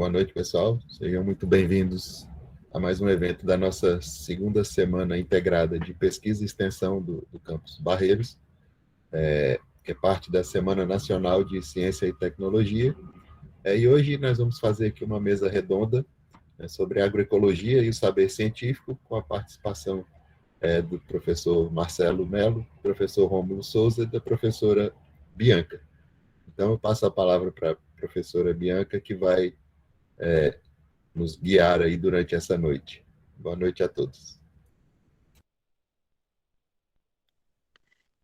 Boa noite, pessoal. Sejam muito bem-vindos a mais um evento da nossa segunda semana integrada de pesquisa e extensão do Campus Barreiros, que é parte da Semana Nacional de Ciência e Tecnologia. E hoje nós vamos fazer aqui uma mesa redonda sobre agroecologia e o saber científico, com a participação do professor Marcelo Melo, professor Rômulo Souza e da professora Bianca. Então, eu passo a palavra para a professora Bianca, que vai nos guiar aí durante essa noite. Boa noite a todos.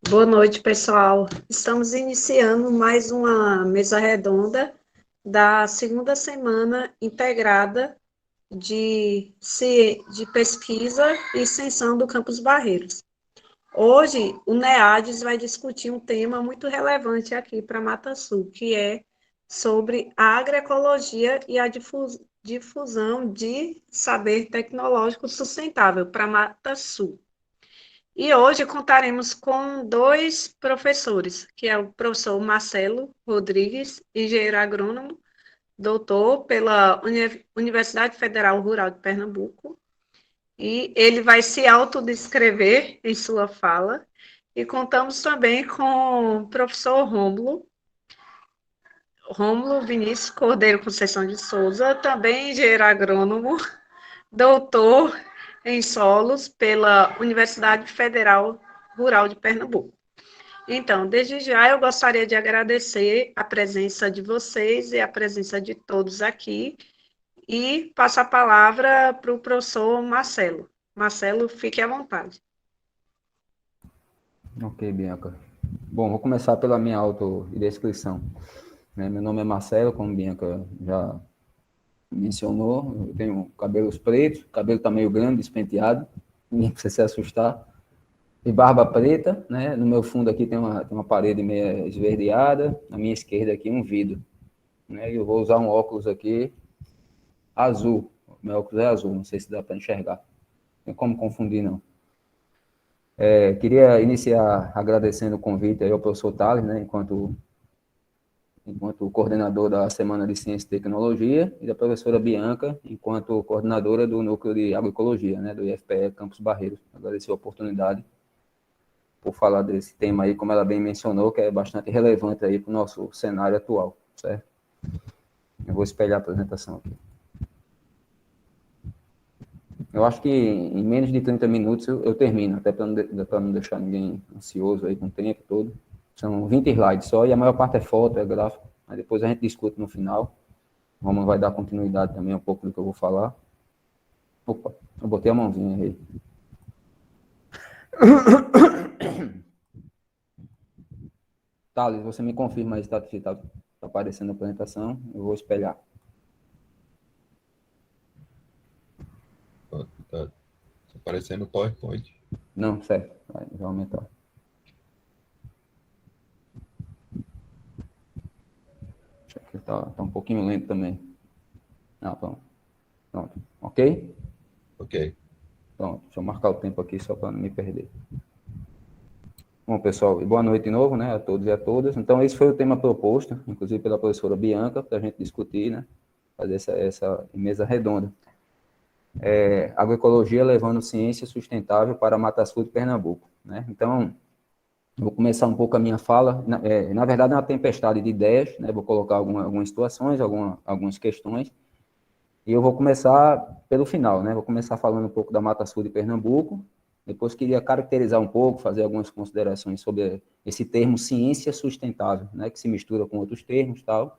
Boa noite, pessoal. Estamos iniciando mais uma mesa redonda da segunda semana integrada de pesquisa e extensão do Campus Barreiros. Hoje, o NEADES vai discutir um tema muito relevante aqui para Mata Sul, que é sobre a agroecologia e a difusão de saber tecnológico sustentável para Mata Sul. E hoje contaremos com dois professores, que é o professor Marcelo Rodrigues, engenheiro agrônomo, doutor pela Universidade Federal Rural de Pernambuco, e ele vai se autodescrever em sua fala. E contamos também com o professor Rômulo Vinícius Cordeiro Conceição de Souza, também engenheiro agrônomo, doutor em solos pela Universidade Federal Rural de Pernambuco. Então, desde já eu gostaria de agradecer a presença de vocês e a presença de todos aqui e passo a palavra para o professor Marcelo. Marcelo, fique à vontade. Ok, Bianca. Bom, vou começar pela minha autodescrição. Meu nome é Marcelo, como Bianca já mencionou, eu tenho cabelos pretos, o cabelo está meio grande, despenteado, ninguém precisa se assustar, e barba preta, né? No meu fundo aqui tem uma parede meio esverdeada, na minha esquerda aqui um vidro, né? E eu vou usar um óculos aqui azul, meu óculos é azul, não sei se dá para enxergar, não tem como confundir não. Queria iniciar agradecendo o convite aí ao professor Thales, né, enquanto coordenador da Semana de Ciência e Tecnologia, e da professora Bianca, enquanto coordenadora do Núcleo de Agroecologia, né, do IFPE Campus Barreiros. Agradecer a oportunidade por falar desse tema aí, como ela bem mencionou, que é bastante relevante aí para o nosso cenário atual, certo? Eu vou espelhar a apresentação aqui. Eu acho que em menos de 30 minutos eu termino, até para não deixar ninguém ansioso aí com o tempo todo. São 20 slides só, e a maior parte é foto, é gráfico. Mas depois a gente discute no final. O Romulo vai dar continuidade também um pouco do que eu vou falar. Opa, eu botei a mãozinha aí. Thales, você me confirma aí se está aparecendo a apresentação. Eu vou espelhar. Está aparecendo o PowerPoint. Não, certo. Vai aumentar. Tá um pouquinho lento também. Ah, pronto. Ok? Ok. Pronto, deixa eu marcar o tempo aqui só para não me perder. Bom, pessoal, boa noite de novo, né, a todos e a todas. Então, esse foi o tema proposto, inclusive pela professora Bianca, para a gente discutir, né, fazer essa mesa redonda. Agroecologia levando ciência sustentável para a Mata Sul de Pernambuco, né? Então, vou começar um pouco a minha fala. Na verdade, é uma tempestade de ideias, né? Vou colocar algumas situações, algumas questões. E eu vou começar pelo final, né? Vou começar falando um pouco da Mata Sul de Pernambuco. Depois queria caracterizar um pouco, fazer algumas considerações sobre esse termo ciência sustentável, né? Que se mistura com outros termos e tal.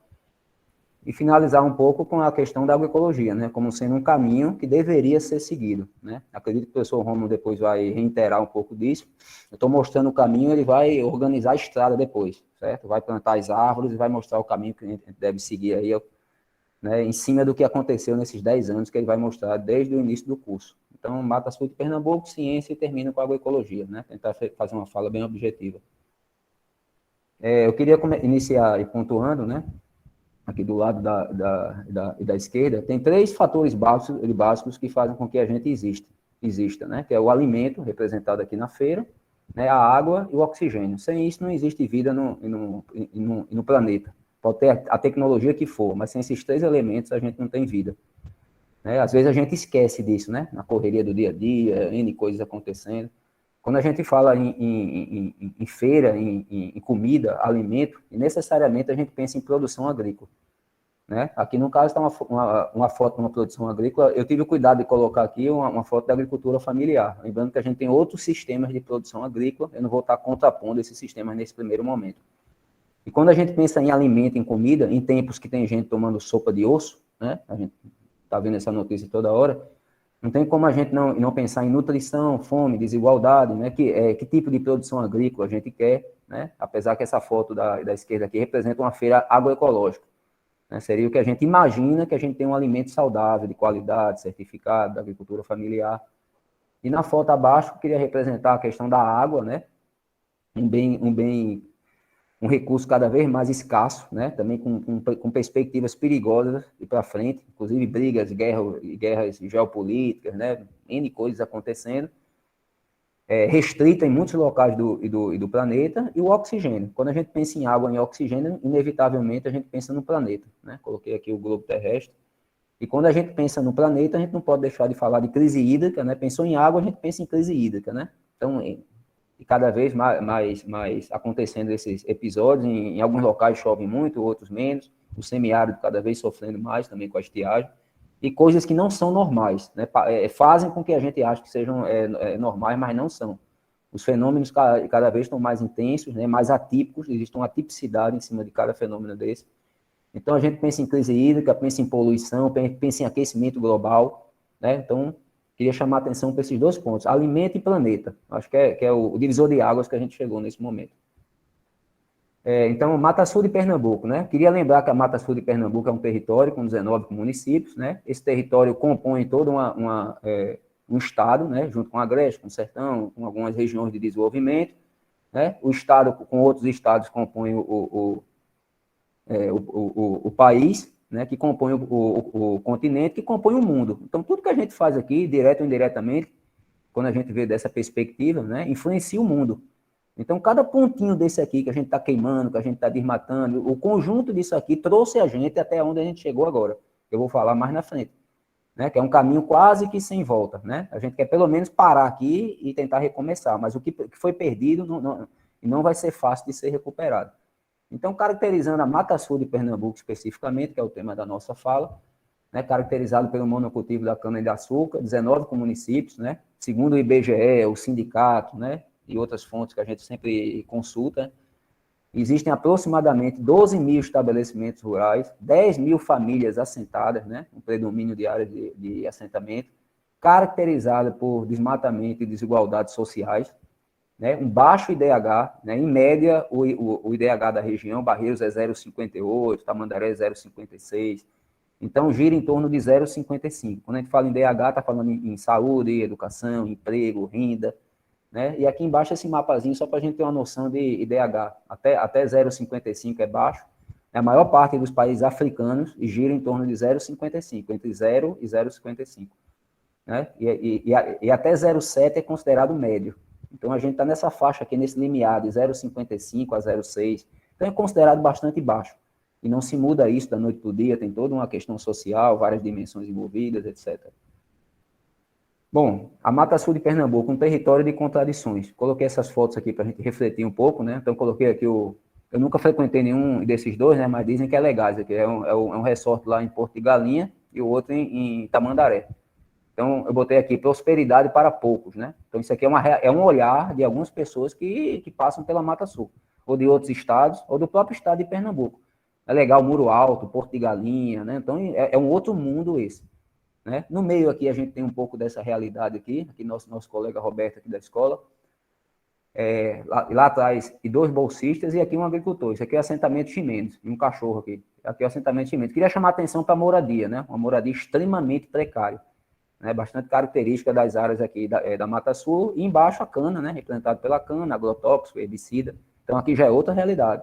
E finalizar um pouco com a questão da agroecologia, né? Como sendo um caminho que deveria ser seguido, né? Acredito que o professor Romulo depois vai reiterar um pouco disso. Eu estou mostrando o caminho, ele vai organizar a estrada depois, certo? Vai plantar as árvores e vai mostrar o caminho que a gente deve seguir aí, né, em cima do que aconteceu nesses 10 anos que ele vai mostrar desde o início do curso. Então, Mata Sul de Pernambuco, ciência, e termina com agroecologia, né? Tentar fazer uma fala bem objetiva. Eu queria iniciar e pontuando, né? Aqui do lado da esquerda, tem 3 fatores básicos que fazem com que a gente exista, né? Que é o alimento, representado aqui na feira, né? A água e o oxigênio. Sem isso, não existe vida no planeta. Pode ter a tecnologia que for, mas sem esses 3 elementos a gente não tem vida. Né? Às vezes a gente esquece disso, né? Na correria do dia a dia, N coisas acontecendo. Quando a gente fala em feira, em comida, alimento, necessariamente a gente pensa em produção agrícola. Né? Aqui no caso está uma foto de uma produção agrícola. Eu tive o cuidado de colocar aqui uma foto da agricultura familiar. Lembrando que a gente tem outros sistemas de produção agrícola, eu não vou estar contrapondo esses sistemas nesse primeiro momento. E quando a gente pensa em alimento, em comida, em tempos que tem gente tomando sopa de osso, né? A gente está vendo essa notícia toda hora, não tem como a gente não pensar em nutrição, fome, desigualdade, né? Que tipo de produção agrícola a gente quer, né? Apesar que essa foto da esquerda aqui representa uma feira agroecológica. Né? Seria o que a gente imagina que a gente tem um alimento saudável, de qualidade, certificado, da agricultura familiar. E na foto abaixo, eu queria representar a questão da água, né? Um recurso cada vez mais escasso, né? Também com perspectivas perigosas e para frente, inclusive brigas, guerras geopolíticas, né? N coisas acontecendo, restrita em muitos locais do planeta, e o oxigênio. Quando a gente pensa em água e em oxigênio, inevitavelmente a gente pensa no planeta, né? Coloquei aqui o globo terrestre. E quando a gente pensa no planeta, a gente não pode deixar de falar de crise hídrica, né? Pensou em água, a gente pensa em crise hídrica, né? Então, e cada vez mais acontecendo esses episódios, em alguns locais chove muito, outros menos, o semiárido cada vez sofrendo mais também com a estiagem, e coisas que não são normais, né? Fazem com que a gente ache que sejam normais, mas não são. Os fenômenos cada vez estão mais intensos, né? Mais atípicos, existe uma tipicidade em cima de cada fenômeno desse. Então, a gente pensa em crise hídrica, pensa em poluição, pensa em aquecimento global, né? Então, queria chamar a atenção para esses 2 pontos, alimento e planeta. Acho que é o divisor de águas que a gente chegou nesse momento. Então, Mata Sul de Pernambuco, né? Queria lembrar que a Mata Sul de Pernambuco é um território com 19 municípios, né? Esse território compõe todo um estado, né? Junto com a Agreste, com o Sertão, com algumas regiões de desenvolvimento, né? O estado, com outros estados, compõe o país, né, que compõe o continente, que compõe o mundo. Então, tudo que a gente faz aqui, direto ou indiretamente, quando a gente vê dessa perspectiva, né, influencia o mundo. Então, cada pontinho desse aqui que a gente está queimando, que a gente está desmatando, o conjunto disso aqui trouxe a gente até onde a gente chegou agora. Eu vou falar mais na frente. Né, que é um caminho quase que sem volta. Né? A gente quer pelo menos parar aqui e tentar recomeçar, mas o que foi perdido não vai ser fácil de ser recuperado. Então, caracterizando a Mata Sul de Pernambuco especificamente, que é o tema da nossa fala, né, caracterizado pelo monocultivo da cana-de-açúcar, 19 municípios, né, segundo o IBGE, o sindicato, né, e outras fontes que a gente sempre consulta, existem aproximadamente 12 mil estabelecimentos rurais, 10 mil famílias assentadas, né, um predomínio de áreas de assentamento, caracterizada por desmatamento e desigualdades sociais, né, um baixo IDH, né, em média, o IDH da região, Barreiros é 0,58, Tamandaré é 0,56, então gira em torno de 0,55. Quando a gente fala em IDH, está falando em saúde, educação, emprego, renda, né, e aqui embaixo esse mapazinho, só para a gente ter uma noção de IDH, até 0,55 é baixo, a maior parte dos países africanos gira em torno de 0,55, entre 0 e 0,55, né, e até 0,7 é considerado médio. Então, a gente está nessa faixa aqui, nesse limiar de 0,55 a 0,6. Então, é considerado bastante baixo. E não se muda isso da noite para o dia, tem toda uma questão social, várias dimensões envolvidas, etc. Bom, a Mata Sul de Pernambuco, um território de contradições. Coloquei essas fotos aqui para a gente refletir um pouco, né? Então, coloquei aqui eu nunca frequentei nenhum desses 2, né? Mas dizem que é legais aqui. É um resort lá em Porto de Galinha e o outro em Tamandaré. Então, eu botei aqui prosperidade para poucos, né? Então, isso aqui é um olhar de algumas pessoas que passam pela Mata Sul, ou de outros estados, ou do próprio estado de Pernambuco. É legal Muro Alto, Porto de Galinha, né? Então, é um outro mundo esse. Né? No meio aqui, a gente tem um pouco dessa realidade aqui nosso colega Roberto aqui da escola. Lá atrás, e 2 bolsistas, e aqui um agricultor. Isso aqui é o assentamento Ximenes, e um cachorro aqui. Aqui é o assentamento Ximenes. Queria chamar a atenção para a moradia, né? Uma moradia extremamente precária. Né, bastante característica das áreas aqui da Mata Sul, e embaixo a cana, né, representado pela cana, agrotóxico, herbicida. Então, aqui já é outra realidade.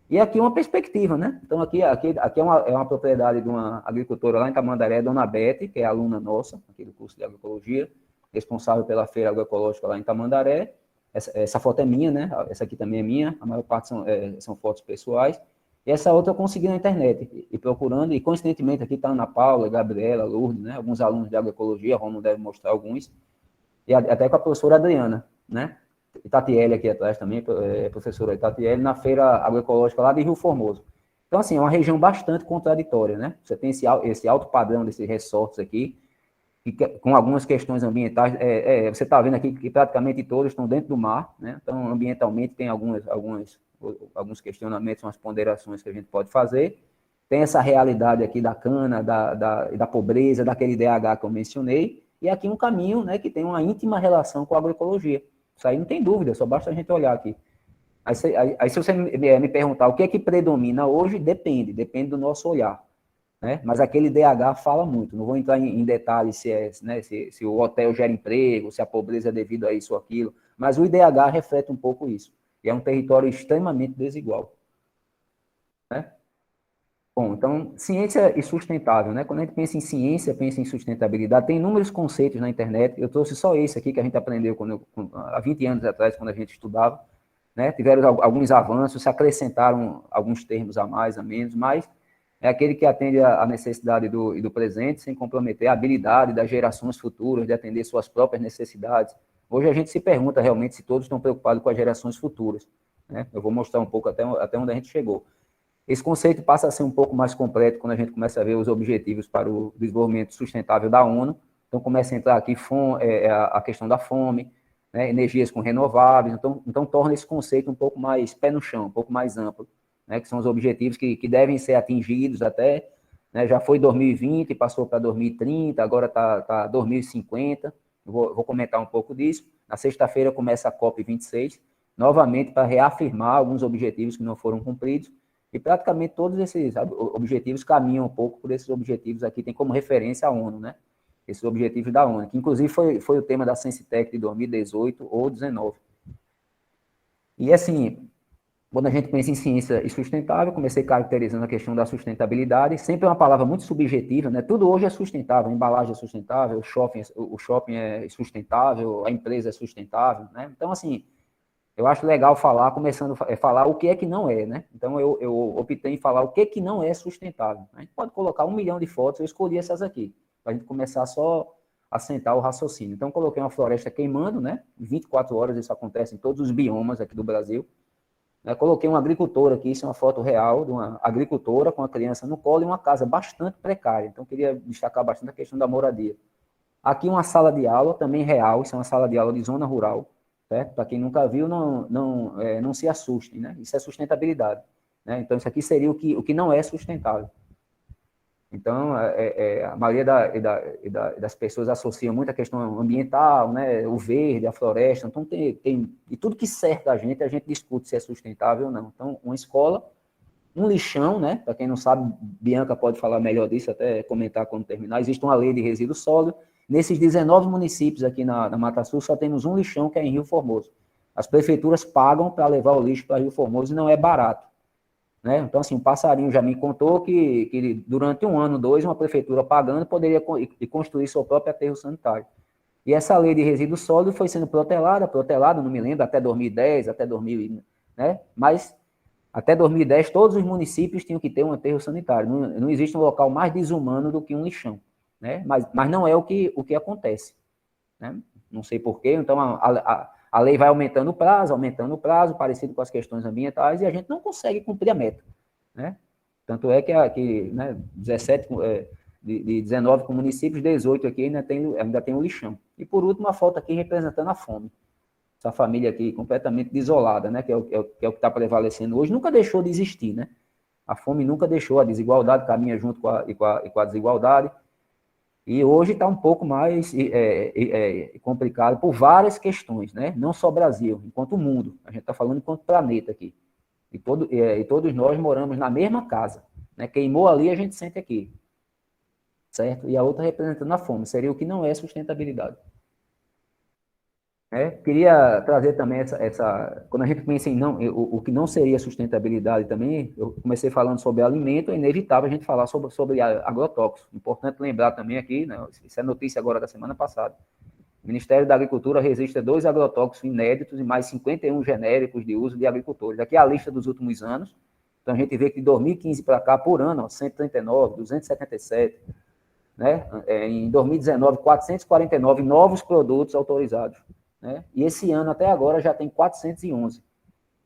E aqui uma perspectiva, né? Então, aqui é uma propriedade de uma agricultora lá em Tamandaré, Dona Bete, que é aluna nossa, aqui do curso de agroecologia, responsável pela feira agroecológica lá em Tamandaré. Essa foto é minha, né? Essa aqui também é minha, a maior parte são fotos pessoais. E essa outra eu consegui na internet, e procurando, e coincidentemente aqui está a Ana Paula, Gabriela, Lourdes, né? Alguns alunos de agroecologia, Romulo deve mostrar alguns, e até com a professora Adriana, né? E Tatiele aqui atrás também, professora Tatiele, na feira agroecológica lá de Rio Formoso. Então, assim, é uma região bastante contraditória, né? Você tem esse alto padrão desses resorts aqui, com algumas questões ambientais. Você está vendo aqui que praticamente todos estão dentro do mar, né? Então, ambientalmente, tem alguns questionamentos, umas ponderações que a gente pode fazer. Tem essa realidade aqui da cana, da pobreza, daquele DH que eu mencionei, e aqui um caminho, né, que tem uma íntima relação com a agroecologia. Isso aí não tem dúvida, só basta a gente olhar aqui. Aí se você me perguntar o que é que predomina hoje, depende do nosso olhar, né? Mas aquele DH fala muito. Não vou entrar em detalhes se o hotel gera emprego, se a pobreza é devido a isso ou aquilo, mas o IDH reflete um pouco isso. E é um território extremamente desigual, né? Bom, então, ciência e sustentável, né? Quando a gente pensa em ciência, pensa em sustentabilidade, tem inúmeros conceitos na internet. Eu trouxe só esse aqui que a gente aprendeu há 20 anos atrás, quando a gente estudava, né? Tiveram alguns avanços, se acrescentaram alguns termos a mais, a menos, mas é aquele que atende à necessidade do presente, sem comprometer a habilidade das gerações futuras de atender suas próprias necessidades. Hoje a gente se pergunta realmente se todos estão preocupados com as gerações futuras, né? Eu vou mostrar um pouco até onde a gente chegou. Esse conceito passa a ser um pouco mais completo quando a gente começa a ver os objetivos para o desenvolvimento sustentável da ONU. Então, começa a entrar aqui a questão da fome, né, energias com renováveis. Então, torna esse conceito um pouco mais pé no chão, um pouco mais amplo, né, que são os objetivos que devem ser atingidos até, né, já foi 2020, passou para 2030, agora está 2050. Vou comentar um pouco disso. Na sexta-feira começa a COP26, novamente para reafirmar alguns objetivos que não foram cumpridos. E praticamente todos esses objetivos caminham um pouco por esses objetivos aqui, tem como referência a ONU, né? Esses objetivos da ONU, que inclusive foi o tema da Sensitec de 2018 ou 2019. E assim, quando a gente pensa em ciência e sustentável, comecei caracterizando a questão da sustentabilidade, sempre é uma palavra muito subjetiva, né? Tudo hoje é sustentável, a embalagem é sustentável, o shopping é sustentável, a empresa é sustentável, né? Então, assim, eu acho legal começando a falar o que é que não é, né? Então, eu optei em falar o que é que não é sustentável. A gente pode colocar 1 milhão de fotos, eu escolhi essas aqui, para a gente começar só a sentar o raciocínio. Então, coloquei uma floresta queimando, né? 24 horas isso acontece em todos os biomas aqui do Brasil. Coloquei um agricultor aqui, isso é uma foto real de uma agricultora com a criança no colo e uma casa bastante precária. Então, queria destacar bastante a questão da moradia. Aqui uma sala de aula, também real, isso é uma sala de aula de zona rural. Para quem nunca viu, não se assustem, né? Isso é sustentabilidade, né? Então, isso aqui seria o que não é sustentável. Então, a maioria das pessoas associam muito a questão ambiental, né? O verde, a floresta. Então, e tudo que cerca a gente discute se é sustentável ou não. Então, uma escola, um lixão, né? Para quem não sabe, Bianca pode falar melhor disso, até comentar quando terminar. Existe uma lei de resíduo sólido. Nesses 19 municípios aqui na Mata Sul, só temos um lixão, que é em Rio Formoso. As prefeituras pagam para levar o lixo para Rio Formoso e não é barato, né? Então, assim, um passarinho já me contou que durante 1 ano, 2, uma prefeitura pagando poderia construir seu próprio aterro sanitário. E essa lei de resíduo sólido foi sendo protelada, não me lembro, até 2010, até 2000, né? Mas até 2010, todos os municípios tinham que ter um aterro sanitário. Não existe um local mais desumano do que um lixão, né? Mas não é o que acontece, né? Não sei porquê. Então, a lei vai aumentando o prazo, parecido com as questões ambientais, e a gente não consegue cumprir a meta, né? Tanto é que né, 17, de 19 com municípios, 18 aqui ainda tem o lixão. E, por último, a foto aqui representando a fome. Essa família aqui completamente desolada, né, que é o que está prevalecendo hoje, nunca deixou de existir, né? A fome nunca deixou, a desigualdade caminha junto com a desigualdade, e hoje está um pouco mais complicado por várias questões, né? Não só Brasil, enquanto o mundo. A gente está falando enquanto planeta aqui. E todos nós moramos na mesma casa, né? Queimou ali, a gente sente aqui, certo? E a outra representando a fome, seria o que não é sustentabilidade. Queria trazer também quando a gente pensa em o que não seria sustentabilidade também, eu comecei falando sobre alimento, é inevitável a gente falar sobre agrotóxicos. Importante lembrar também aqui, né, isso é notícia agora da semana passada, o Ministério da Agricultura registra 2 agrotóxicos inéditos e mais 51 genéricos de uso de agricultores. Aqui é a lista dos últimos anos, Então, a gente vê que de 2015 para cá, por ano, ó, 139, 277, né? Em 2019, 449 novos produtos autorizados, né? E esse ano, até agora, já tem 411.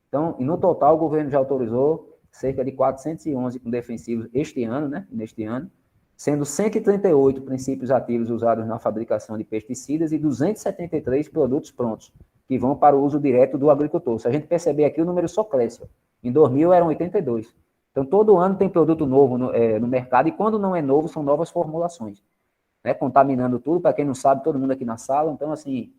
Então, e no total, o governo já autorizou cerca de 411 com defensivos este ano, né? Neste ano, sendo 138 princípios ativos usados na fabricação de pesticidas e 273 produtos prontos, que vão para o uso direto do agricultor. Se a gente perceber aqui, o número só cresce. Em 2000 eram 82. Então, todo ano tem produto novo no mercado, e quando não é novo, são novas formulações, né? Contaminando tudo. Para quem não sabe, todo mundo aqui na sala. Então, assim,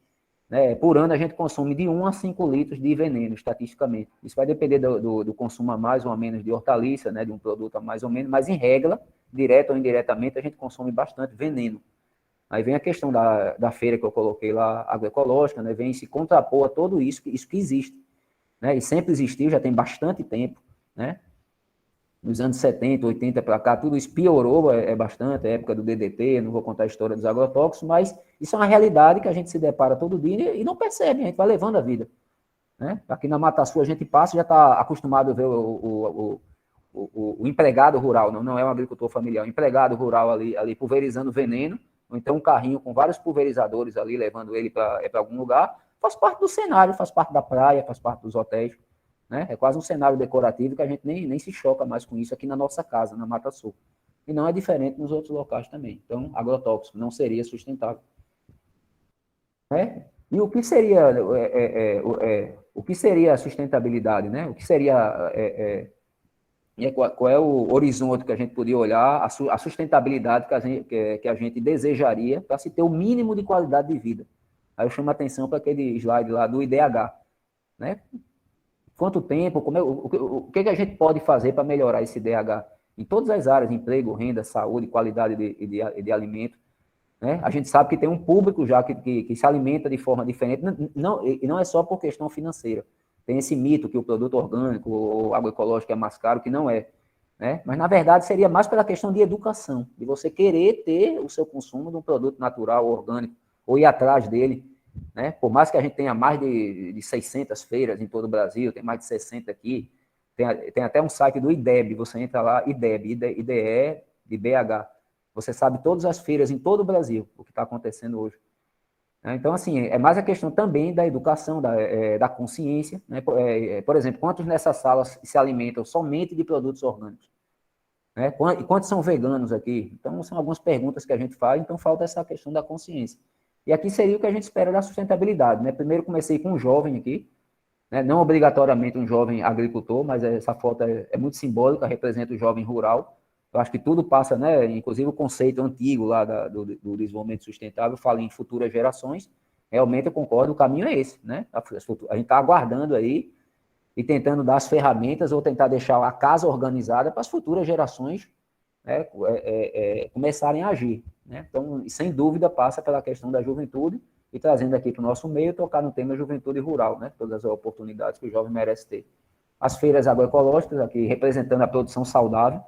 né, por ano a gente consome de 1 a 5 litros de veneno, estatisticamente. Isso vai depender do consumo a mais ou a menos de hortaliça, né, de um produto a mais ou menos, mas em regra, direto ou indiretamente, a gente consome bastante veneno. Aí vem a questão da feira que eu coloquei lá, agroecológica, né, vem se contrapor a tudo isso que existe, né, e sempre existiu, já tem bastante tempo, né. Nos anos 70, 80 para cá, tudo isso piorou bastante, a época do DDT, não vou contar a história dos agrotóxicos, mas isso é uma realidade que a gente se depara todo dia e não percebe, a gente vai levando a vida, né? Aqui na Mata Sul a gente passa e já está acostumado a ver o empregado rural, não é um agricultor familiar, o empregado rural ali pulverizando veneno, ou então um carrinho com vários pulverizadores ali, levando ele para algum lugar, faz parte do cenário, faz parte da praia, faz parte dos hotéis, né? É quase um cenário decorativo que a gente nem se choca mais com isso aqui na nossa casa, na Mata Sul. E não é diferente nos outros locais também. Então, agrotóxico não seria sustentável. Né? E o que seria, o que seria a sustentabilidade? Né? O que seria... qual é o horizonte que a gente poderia olhar, a sustentabilidade que a gente desejaria para se ter o mínimo de qualidade de vida? Aí eu chamo a atenção para aquele slide lá do IDH. Né? Quanto tempo, o que a gente pode fazer para melhorar esse DH? Em todas as áreas, emprego, renda, saúde, qualidade de alimento. Né? A gente sabe que tem um público já que se alimenta de forma diferente, e não é só por questão financeira. Tem esse mito que o produto orgânico ou agroecológico é mais caro, que não é. Né? Mas, na verdade, seria mais pela questão de educação, de você querer ter o seu consumo de um produto natural, orgânico, ou ir atrás dele. Né? Por mais que a gente tenha mais de 600 feiras em todo o Brasil, tem mais de 60 aqui, tem até um site do IDEB, você entra lá, IDEB, IDE de BH, você sabe todas as feiras em todo o Brasil, o que está acontecendo hoje. Então, assim, é mais a questão também da educação, da consciência. Né? Por exemplo, quantos nessas salas se alimentam somente de produtos orgânicos? Né? E quantos são veganos aqui? Então, são algumas perguntas que a gente faz, então falta essa questão da consciência. E aqui seria o que a gente espera da sustentabilidade. Né? Primeiro comecei com um jovem aqui, né? Não obrigatoriamente um jovem agricultor, mas essa foto é muito simbólica, representa o jovem rural. Eu acho que tudo passa, né? Inclusive o conceito antigo lá do desenvolvimento sustentável fala em futuras gerações. Realmente eu concordo, o caminho é esse. Né? A gente está aguardando aí e tentando dar as ferramentas ou tentar deixar a casa organizada para as futuras gerações, né, começarem a agir. Né? Então, sem dúvida, passa pela questão da juventude e trazendo aqui para o nosso meio, tocar no tema juventude rural, né? Todas as oportunidades que o jovem merece ter. As feiras agroecológicas, aqui representando a produção saudável,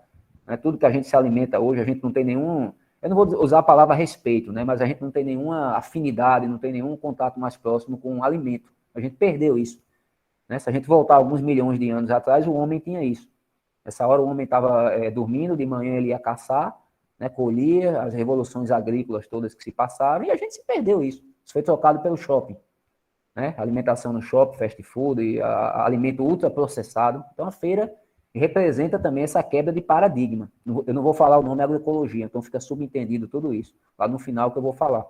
né? Tudo que a gente se alimenta hoje, a gente não tem nenhum... Eu não vou usar a palavra respeito, né? Mas a gente não tem nenhuma afinidade, não tem nenhum contato mais próximo com o alimento. A gente perdeu isso. Né? Se a gente voltar alguns milhões de anos atrás, o homem tinha isso. Nessa hora o homem estava dormindo, de manhã ele ia caçar, né, colhia as revoluções agrícolas todas que se passaram, e a gente se perdeu isso. Isso foi trocado pelo shopping. Né? Alimentação no shopping, fast food, e alimento ultraprocessado. Então a feira representa também essa quebra de paradigma. Eu não vou falar o nome agroecologia, então fica subentendido tudo isso. Lá no final que eu vou falar.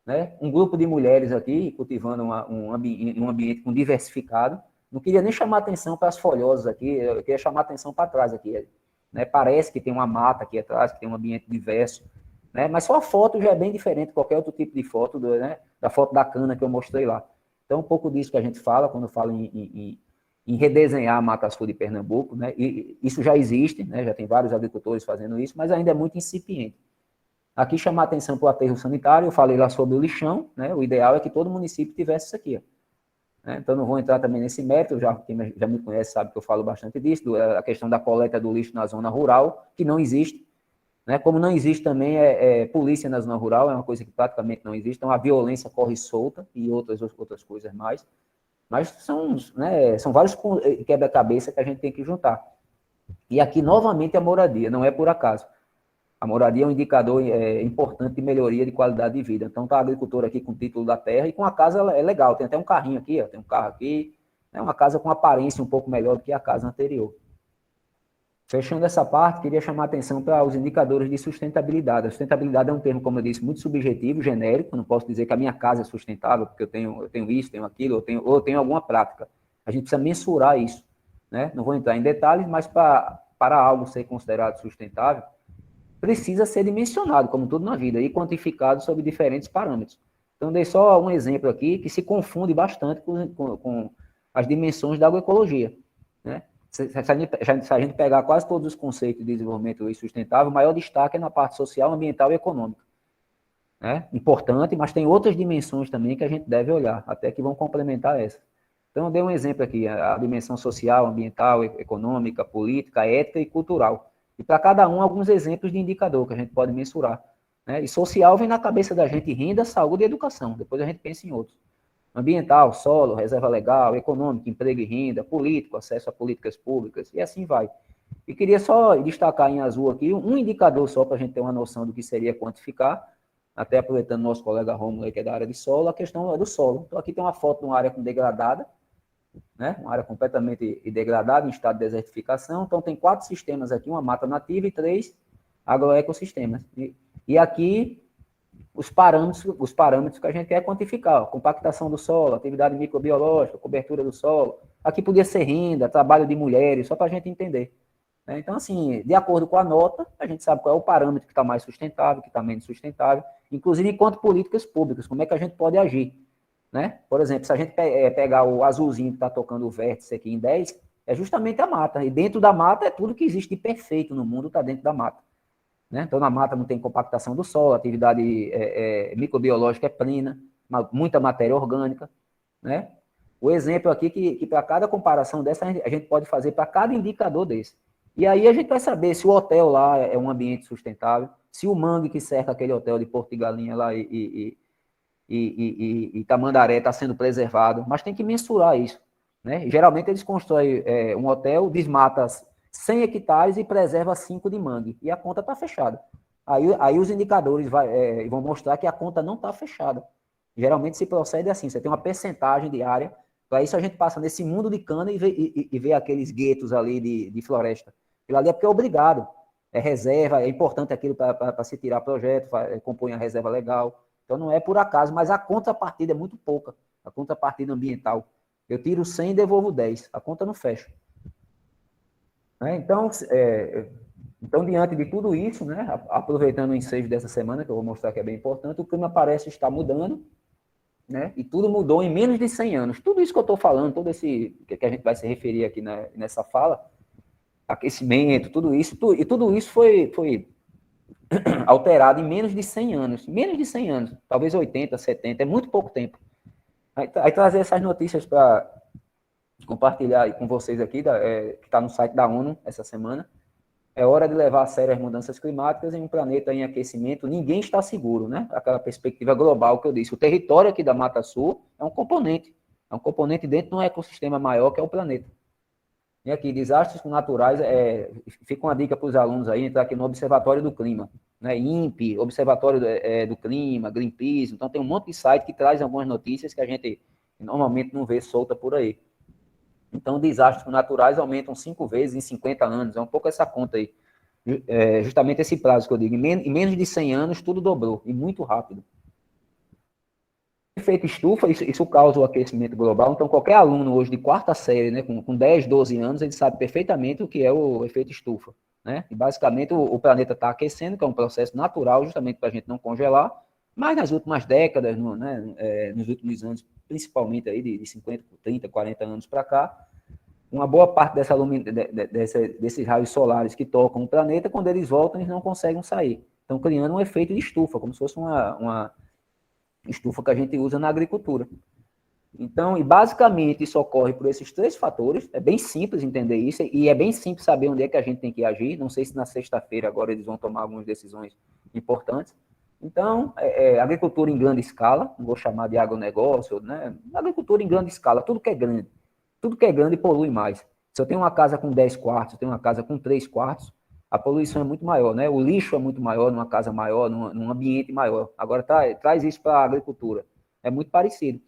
Né? Um grupo de mulheres aqui, cultivando um ambiente com diversificado. Não queria nem chamar atenção para as folhosas aqui, eu queria chamar atenção para trás aqui. Né? Parece que tem uma mata aqui atrás, que tem um ambiente diverso. Né? Mas só a foto já é bem diferente de qualquer outro tipo de foto, né? Da foto da cana que eu mostrei lá. Então, um pouco disso que a gente fala quando fala em redesenhar a Mata Sul de Pernambuco. Né? E isso já existe, né? Já tem vários agricultores fazendo isso, mas ainda é muito incipiente. Aqui chamar atenção para o aterro sanitário, eu falei lá sobre o lixão, né? O ideal é que todo município tivesse isso aqui. Ó. Né? Então, não vou entrar também nesse método, quem já me conhece sabe que eu falo bastante disso, a questão da coleta do lixo na zona rural, que não existe. Né? Como não existe também polícia na zona rural, é uma coisa que praticamente não existe, então a violência corre solta e outras coisas mais. Mas são vários quebra-cabeça que a gente tem que juntar. E aqui, novamente, a moradia, não é por acaso. A moradia é um indicador importante de melhoria de qualidade de vida. Então, está a agricultora aqui com o título da terra e com a casa é legal. Tem até um carrinho aqui, ó, tem um carro aqui. É uma casa com aparência um pouco melhor do que a casa anterior. Fechando essa parte, queria chamar a atenção para os indicadores de sustentabilidade. A sustentabilidade é um termo, como eu disse, muito subjetivo, genérico. Não posso dizer que a minha casa é sustentável, porque eu tenho isso, tenho aquilo, ou eu tenho alguma prática. A gente precisa mensurar isso, né? Não vou entrar em detalhes, mas para algo ser considerado sustentável, precisa ser dimensionado, como tudo na vida, e quantificado sob diferentes parâmetros. Então, dei só um exemplo aqui que se confunde bastante com as dimensões da agroecologia, né? Se a gente pegar quase todos os conceitos de desenvolvimento sustentável, o maior destaque é na parte social, ambiental e econômica. Né? Importante, mas tem outras dimensões também que a gente deve olhar, até que vão complementar essa. Então, eu dei um exemplo aqui, a dimensão social, ambiental, econômica, política, ética e cultural. E para cada um, alguns exemplos de indicador que a gente pode mensurar. Né? E social vem na cabeça da gente renda, saúde e educação. Depois a gente pensa em outros. Ambiental, solo, reserva legal, econômico, emprego e renda, político, acesso a políticas públicas, e assim vai. E queria só destacar em azul aqui um indicador só para a gente ter uma noção do que seria quantificar, até aproveitando nosso colega Rômulo, que é da área de solo, a questão é do solo. Então, aqui tem uma foto de uma área com degradada, né? Uma área completamente degradada, em estado de desertificação. Então, tem 4 sistemas aqui, uma mata nativa e 3 agroecossistemas. E aqui os parâmetros que a gente quer quantificar, ó, compactação do solo, atividade microbiológica, cobertura do solo. Aqui podia ser renda, trabalho de mulheres, só para a gente entender. Né? Então, assim, de acordo com a nota, a gente sabe qual é o parâmetro que está mais sustentável, que está menos sustentável, inclusive enquanto políticas públicas, como é que a gente pode agir. Né? Por exemplo, se a gente pegar o azulzinho que está tocando o vértice aqui em 10, é justamente a mata. E dentro da mata é tudo que existe de perfeito no mundo, está dentro da mata. Né? Então, na mata não tem compactação do solo, a atividade microbiológica é plena, muita matéria orgânica. Né? O exemplo aqui que para cada comparação dessa, a gente pode fazer para cada indicador desse. E aí a gente vai saber se o hotel lá é um ambiente sustentável, se o mangue que cerca aquele hotel de Porto de Galinha lá e Tamandaré está sendo preservado, mas tem que mensurar isso. Né? Geralmente eles constroem um hotel, desmata 100 hectares e preserva 5 de mangue, e a conta está fechada. Aí os indicadores vão mostrar que a conta não está fechada. Geralmente se procede assim, você tem uma percentagem de área, para isso a gente passa nesse mundo de cana e vê aqueles guetos ali de floresta. Aquilo ali é porque é obrigado, é reserva, é importante aquilo para se tirar projeto, compõe a reserva legal. Então não é por acaso, mas a contrapartida é muito pouca, a contrapartida ambiental. Eu tiro 100 e devolvo 10, a conta não fecha. Né? Então, diante de tudo isso, né, aproveitando o ensejo dessa semana, que eu vou mostrar que é bem importante, o clima parece estar mudando, né, e tudo mudou em menos de 100 anos. Tudo isso que eu estou falando, todo esse que a gente vai se referir aqui nessa fala, aquecimento, tudo isso foi alterado em menos de 100 anos. Menos de 100 anos, talvez 80, 70, é muito pouco tempo. Aí trazer essas notícias para compartilhar com vocês aqui, que está no site da ONU essa semana. É hora de levar a sério as mudanças climáticas em um planeta em aquecimento. Ninguém está seguro, né? Aquela perspectiva global que eu disse. O território aqui da Mata Sul é um componente dentro de um ecossistema maior que é o planeta. E aqui, desastres naturais, fica uma dica para os alunos aí, entrar aqui no Observatório do Clima, né? INPE, Observatório do Clima, Greenpeace, então tem um monte de site que traz algumas notícias que a gente normalmente não vê solta por aí. Então, desastres naturais aumentam 5 vezes em 50 anos, é um pouco essa conta aí. Justamente esse prazo que eu digo, em menos de 100 anos tudo dobrou, e muito rápido. Efeito estufa, isso causa o aquecimento global, então qualquer aluno hoje de 4ª série, né, com 10, 12 anos, ele sabe perfeitamente o que é o efeito estufa. Né? E basicamente o planeta está aquecendo, que é um processo natural, justamente para a gente não congelar, mas nas últimas décadas, nos últimos anos, principalmente aí de 50, 30, 40 anos para cá, uma boa parte desses raios solares que tocam o planeta, quando eles voltam, eles não conseguem sair. Então, criando um efeito de estufa, como se fosse uma estufa que a gente usa na agricultura. Então, e basicamente isso ocorre por esses 3 fatores, é bem simples entender isso, e é bem simples saber onde é que a gente tem que agir, não sei se na sexta-feira agora eles vão tomar algumas decisões importantes. Então, agricultura em grande escala, não vou chamar de agronegócio, né? Agricultura em grande escala, tudo que é grande polui mais. Se eu tenho uma casa com 10 quartos, eu tenho uma casa com 3 quartos, a poluição é muito maior, né? O lixo é muito maior numa casa maior, num ambiente maior. Agora, traz isso para a agricultura. É muito parecido.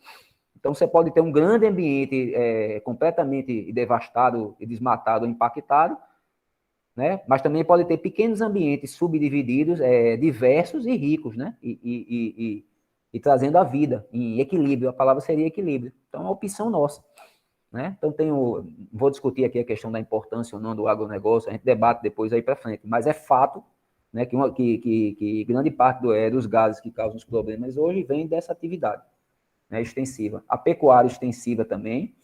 Então, você pode ter um grande ambiente completamente devastado e desmatado, impactado, né? Mas também pode ter pequenos ambientes subdivididos, diversos e ricos, né? E trazendo a vida em equilíbrio. A palavra seria equilíbrio. Então, é uma opção nossa. Né? Então, vou discutir aqui a questão da importância ou não do agronegócio, a gente debate depois aí para frente, mas é fato, né, que grande parte dos gases que causam os problemas hoje vem dessa atividade, né, extensiva. A pecuária extensiva também,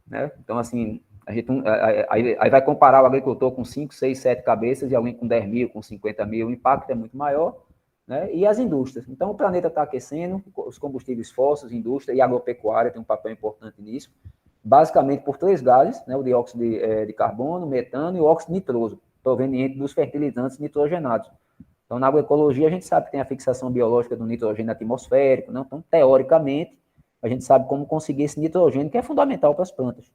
né? Então, assim, aí vai comparar o agricultor com 5, 6, 7 cabeças e alguém com 10 mil, com 50 mil, o impacto é muito maior, né? E as indústrias. Então, o planeta está aquecendo, os combustíveis fósseis, indústria e agropecuária tem um papel importante nisso, basicamente por 3 gases, né, o dióxido de carbono, o metano e o óxido nitroso, proveniente dos fertilizantes nitrogenados. Então, na agroecologia, a gente sabe que tem a fixação biológica do nitrogênio atmosférico, né? Então, teoricamente, a gente sabe como conseguir esse nitrogênio, que é fundamental para as plantas,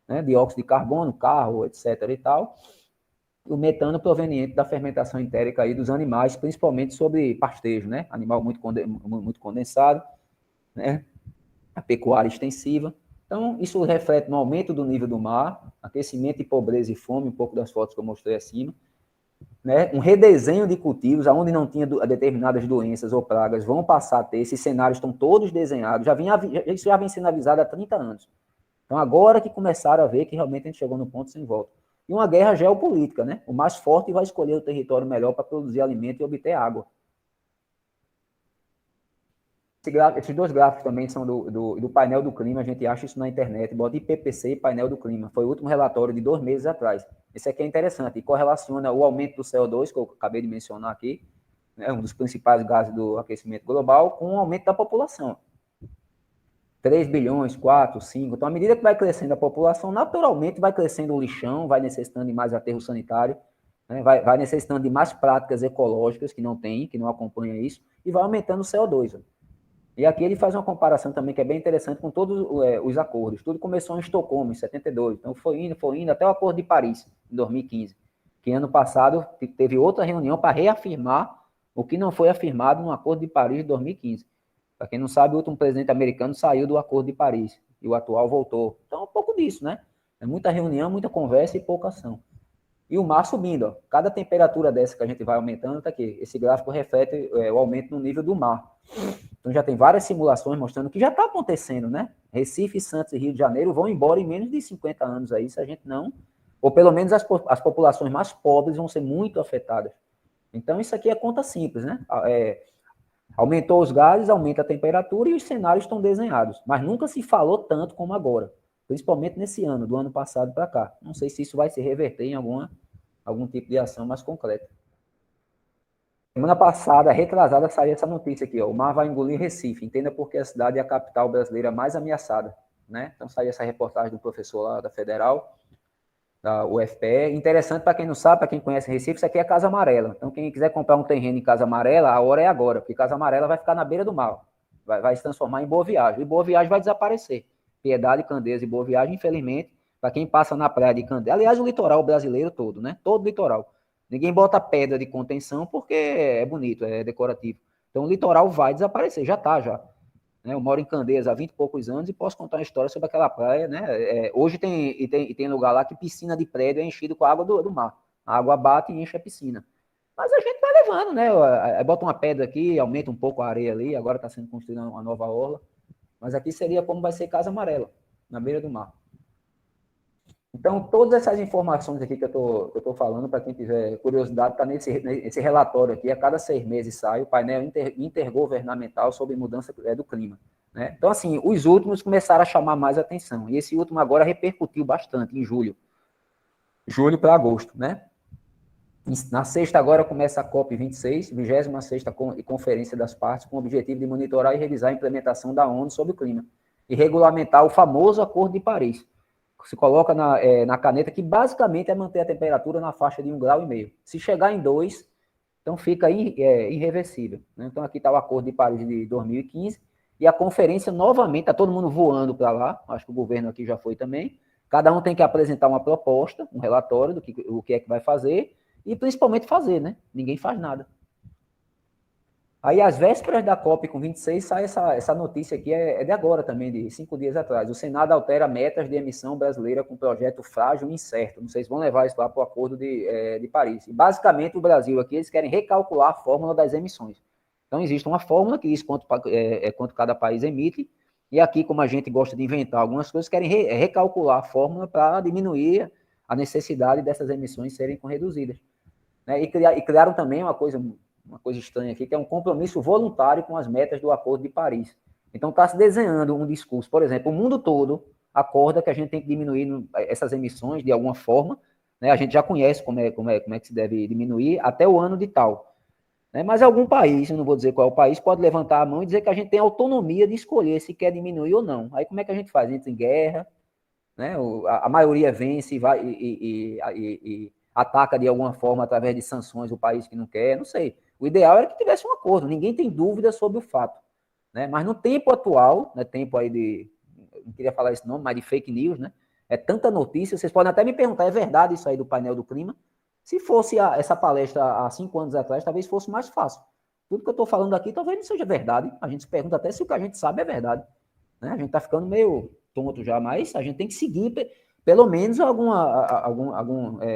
né? Dióxido de carbono, carro, etc. e tal. E o metano proveniente da fermentação entérica aí dos animais, principalmente sobre pastejo, né? Animal muito condensado, né? A pecuária extensiva. Então, isso reflete no aumento do nível do mar, aquecimento e pobreza e fome, um pouco das fotos que eu mostrei acima, né? Um redesenho de cultivos, onde não tinha determinadas doenças ou pragas, vão passar a ter, esses cenários estão todos desenhados, isso já vem sendo avisado há 30 anos. Então, agora que começaram a ver que realmente a gente chegou no ponto sem volta. E uma guerra geopolítica, né? O mais forte vai escolher o território melhor para produzir alimento e obter água. Esses 2 gráficos também são do painel do clima, a gente acha isso na internet, bota IPPC e painel do clima. Foi o último relatório de 2 meses atrás. Esse aqui é interessante e correlaciona o aumento do CO2, que eu acabei de mencionar aqui, né, um dos principais gases do aquecimento global, com o aumento da população. 3 bilhões, 4, 5. Então, à medida que vai crescendo a população, naturalmente vai crescendo o lixão, vai necessitando de mais aterro sanitário, né, vai necessitando de mais práticas ecológicas que não tem, que não acompanham isso, e vai aumentando o CO2. Ó. E aqui ele faz uma comparação também que é bem interessante com todos os acordos. Tudo começou em Estocolmo, em 72. Então, foi indo até o Acordo de Paris, em 2015. Que ano passado teve outra reunião para reafirmar o que não foi afirmado no Acordo de Paris de 2015. Para quem não sabe, o último presidente americano saiu do Acordo de Paris e o atual voltou. Então, é um pouco disso, né? É muita reunião, muita conversa e pouca ação. E o mar subindo, ó. Cada temperatura dessa que a gente vai aumentando, tá aqui. Esse gráfico reflete o aumento no nível do mar. Então já tem várias simulações mostrando que já está acontecendo, né? Recife, Santos e Rio de Janeiro vão embora em menos de 50 anos aí, se a gente não... Ou pelo menos as populações mais pobres vão ser muito afetadas. Então isso aqui é conta simples, né? Aumentou os gases, aumenta a temperatura e os cenários estão desenhados. Mas nunca se falou tanto como agora. Principalmente nesse ano, do ano passado para cá. Não sei se isso vai se reverter em algum tipo de ação mais concreta. Semana passada, retrasada, saiu essa notícia aqui, ó, o mar vai engolir Recife, entenda por que a cidade é a capital brasileira mais ameaçada, né? Então saiu essa reportagem do professor lá da Federal, da UFPE, interessante para quem não sabe, para quem conhece Recife, isso aqui é Casa Amarela, então quem quiser comprar um terreno em Casa Amarela, a hora é agora, porque Casa Amarela vai ficar na beira do mar, vai se transformar em Boa Viagem, e Boa Viagem vai desaparecer, Piedade, Candeias e Boa Viagem, infelizmente, para quem passa na praia de Candeias, aliás, o litoral brasileiro todo, né? Todo o litoral. Ninguém bota pedra de contenção porque é bonito, é decorativo. Então o litoral vai desaparecer, já está já. Né? Eu moro em Candeias há 20 e poucos anos e posso contar uma história sobre aquela praia. Né? Hoje tem lugar lá que piscina de prédio é enchido com a água do mar. A água bate e enche a piscina. Mas a gente vai levando, né? Aí bota uma pedra aqui, aumenta um pouco a areia ali, agora está sendo construída uma nova orla. Mas aqui seria como vai ser Casa Amarela, na beira do mar. Então, todas essas informações aqui que eu estou falando, para quem tiver curiosidade, está nesse relatório aqui. A cada 6 meses sai o painel intergovernamental sobre mudança do clima. Né? Então, assim, os últimos começaram a chamar mais atenção. E esse último agora repercutiu bastante em julho. Julho para agosto, né? Na sexta agora começa a COP26, 26ª Conferência das Partes, com o objetivo de monitorar e revisar a implementação da ONU sobre o clima e regulamentar o famoso Acordo de Paris. Se coloca na caneta, que basicamente é manter a temperatura na faixa de 1,5 graus. Se chegar em 2, então fica irreversível. Né? Então aqui está o Acordo de Paris de 2015, e a conferência novamente, está todo mundo voando para lá, acho que o governo aqui já foi também, Cada um tem que apresentar uma proposta, um relatório do o que é que vai fazer, e principalmente fazer, né? Ninguém faz nada. Aí, às vésperas da COP com 26, sai essa notícia aqui, é de agora também, de 5 dias atrás. O Senado altera metas de emissão brasileira com projeto frágil e incerto. Não sei se vão levar isso lá para o Acordo de Paris. E, basicamente, o Brasil aqui, eles querem recalcular a fórmula das emissões. Então, existe uma fórmula que diz quanto cada país emite, e aqui, como a gente gosta de inventar algumas coisas, querem recalcular a fórmula para diminuir a necessidade dessas emissões serem reduzidas. Né? E criaram também uma coisa estranha aqui, que é um compromisso voluntário com as metas do Acordo de Paris. Então, está se desenhando um discurso. Por exemplo, o mundo todo acorda que a gente tem que diminuir essas emissões de alguma forma, né? A gente já conhece como é que se deve diminuir até o ano de tal. Né? Mas algum país, eu não vou dizer qual é o país, pode levantar a mão e dizer que a gente tem autonomia de escolher se quer diminuir ou não. Aí como é que a gente faz? Entra em guerra, né? A maioria vence e ataca de alguma forma através de sanções o país que não quer, não sei. O ideal era que tivesse um acordo, ninguém tem dúvida sobre o fato. Né? Mas no tempo atual, né, tempo aí não queria falar esse nome, mas de fake news, né? É tanta notícia, vocês podem até me perguntar, é verdade isso aí do painel do clima? Se fosse essa palestra há 5 anos atrás, talvez fosse mais fácil. Tudo que eu estou falando aqui talvez não seja verdade. A gente se pergunta até se o que a gente sabe é verdade. Né? A gente está ficando meio tonto já, mas a gente tem que seguir pelo menos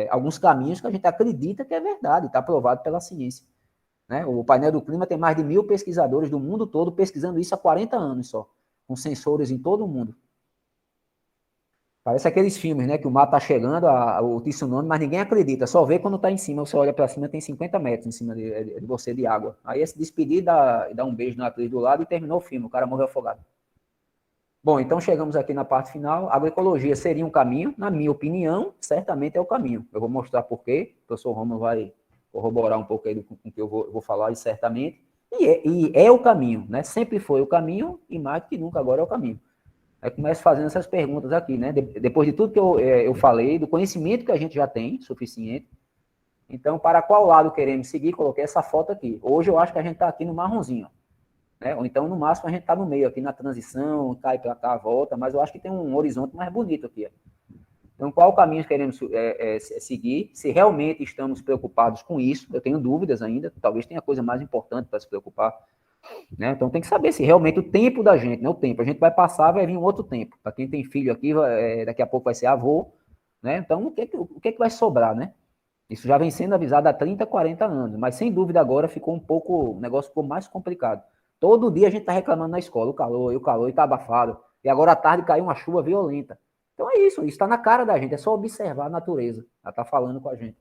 alguns caminhos que a gente acredita que é verdade, está provado pela ciência. Né? O painel do clima tem mais de 1.000 pesquisadores do mundo todo pesquisando isso há 40 anos só, com sensores em todo o mundo. Parece aqueles filmes, né, que o mar está chegando, o tsunami, mas ninguém acredita, só vê quando está em cima, você olha para cima, tem 50 metros em cima de você de água. Aí se despedir, dá um beijo na atriz do lado e terminou o filme, o cara morreu afogado. Bom, então chegamos aqui na parte final. A agroecologia seria um caminho, na minha opinião, certamente é o caminho. Eu vou mostrar por quê, o professor Romulo vai corroborar um pouco aí com o que eu vou falar, e certamente. E é o caminho, né? Sempre foi o caminho e mais do que nunca agora é o caminho. Aí começo fazendo essas perguntas aqui, né? Depois de tudo que eu falei, do conhecimento que a gente já tem, suficiente. Então, para qual lado queremos seguir? Coloquei essa foto aqui. Hoje eu acho que a gente está aqui no marronzinho. Né? Ou então, no máximo, a gente está no meio, aqui na transição, cai para cá, volta, mas eu acho que tem um horizonte mais bonito aqui. Então, qual caminho queremos seguir? Se realmente estamos preocupados com isso, eu tenho dúvidas ainda, talvez tenha coisa mais importante para se preocupar. Né? Então, tem que saber se realmente o tempo da gente, né? O tempo, a gente vai passar, vai vir um outro tempo. Para quem tem filho aqui, daqui a pouco vai ser avô, né? Então, o que é que vai sobrar, né? Isso já vem sendo avisado há 30, 40 anos, mas sem dúvida agora o negócio ficou mais complicado. Todo dia a gente está reclamando na escola, o calor, e está abafado. E agora à tarde caiu uma chuva violenta. Então é isso está na cara da gente, é só observar a natureza. Ela está falando com a gente.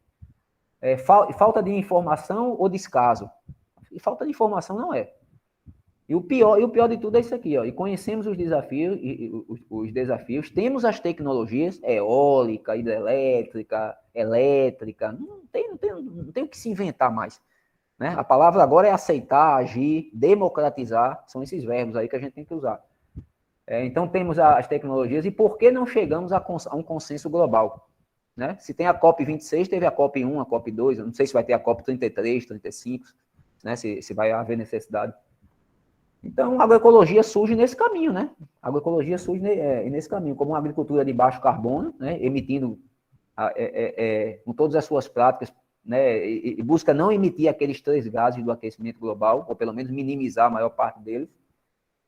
Falta de informação ou descaso? E falta de informação não é. E o pior de tudo é isso aqui, ó. E conhecemos os desafios, temos as tecnologias, eólica, hidrelétrica, elétrica, não tem o que se inventar mais. Né? A palavra agora é aceitar, agir, democratizar, são esses verbos aí que a gente tem que usar. Então temos as tecnologias, e por que não chegamos a um consenso global? Né? Se tem a COP26, teve a COP1, a COP2, eu não sei se vai ter a COP33, 35, né? se vai haver necessidade. Então, a agroecologia surge nesse caminho, né? A agroecologia surge nesse caminho, como uma agricultura de baixo carbono, né? Emitindo com todas as suas práticas, né? E busca não emitir aqueles 3 gases do aquecimento global, ou pelo menos minimizar a maior parte deles.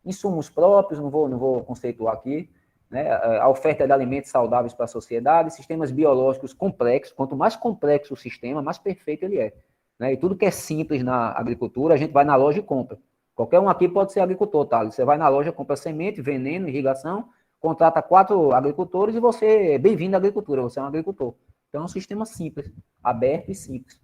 Insumos próprios, não vou conceituar aqui, né? A oferta de alimentos saudáveis para a sociedade, sistemas biológicos complexos, quanto mais complexo o sistema, mais perfeito ele é. Né? E tudo que é simples na agricultura, a gente vai na loja e compra. Qualquer um aqui pode ser agricultor, tá? Você vai na loja, compra semente, veneno, irrigação, contrata 4 agricultores e você é bem-vindo à agricultura, você é um agricultor. Então é um sistema simples, aberto e simples.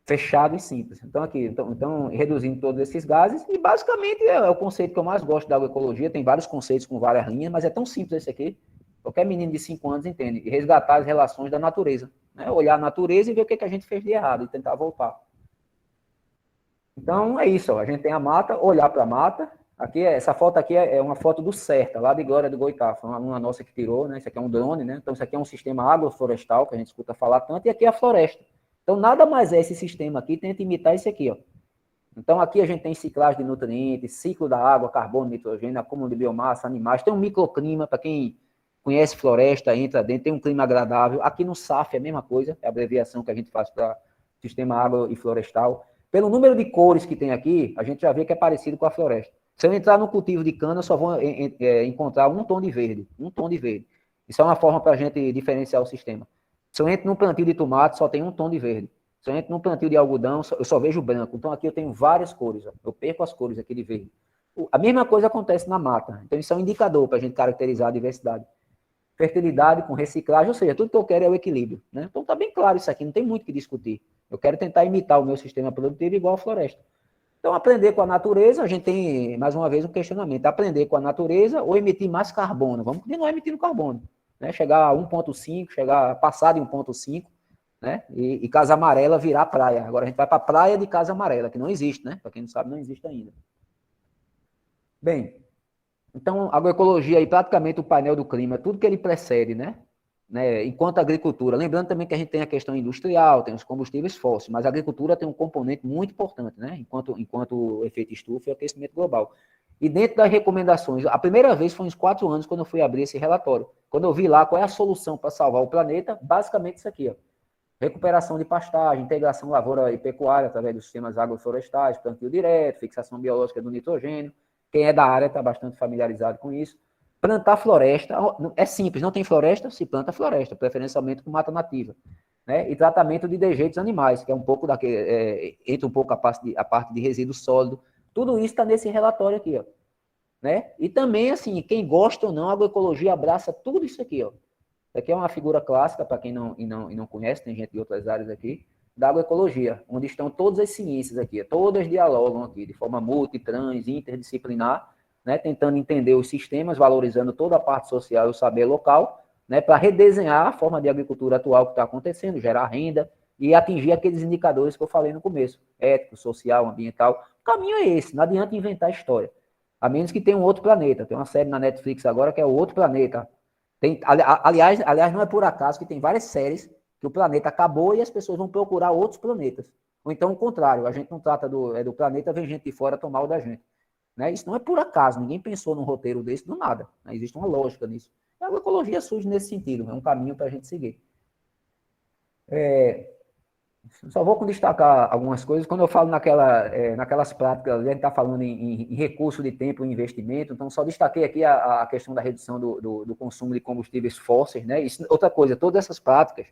Fechado e simples. Então, reduzindo todos esses gases, e basicamente é o conceito que eu mais gosto da agroecologia, tem vários conceitos com várias linhas, mas é tão simples esse aqui, qualquer menino de 5 anos entende, e resgatar as relações da natureza. Né? Olhar a natureza e ver o que a gente fez de errado, e tentar voltar. Então, é isso, ó. A gente tem a mata, olhar para a mata. Aqui, essa foto aqui é uma foto do CERTA, lá de Glória do Goitá. Foi uma aluna nossa que tirou, né? Isso aqui é um drone, né? Então, isso aqui é um sistema agroflorestal, que a gente escuta falar tanto, e aqui é a floresta. Então, nada mais é esse sistema aqui, tenta imitar esse aqui, ó. Então, aqui a gente tem ciclagem de nutrientes, ciclo da água, carbono, nitrogênio, acúmulo de biomassa, animais, tem um microclima, para quem conhece floresta, entra dentro, tem um clima agradável. Aqui no SAF é a mesma coisa, é a abreviação que a gente faz para Sistema Agro e Florestal. Pelo número de cores que tem aqui, a gente já vê que é parecido com a floresta. Se eu entrar no cultivo de cana, eu só vou encontrar um tom de verde, um tom de verde. Isso é uma forma para a gente diferenciar o sistema. Se eu entro num plantio de tomate, só tem um tom de verde. Se eu entro num plantio de algodão, eu só vejo branco. Então aqui eu tenho várias cores, ó. Eu perco as cores aqui de verde. A mesma coisa acontece na mata. Então isso é um indicador para a gente caracterizar a diversidade. Fertilidade com reciclagem, ou seja, tudo que eu quero é o equilíbrio, né? Então tá bem claro isso aqui, não tem muito o que discutir. Eu quero tentar imitar o meu sistema produtivo igual a floresta. Então, aprender com a natureza, a gente tem, mais uma vez, um questionamento. Aprender com a natureza ou emitir mais carbono? Vamos continuar emitindo carbono, né? Chegar a 1,5, passar de 1,5, né? E Casa Amarela virar praia. Agora a gente vai para a praia de Casa Amarela, que não existe, né? Para quem não sabe, não existe ainda. Bem, então, agroecologia aí, praticamente o painel do clima, tudo que ele precede, né? Enquanto a agricultura, lembrando também que a gente tem a questão industrial, tem os combustíveis fósseis, mas a agricultura tem um componente muito importante, né? Enquanto o efeito estufa e o aquecimento global. E dentro das recomendações, a primeira vez foi uns 4 anos quando eu fui abrir esse relatório. Quando eu vi lá qual é a solução para salvar o planeta, basicamente isso aqui, ó. Recuperação de pastagem, integração lavoura e pecuária através dos sistemas agroflorestais, plantio direto, fixação biológica do nitrogênio. Quem é da área está bastante familiarizado com isso. Plantar floresta, é simples, não tem floresta, se planta floresta, preferencialmente com mata nativa. Né? E tratamento de dejeitos animais, que é um pouco daquele, entra um pouco a parte de resíduo sólido. Tudo isso está nesse relatório aqui, ó. Né? E também, assim, quem gosta ou não, a agroecologia abraça tudo isso aqui, ó. Isso aqui é uma figura clássica, para quem não conhece, tem gente de outras áreas aqui, da agroecologia, onde estão todas as ciências aqui, todas dialogam aqui, de forma multi, trans, interdisciplinar, né, tentando entender os sistemas, valorizando toda a parte social e o saber local, né, para redesenhar a forma de agricultura atual que está acontecendo, gerar renda e atingir aqueles indicadores que eu falei no começo, ético, social, ambiental. O caminho é esse, não adianta inventar história, a menos que tenha um outro planeta. Tem uma série na Netflix agora que é o Outro Planeta. Aliás, não é por acaso que tem várias séries que o planeta acabou e as pessoas vão procurar outros planetas. Ou então o contrário, a gente não trata do planeta, vem gente de fora tomar o da gente. Né? Isso não é por acaso, ninguém pensou num roteiro desse do nada. Né? Existe uma lógica nisso. A agroecologia surge nesse sentido, é um caminho para a gente seguir. Só vou destacar algumas coisas. Quando eu falo naquelas práticas, a gente está falando em recurso de tempo e investimento, então só destaquei aqui a questão da redução do consumo de combustíveis fósseis. Né? Isso, outra coisa, todas essas práticas,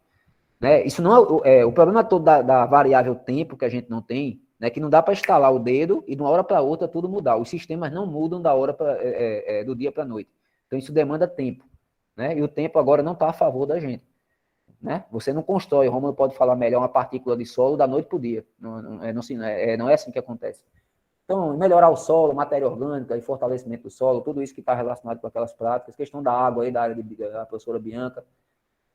né? Isso não o problema todo da variável tempo que a gente não tem, né? Que não dá para instalar o dedo e de uma hora para outra tudo mudar. Os sistemas não mudam do dia para a noite. Então isso demanda tempo, né? E o tempo agora não está a favor da gente, né? Você não constrói, o Romulo pode falar melhor, uma partícula de solo da noite para o dia. Não é assim que acontece. Então, melhorar o solo, matéria orgânica e fortalecimento do solo, tudo isso que está relacionado com aquelas práticas, questão da água aí, da área da professora Bianca,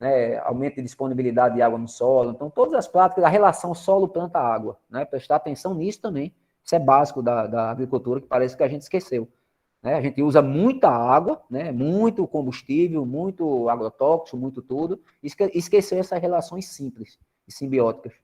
né, aumento de disponibilidade de água no solo. Então, todas as práticas, a relação solo-planta-água, né, prestar atenção nisso também. Isso é básico da agricultura, que parece que a gente esqueceu. Né? A gente usa muita água, né, muito combustível, muito agrotóxico, muito tudo, e esqueceu essas relações simples e simbióticas.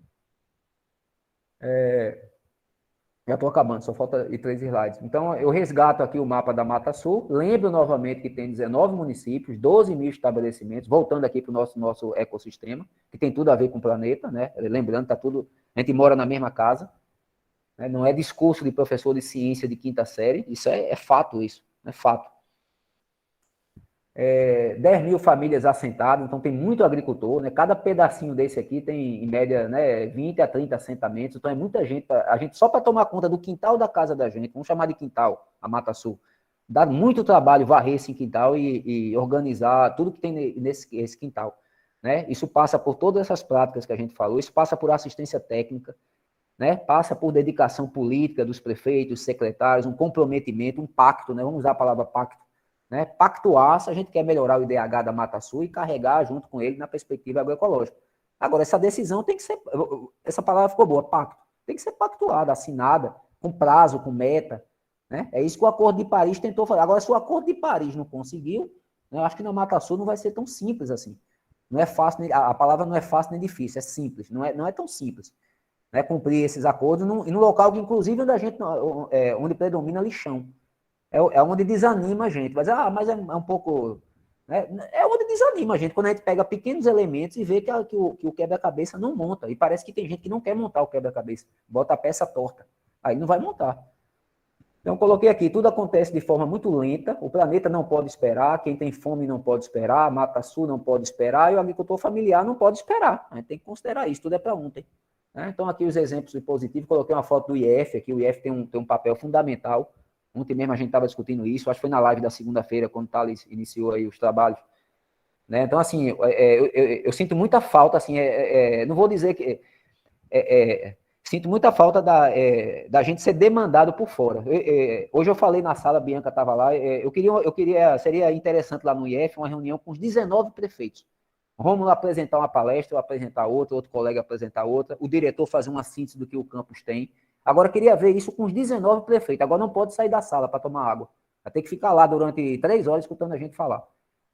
Já estou acabando, só falta 3 slides. Então, eu resgato aqui o mapa da Mata Sul, lembro novamente que tem 19 municípios, 12 mil estabelecimentos, voltando aqui para o nosso ecossistema, que tem tudo a ver com o planeta, né? Lembrando, tá tudo, a gente mora na mesma casa, né? Não é discurso de professor de ciência de 5ª série, isso é fato, isso, é fato. 10 mil famílias assentadas, então tem muito agricultor, né? Cada pedacinho desse aqui tem, em média, né, 20 a 30 assentamentos, então é muita gente, a gente só para tomar conta do quintal da casa da gente, vamos chamar de quintal, a Mata Sul, dá muito trabalho varrer esse quintal e organizar tudo que tem nesse quintal, né? Isso passa por todas essas práticas que a gente falou, isso passa por assistência técnica, né? Passa por dedicação política dos prefeitos, secretários, um comprometimento, um pacto, né? Vamos usar a palavra pacto, né? Pactuar se a gente quer melhorar o IDH da Mata Sul e carregar junto com ele na perspectiva agroecológica. Agora, essa decisão tem que ser, essa palavra ficou boa, pacto, tem que ser pactuada, assinada, com prazo, com meta, né? É isso que o Acordo de Paris tentou fazer. Agora, se o Acordo de Paris não conseguiu, eu acho que na Mata Sul não vai ser tão simples assim. Não é fácil, a palavra não é fácil nem difícil, é simples, não é tão simples, né? Cumprir esses acordos e no local que, inclusive, onde predomina lixão. É onde desanima a gente. Mas é um pouco, né? É onde desanima a gente, quando a gente pega pequenos elementos e vê que o quebra-cabeça não monta. E parece que tem gente que não quer montar o quebra-cabeça, bota a peça torta, aí não vai montar. Então, coloquei aqui, tudo acontece de forma muito lenta, o planeta não pode esperar, quem tem fome não pode esperar, a Mata Sul não pode esperar, e o agricultor familiar não pode esperar. A gente tem que considerar isso, tudo é para ontem. Né? Então, aqui os exemplos positivos, coloquei uma foto do IF, aqui o IF tem um papel fundamental. Ontem mesmo a gente estava discutindo isso, acho que foi na live da segunda-feira, quando o Thales iniciou aí os trabalhos. Né? Então, assim, eu sinto muita falta, assim, não vou dizer que... sinto muita falta da gente ser demandado por fora. Hoje eu falei na sala, a Bianca estava lá, seria interessante lá no IF uma reunião com os 19 prefeitos. Rômulo apresentar uma palestra, eu apresentar outra, outro colega apresentar outra, o diretor fazer uma síntese do que o campus tem. Agora, eu queria ver isso com os 19 prefeitos. Agora não pode sair da sala para tomar água. Vai ter que ficar lá durante 3 horas escutando a gente falar.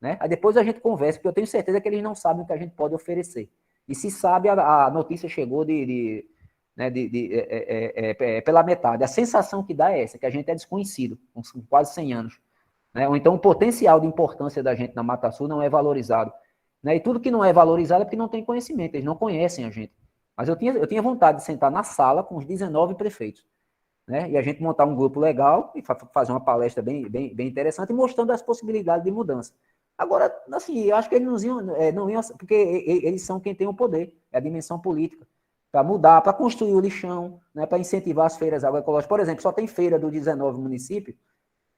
Né? Aí depois a gente conversa, porque eu tenho certeza que eles não sabem o que a gente pode oferecer. E se sabe, a notícia chegou pela metade. A sensação que dá é essa, que a gente é desconhecido, com quase 100 anos. Né? Ou então o potencial de importância da gente na Mata Sul não é valorizado. Né? E tudo que não é valorizado é porque não tem conhecimento, eles não conhecem a gente. Mas eu tinha vontade de sentar na sala com os 19 prefeitos. Né? E a gente montar um grupo legal e fazer uma palestra bem interessante, mostrando as possibilidades de mudança. Agora, assim, eu acho que eles não iam, porque eles são quem tem o poder, é a dimensão política, para mudar, para construir o lixão, né, para incentivar as feiras agroecológicas. Por exemplo, só tem feira do 19 municípios,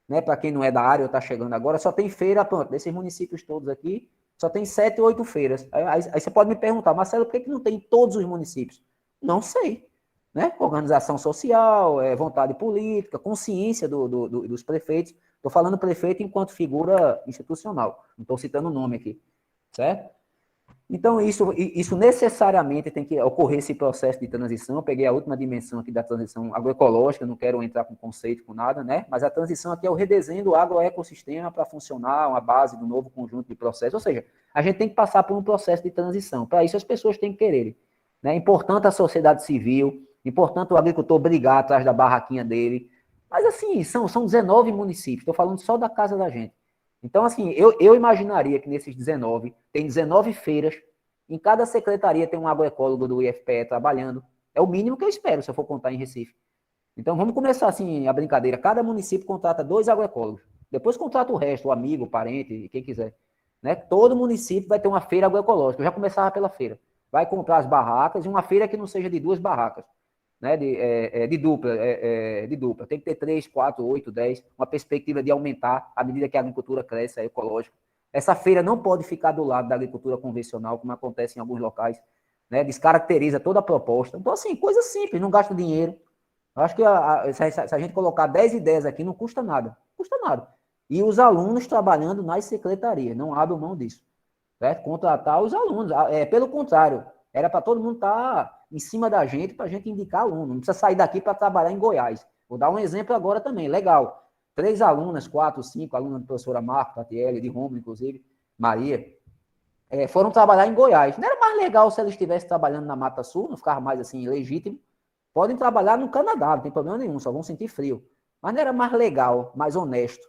né, para quem não é da área ou está chegando agora, só tem feira, pronto, desses municípios todos aqui, só tem 7 ou 8 feiras. Aí você pode me perguntar, Marcelo, por que não tem em todos os municípios? Não sei. Né? Organização social, vontade política, consciência dos prefeitos. Estou falando prefeito enquanto figura institucional, não estou citando o nome aqui, certo? Então, isso necessariamente tem que ocorrer esse processo de transição. Eu peguei a última dimensão aqui da transição agroecológica, não quero entrar com conceito, com nada, né? Mas a transição aqui é o redesenho do agroecossistema para funcionar, uma base do novo conjunto de processos. Ou seja, a gente tem que passar por um processo de transição. Para isso, as pessoas têm que querer. Né? É importante a sociedade civil, importante o agricultor brigar atrás da barraquinha dele. Mas, assim, são 19 municípios. Estou falando só da casa da gente. Então, assim, eu imaginaria que nesses 19, tem 19 feiras, em cada secretaria tem um agroecólogo do IFPE trabalhando. É o mínimo que eu espero, se eu for contar em Recife. Então, vamos começar assim, a brincadeira. Cada município contrata 2 agroecólogos. Depois contrata o resto, o amigo, o parente, quem quiser. Né? Todo município vai ter uma feira agroecológica. Eu já começava pela feira. Vai comprar as barracas e uma feira que não seja de 2 barracas. Né, de dupla. Tem que ter 3, 4, 8, 10, uma perspectiva de aumentar à medida que a agricultura cresce, a ecológica. Essa feira não pode ficar do lado da agricultura convencional, como acontece em alguns locais, né, descaracteriza toda a proposta. Então, assim, coisa simples, não gasta dinheiro. Eu acho que se a gente colocar 10 ideias aqui, não custa nada. Custa nada. E os alunos trabalhando nas secretarias, não abram mão disso. Certo? Contratar os alunos. Pelo contrário, era para todo mundo estar em cima da gente para a gente indicar aluno. Não precisa sair daqui para trabalhar em Goiás. Vou dar um exemplo agora também, legal. 3 alunas, 4, 5 alunas da professora Marco, Tatiele, de Romulo, inclusive, Maria, foram trabalhar em Goiás. Não era mais legal se eles estivessem trabalhando na Mata Sul, não ficava mais assim legítimo. Podem trabalhar no Canadá, não tem problema nenhum, só vão sentir frio. Mas não era mais legal, mais honesto,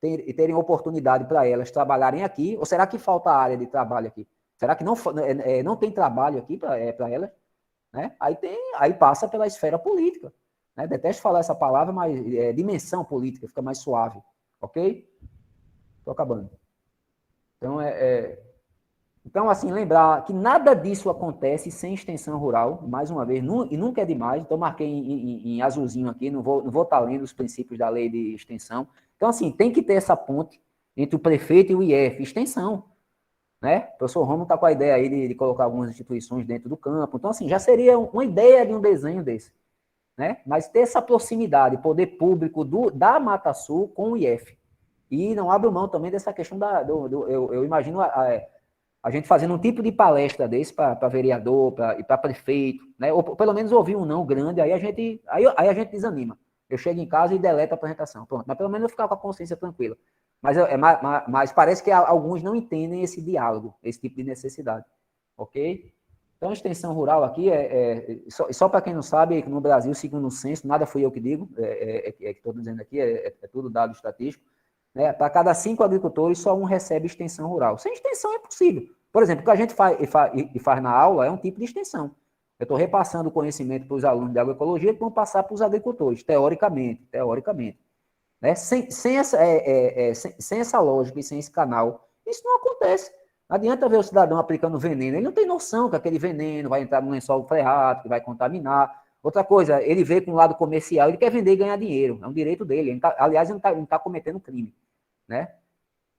terem oportunidade para elas trabalharem aqui? Ou será que falta área de trabalho aqui? Será que não tem trabalho aqui para elas? Né? Aí passa pela esfera política. Né? Detesto falar essa palavra, mas dimensão política, fica mais suave. Ok? Estou acabando. Então, assim, lembrar que nada disso acontece sem extensão rural, mais uma vez, e nunca é demais. Então, marquei em azulzinho aqui, não vou estar lendo os princípios da lei de extensão. Então, assim, tem que ter essa ponte entre o prefeito e o IF, extensão. Né? O professor Romulo está com a ideia aí de colocar algumas instituições dentro do campo. Então, assim, já seria uma ideia de um desenho desse. Né? Mas ter essa proximidade, poder público da Mata Sul com o IF. E não abro mão também dessa questão eu imagino a gente fazendo um tipo de palestra desse para vereador e para prefeito, né? Ou pelo menos ouvir um não grande, aí a gente desanima. Eu chego em casa e deleto a apresentação. Pronto, mas pelo menos eu ficar com a consciência tranquila. Mas parece que alguns não entendem esse diálogo, esse tipo de necessidade. Ok? Então, a extensão rural aqui só para quem não sabe, no Brasil, segundo o censo, nada fui eu que digo, que estou dizendo aqui, é tudo dado estatístico. né? Para cada 5 agricultores, só um recebe extensão rural. Sem extensão é impossível. Por exemplo, o que a gente faz na aula é um tipo de extensão. Eu estou repassando o conhecimento para os alunos de agroecologia que vão passar para os agricultores, teoricamente. Né? Sem essa lógica e sem esse canal, isso não acontece. Não adianta ver o cidadão aplicando veneno. Ele não tem noção que aquele veneno vai entrar no lençol freático, que vai contaminar. Outra coisa, ele vê com o lado comercial, ele quer vender e ganhar dinheiro. É um direito dele. Aliás, ele não tá cometendo crime. Né?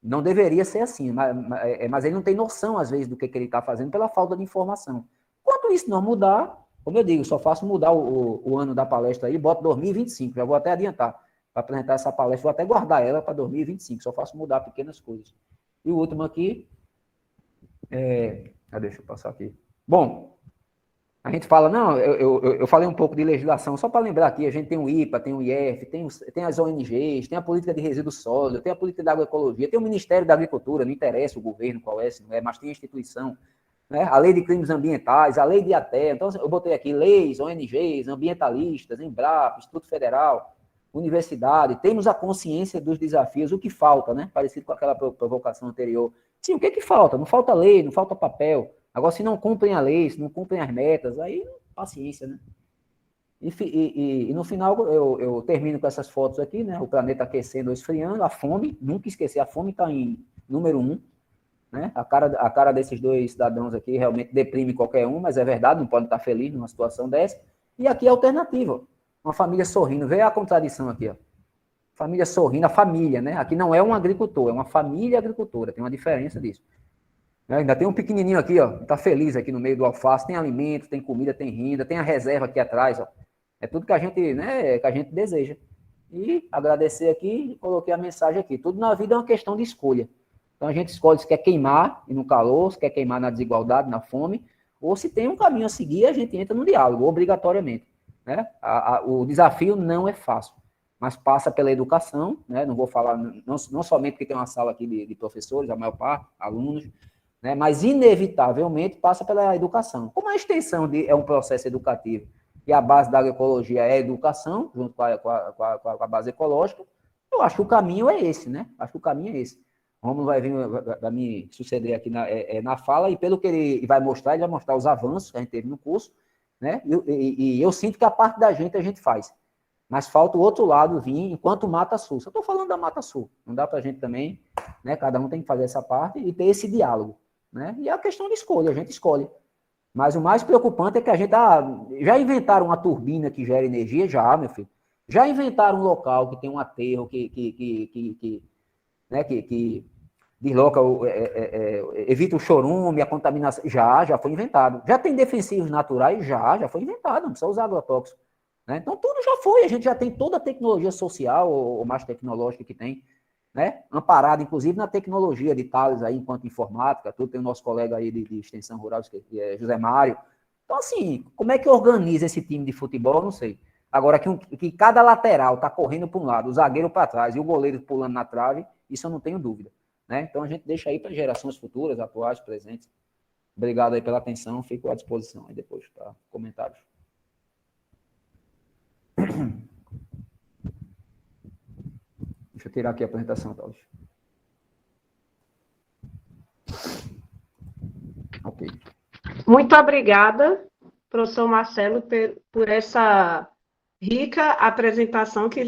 Não deveria ser assim, mas ele não tem noção, às vezes, do que ele está fazendo pela falta de informação. Enquanto isso não mudar, como eu digo, só faço mudar o ano da palestra aí, boto 2025, já vou até adiantar para apresentar essa palestra, vou até guardar ela para 2025, só faço mudar pequenas coisas. E o último aqui, deixa eu passar aqui. Bom, a gente fala, não, eu falei um pouco de legislação, só para lembrar aqui, a gente tem o IPA, tem o IF, tem as ONGs, tem a política de resíduos sólidos, tem a política da agroecologia, tem o Ministério da Agricultura, não interessa o governo qual é, se não é, mas tem a instituição, né? A lei de crimes ambientais, a lei de ATE, então eu botei aqui leis, ONGs, ambientalistas, Embrapa, Instituto Federal, universidade, temos a consciência dos desafios, o que falta, né? Parecido com aquela provocação anterior. Sim, o que falta? Não falta lei, não falta papel. Agora, se não cumprem a lei, se não cumprem as metas, aí, paciência, né? E no final, eu termino com essas fotos aqui, né? O planeta aquecendo ou esfriando, a fome, nunca esquecer, a fome está em número 1, né? A cara desses dois cidadãos aqui realmente deprime qualquer um, mas é verdade, não pode estar feliz numa situação dessa. E aqui a alternativa, uma família sorrindo, vê a contradição aqui, ó. Família sorrindo, a família, né? Aqui não é um agricultor, é uma família agricultora, tem uma diferença disso. Ainda tem um pequenininho aqui, ó, tá feliz aqui no meio do alface, tem alimento, tem comida, tem renda, tem a reserva aqui atrás, ó. É tudo que a gente, né, que a gente deseja. E agradecer aqui, coloquei a mensagem aqui. Tudo na vida é uma questão de escolha. Então a gente escolhe se quer queimar no calor, se quer queimar na desigualdade, na fome, ou se tem um caminho a seguir, a gente entra no diálogo, obrigatoriamente. Né? O desafio não é fácil, mas passa pela educação, né? Não vou falar, não somente porque tem uma sala aqui de professores, a maior parte, alunos, né? Mas inevitavelmente passa pela educação. Como a extensão é um processo educativo e a base da agroecologia é a educação, junto com a base ecológica, eu acho que o caminho é esse, né? Acho que o caminho é esse. O Rômulo vai me suceder aqui na fala, e pelo que ele vai mostrar, ele vai mostrar os avanços que a gente teve no curso, né? E eu sinto que a parte da gente a gente faz. Mas falta o outro lado vir enquanto Mata Sul. Só estou falando da Mata Sul. Não dá para a gente também, né? Cada um tem que fazer essa parte e ter esse diálogo. Né? E é a questão de escolha, a gente escolhe. Mas o mais preocupante é que a gente já inventaram uma turbina que gera energia, já, meu filho. Já inventaram um local que tem um aterro que desloca, evita o chorume, a contaminação. Já foi inventado. Já tem defensivos naturais, já foi inventado, não precisa usar agrotóxico. Né? Então tudo já foi, a gente já tem toda a tecnologia social, ou mais tecnológica que tem, né? Amparado, inclusive, na tecnologia de Thales, aí, enquanto informática, tudo. Tem o nosso colega aí de extensão rural, que é José Mário. Então, assim, como é que organiza esse time de futebol? Eu não sei. Agora, que cada lateral está correndo para um lado, o zagueiro para trás e o goleiro pulando na trave, isso eu não tenho dúvida. Né? Então, a gente deixa aí para gerações futuras, atuais, presentes. Obrigado aí pela atenção, fico à disposição aí depois para comentários. Deixa eu tirar aqui a apresentação, Thales. Ok. Muito obrigada, professor Marcelo, por essa rica apresentação que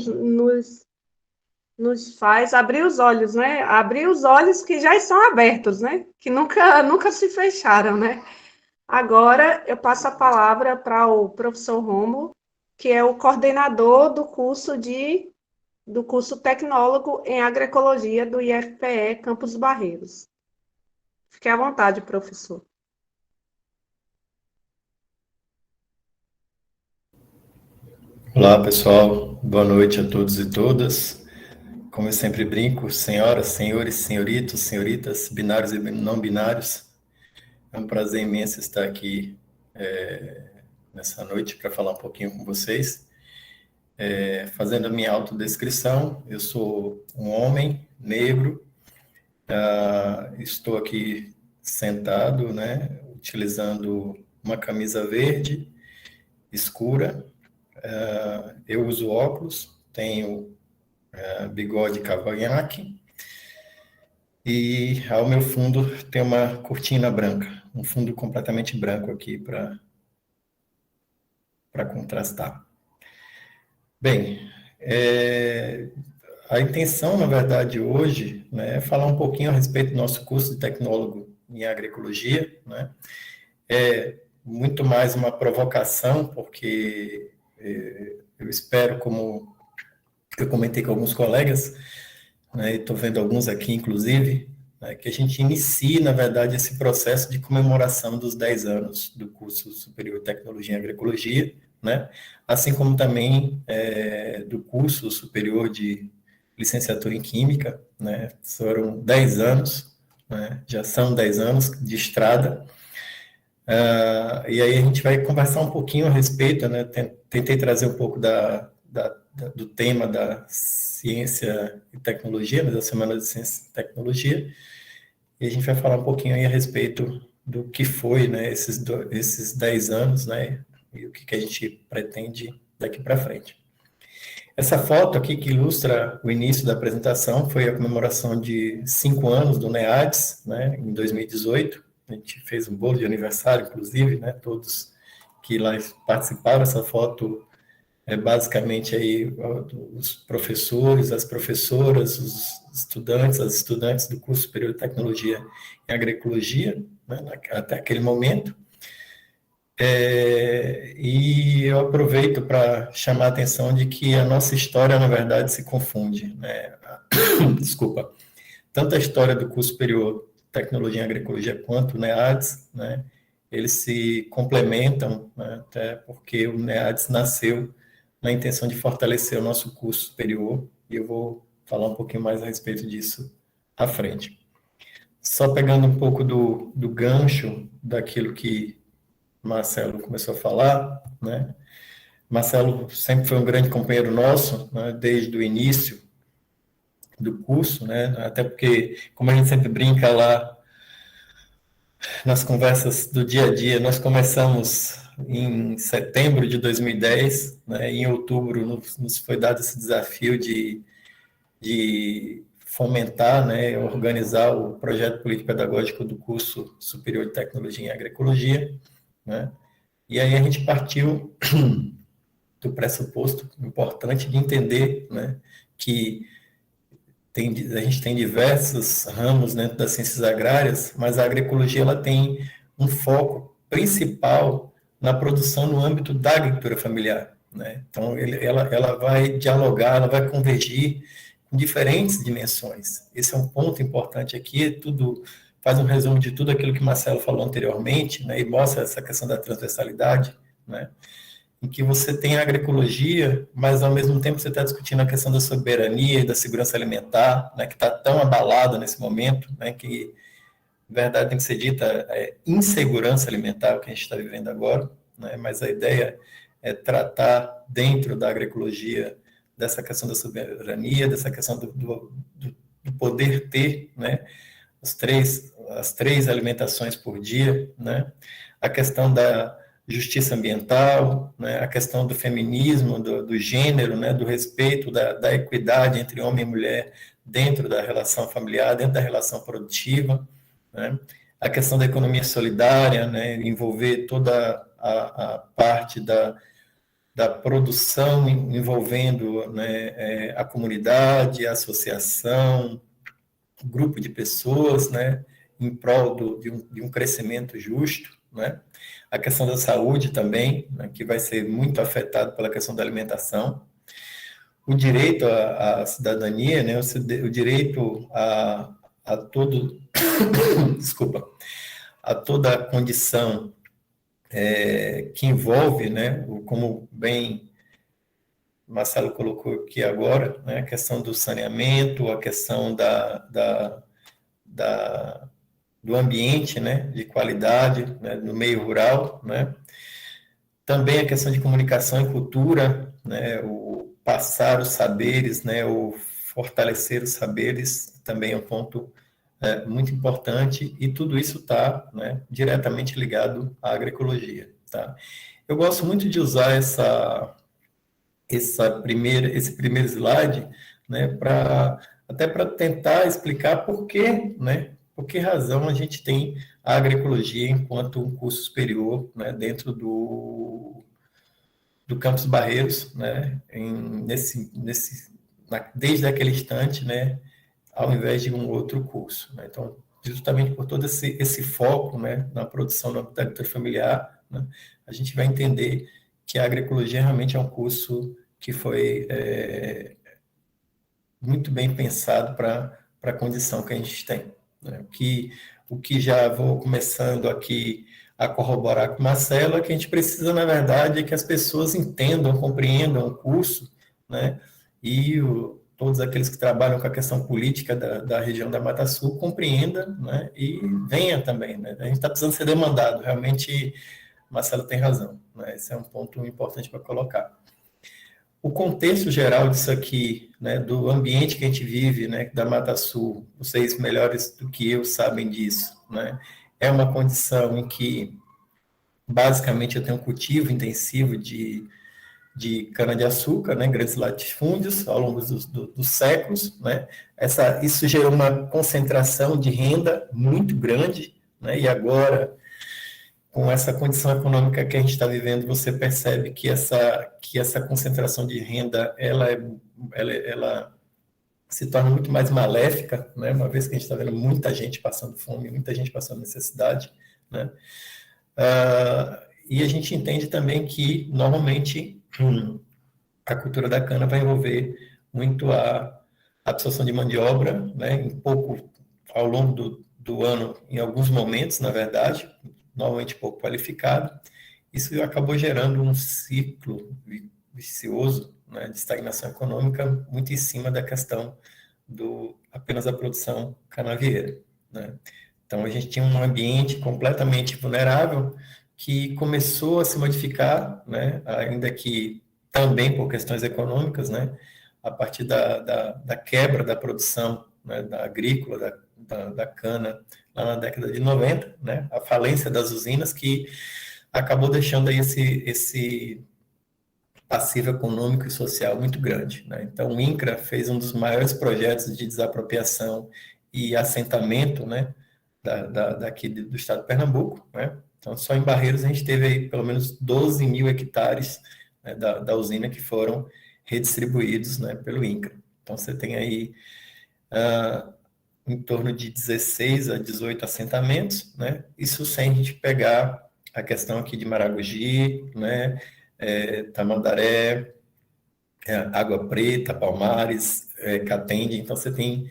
nos faz abrir os olhos, né? Abrir os olhos que já estão abertos, né? Que nunca se fecharam, né? Agora eu passo a palavra para o professor Rômulo, que é o coordenador do curso Tecnólogo em Agroecologia do IFPE Campos Barreiros. Fique à vontade, professor. Olá, pessoal. Boa noite a todos e todas. Como eu sempre brinco, senhoras, senhores, senhoritos, senhoritas, binários e não binários, é um prazer imenso estar aqui nessa noite para falar um pouquinho com vocês. Fazendo a minha autodescrição, eu sou um homem negro, estou aqui sentado, né, utilizando uma camisa verde escura. Eu uso óculos, tenho bigode cavanhaque. E ao meu fundo tem uma cortina branca, um fundo completamente branco aqui para contrastar. Bem, a intenção, na verdade, hoje, né, é falar um pouquinho a respeito do nosso curso de tecnólogo em agroecologia, né? É muito mais uma provocação, porque eu espero, como eu comentei com alguns colegas, né, e estou vendo alguns aqui, inclusive, né, que a gente inicie, na verdade, esse processo de comemoração dos 10 anos do curso superior de tecnologia em agroecologia, né, assim como também do curso superior de licenciatura em química, né, foram 10 anos, né, já são 10 anos de estrada. E aí a gente vai conversar um pouquinho a respeito, né, tentei trazer um pouco do tema da ciência e tecnologia, da Semana de Ciência e Tecnologia, e a gente vai falar um pouquinho aí a respeito do que foi, né, esses 10 anos, né, e o que a gente pretende daqui para frente. Essa foto aqui que ilustra o início da apresentação foi a comemoração de 5 anos do NEADS, né, em 2018. A gente fez um bolo de aniversário, inclusive, né, todos que lá participaram. Essa foto é basicamente aí os professores, as professoras, os estudantes, as estudantes do curso superior de tecnologia em agroecologia, né, até aquele momento. E eu aproveito para chamar a atenção de que a nossa história, na verdade, se confunde, né? Desculpa. Tanto a história do curso superior de tecnologia em agroecologia quanto o NEADS, né, eles se complementam, né, até porque o NEADS nasceu na intenção de fortalecer o nosso curso superior, e eu vou falar um pouquinho mais a respeito disso à frente. Só pegando um pouco do gancho daquilo que Marcelo começou a falar, né? Marcelo sempre foi um grande companheiro nosso, né, desde o início do curso, né? Até porque, como a gente sempre brinca lá nas conversas do dia a dia, nós começamos em setembro de 2010, né? Em outubro nos foi dado esse desafio de fomentar, né, organizar o projeto político-pedagógico do curso superior de tecnologia em agroecologia, né? E aí a gente partiu do pressuposto importante de entender, né, que a gente tem diversos ramos dentro das ciências agrárias, mas a agroecologia ela tem um foco principal na produção no âmbito da agricultura familiar, né? Então, ela vai dialogar, ela vai convergir com diferentes dimensões. Esse é um ponto importante aqui, tudo faz um resumo de tudo aquilo que Marcelo falou anteriormente, né, e mostra essa questão da transversalidade, né, em que você tem a agroecologia, mas ao mesmo tempo você está discutindo a questão da soberania e da segurança alimentar, né, que está tão abalada nesse momento, né, que, na verdade, tem que ser dita insegurança alimentar, o que a gente está vivendo agora, né, mas a ideia é tratar dentro da agroecologia dessa questão da soberania, dessa questão do poder ter, né, as três alimentações por dia, né, a questão da justiça ambiental, né, a questão do feminismo, do gênero, né, do respeito, da equidade entre homem e mulher dentro da relação familiar, dentro da relação produtiva, né, a questão da economia solidária, né, envolver toda a parte da produção envolvendo, né, a comunidade, a associação, grupo de pessoas, né, em prol de um crescimento justo, né? A questão da saúde também, né, que vai ser muito afetado pela questão da alimentação. O direito à cidadania, né, o direito a todo, desculpa, a toda a condição que envolve, né, como bem Marcelo colocou aqui agora, né, a questão do saneamento, a questão do ambiente, né, de qualidade, né, no meio rural, né. Também a questão de comunicação e cultura, né, o passar os saberes, né, o fortalecer os saberes, também é um ponto muito importante, e tudo isso está, né, diretamente ligado à agroecologia, tá? Eu gosto muito de usar esse primeiro slide né, até para tentar explicar por que, né, por que razão a gente tem a agroecologia enquanto um curso superior, né, dentro do Campus Barreiros, né, desde aquele instante, né, ao invés de um outro curso, né? Então, justamente por todo esse foco, né, na produção da agricultura familiar, né, a gente vai entender que a agroecologia realmente é um curso que foi muito bem pensado para a condição que a gente tem, né? O que já vou começando aqui a corroborar com o Marcelo é que a gente precisa, na verdade, é que as pessoas entendam, compreendam o curso, né? E todos aqueles que trabalham com a questão política da região da Mata Sul compreendam, né? E venha também, né? A gente está precisando ser demandado, realmente, Marcelo tem razão, né? Esse é um ponto importante para colocar. O contexto geral disso aqui, né, do ambiente que a gente vive, né, da Mata Sul, vocês melhores do que eu sabem disso, né, é uma condição em que, basicamente, eu tenho um cultivo intensivo de cana-de-açúcar, né, grandes latifúndios, ao longo dos séculos, né, isso gerou uma concentração de renda muito grande, né, e agora, com essa condição econômica que a gente está vivendo, você percebe que essa concentração de renda, ela se torna muito mais maléfica, né? Uma vez que a gente está vendo muita gente passando fome, muita gente passando necessidade, né? E a gente entende também que, normalmente, a cultura da cana vai envolver muito a absorção de mão de obra, né? Um pouco ao longo do ano, em alguns momentos, na verdade, normalmente pouco qualificado. Isso acabou gerando um ciclo vicioso, né, de estagnação econômica, muito em cima da questão apenas da produção canavieira, né? Então, a gente tinha um ambiente completamente vulnerável que começou a se modificar, né, ainda que também por questões econômicas, né, a partir da quebra da produção, né, da agrícola, da cana, lá na década de 90, né, a falência das usinas que acabou deixando aí esse passivo econômico e social muito grande, né? Então, o INCRA fez um dos maiores projetos de desapropriação e assentamento, né, daqui do estado de Pernambuco, né? Então, só em Barreiros a gente teve aí pelo menos 12 mil hectares, né, da usina que foram redistribuídos, né, pelo INCRA. Então, você tem aí em torno de 16 a 18 assentamentos, né? Isso sem a gente pegar a questão aqui de Maragogi, né? Tamandaré, Água Preta, Palmares, Catende. Então, você tem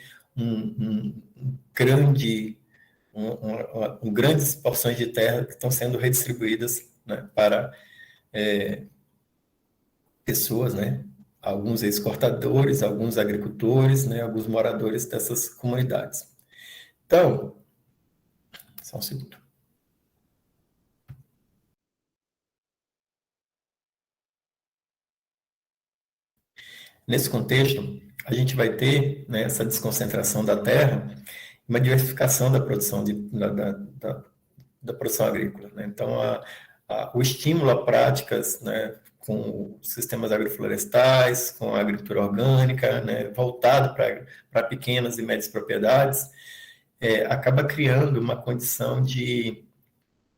grandes porções de terra que estão sendo redistribuídas, né, para pessoas, né? Alguns exportadores, alguns agricultores, né, alguns moradores dessas comunidades. Então, só um segundo. Nesse contexto, a gente vai ter, né, essa desconcentração da terra, uma diversificação da produção da produção agrícola, né? Então, o estímulo a práticas, né, com sistemas agroflorestais, com a agricultura orgânica, né, voltado para pequenas e médias propriedades, acaba criando uma condição de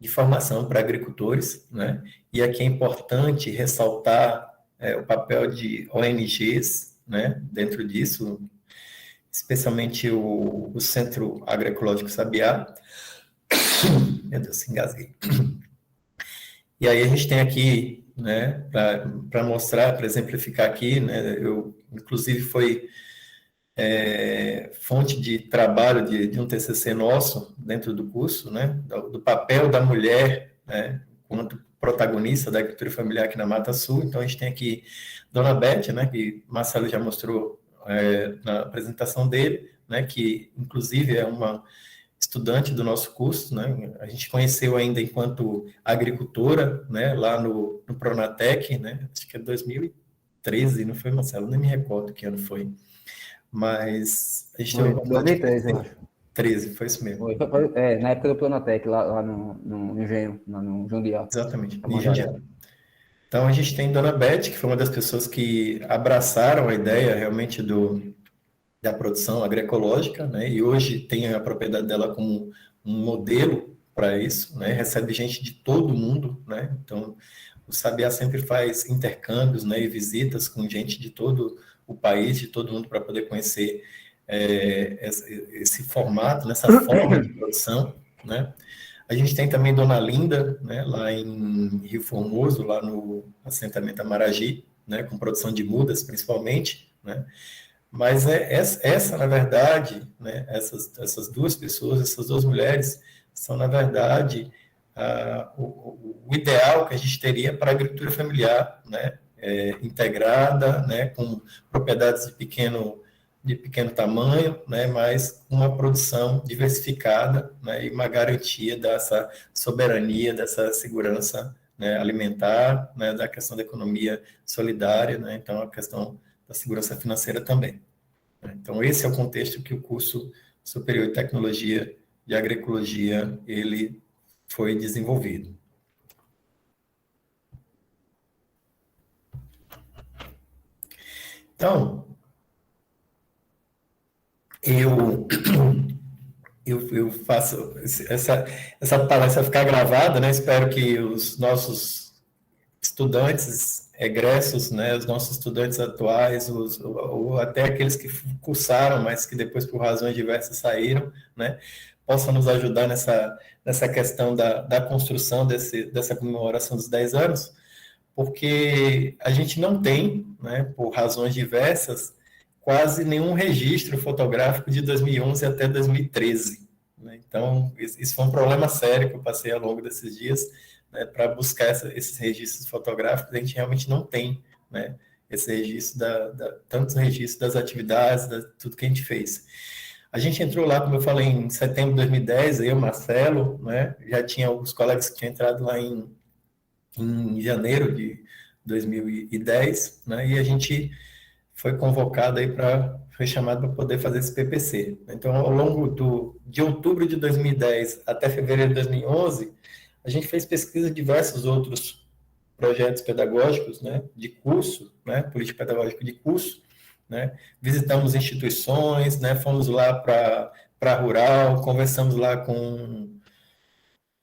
formação para agricultores, né? E aqui é importante ressaltar o papel de ONGs, né, dentro disso, especialmente o Centro Agroecológico Sabiá. Meu Deus, engasguei. E aí a gente tem aqui, né, para mostrar, para exemplificar aqui, né, eu, inclusive, foi fonte de trabalho de um TCC nosso dentro do curso, né, do papel da mulher, né, quanto protagonista da agricultura familiar aqui na Mata Sul. Então, a gente tem aqui Dona Beth, né, que Marcelo já mostrou na apresentação dele, né, que, inclusive, é uma estudante do nosso curso, né, a gente conheceu ainda enquanto agricultora, né, lá no Pronatec, né, acho que é 2013, não foi, Marcelo? Nem me recordo que ano foi. Mas a gente foi 2013, eu acho. 13, foi isso mesmo. Na época do Planatec, lá no Engenho, lá no Jundiaí. Exatamente, em Jundiaí. Então, a gente tem Dona Beth, que foi uma das pessoas que abraçaram a ideia realmente da produção agroecológica, né? E hoje tem a propriedade dela como um modelo para isso, né? Recebe gente de todo mundo, né? Então, o Sabiá sempre faz intercâmbios, né? E visitas com gente de todo o país, de todo mundo, para poder conhecer esse formato, nessa forma de produção, né? A gente tem também Dona Linda, né, lá em Rio Formoso, lá no assentamento Amaragi, né, com produção de mudas, principalmente, né? Mas essa, na verdade, né, essas duas pessoas, essas duas mulheres, são, na verdade, o ideal que a gente teria para a agricultura familiar, né, integrada, né, com propriedades de pequeno tamanho, né, mas uma produção diversificada, né, e uma garantia dessa soberania, dessa segurança, né, alimentar, né, da questão da economia solidária, né, então a questão da segurança financeira também. Então esse é o contexto que o curso superior de tecnologia de agroecologia ele foi desenvolvido. Então, eu faço essa palestra ficar gravada, né? Espero que os nossos estudantes egressos, né, os nossos estudantes atuais, ou até aqueles que cursaram, mas que depois, por razões diversas, saíram, né, possam nos ajudar nessa questão da construção dessa comemoração dos 10 anos, porque a gente não tem, né, por razões diversas, quase nenhum registro fotográfico de 2011 até 2013. Né? Então, isso foi um problema sério que eu passei ao longo desses dias, né, para buscar esses registros fotográficos. A gente realmente não tem, né, esse registro, tantos registros das atividades, tudo que a gente fez. A gente entrou lá, como eu falei, em setembro de 2010, eu, Marcelo, né, já tinha alguns colegas que tinham entrado lá em janeiro de 2010, né, e a gente foi convocado aí foi chamado para poder fazer esse PPC. Então, ao longo de outubro de 2010 até fevereiro de 2011, a gente fez pesquisa de diversos outros projetos pedagógicos, né, de curso, né, política pedagógica de curso, né, visitamos instituições, né, fomos lá para Rural, conversamos lá com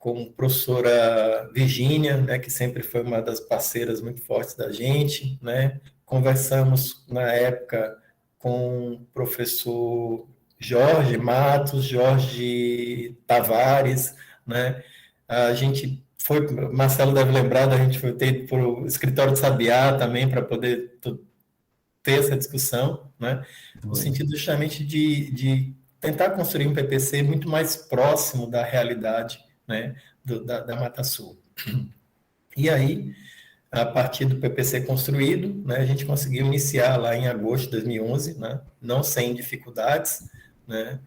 a professora Virgínia, né, que sempre foi uma das parceiras muito fortes da gente, né, conversamos na época com o professor Jorge Matos, Jorge Tavares, né, a gente foi, Marcelo deve lembrar, a gente foi ter para o escritório de Sabiá também para poder ter essa discussão, né, no sentido justamente de tentar construir um PPC muito mais próximo da realidade, né, da Mata Sul. E aí, a partir do PPC construído, né, a gente conseguiu iniciar lá em agosto de 2011, né, não sem dificuldades, né,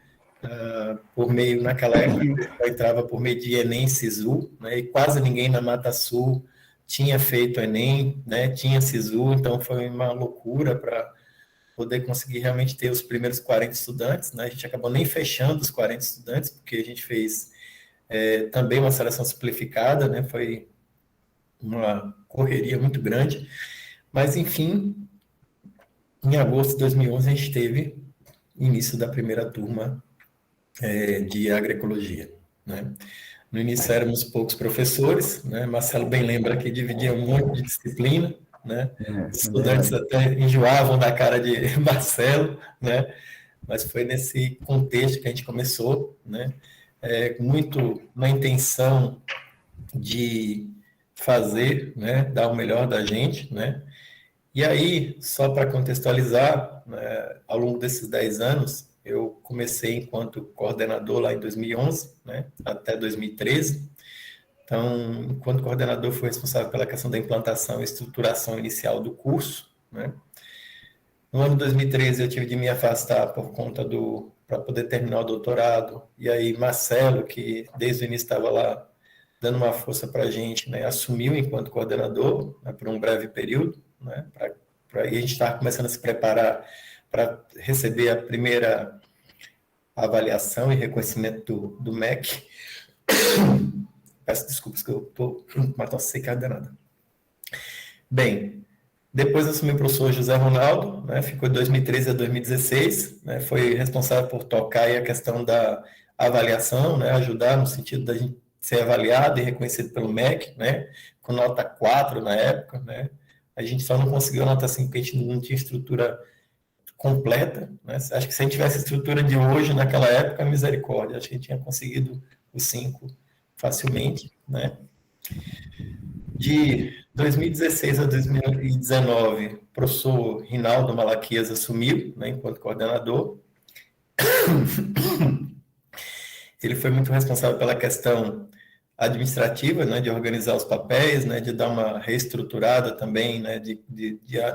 por meio, naquela época, eu entrava por meio de Enem Sisu, né, e quase ninguém na Mata Sul tinha feito Enem, né, tinha Sisu, então foi uma loucura para poder conseguir realmente ter os primeiros 40 estudantes, né, a gente acabou nem fechando os 40 estudantes, porque a gente fez também uma seleção simplificada, né, foi uma correria muito grande, mas enfim, em agosto de 2011 a gente teve início da primeira turma de agroecologia, né? No início éramos poucos professores, né? Marcelo bem lembra que dividia um monte de disciplina, né? Os estudantes até enjoavam da cara de Marcelo, né? Mas foi nesse contexto que a gente começou, né? Muito na intenção de fazer, né? Dar o melhor da gente, né? E aí, só para contextualizar, né, ao longo desses 10 anos, eu comecei enquanto coordenador lá em 2011, né, até 2013. Então, enquanto coordenador, fui responsável pela questão da implantação e estruturação inicial do curso, né. No ano de 2013, eu tive de me afastar por conta para poder terminar o doutorado. E aí, Marcelo, que desde o início estava lá dando uma força para a gente, né, assumiu enquanto coordenador, né, por um breve período, né, e a gente estava começando a se preparar para receber a primeira avaliação e reconhecimento do MEC. Peço desculpas que eu estou com uma tosse seca danada. Bem, depois assumiu o professor José Ronaldo, né, ficou de 2013 a 2016, né, foi responsável por tocar aí a questão da avaliação, né, ajudar no sentido da gente ser avaliado e reconhecido pelo MEC, né, com nota 4 na época, né, a gente só não conseguiu nota 5 porque a gente não tinha estrutura completa, né, acho que se a gente tivesse a estrutura de hoje, naquela época, misericórdia, acho que a gente tinha conseguido os 5 facilmente, né. De 2016 a 2019, o professor Rinaldo Malaquias assumiu, né, enquanto coordenador. Ele foi muito responsável pela questão administrativa, né, de organizar os papéis, né, de dar uma reestruturada também, né, de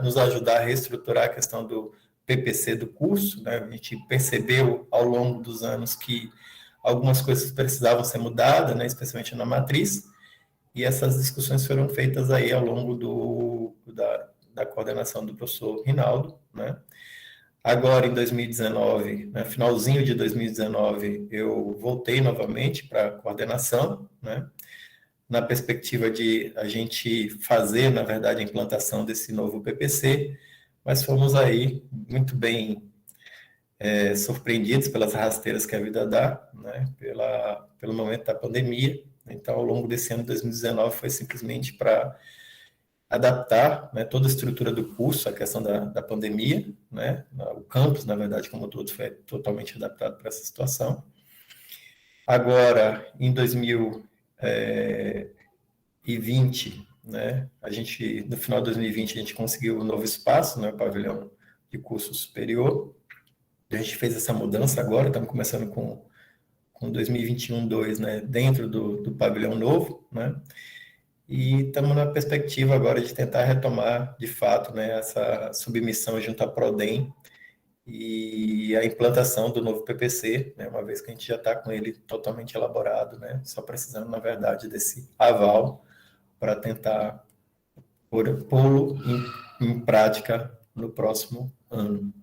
nos ajudar a reestruturar a questão do PPC do curso, né. A gente percebeu ao longo dos anos que algumas coisas precisavam ser mudadas, né, especialmente na matriz, e essas discussões foram feitas aí ao longo da coordenação do professor Rinaldo, né. Agora, em 2019, né, finalzinho de 2019, eu voltei novamente para a coordenação, né, na perspectiva de a gente fazer, na verdade, a implantação desse novo PPC, mas fomos aí muito bem surpreendidos pelas rasteiras que a vida dá, né, pelo momento da pandemia. Então, ao longo desse ano de 2019, foi simplesmente para adaptar, né, toda a estrutura do curso à questão da pandemia, né, o campus, na verdade, como todo, foi totalmente adaptado para essa situação. Agora, em 2020, né, no final de 2020, a gente conseguiu um novo espaço, né, o pavilhão de curso superior. A gente fez essa mudança agora, estamos começando com 2021-2, né, dentro do pavilhão novo, né, e estamos na perspectiva agora de tentar retomar, de fato, né, essa submissão junto à Prodem e a implantação do novo PPC, né, uma vez que a gente já está com ele totalmente elaborado, né, só precisando, na verdade, desse aval para tentar pô-lo em prática no próximo ano.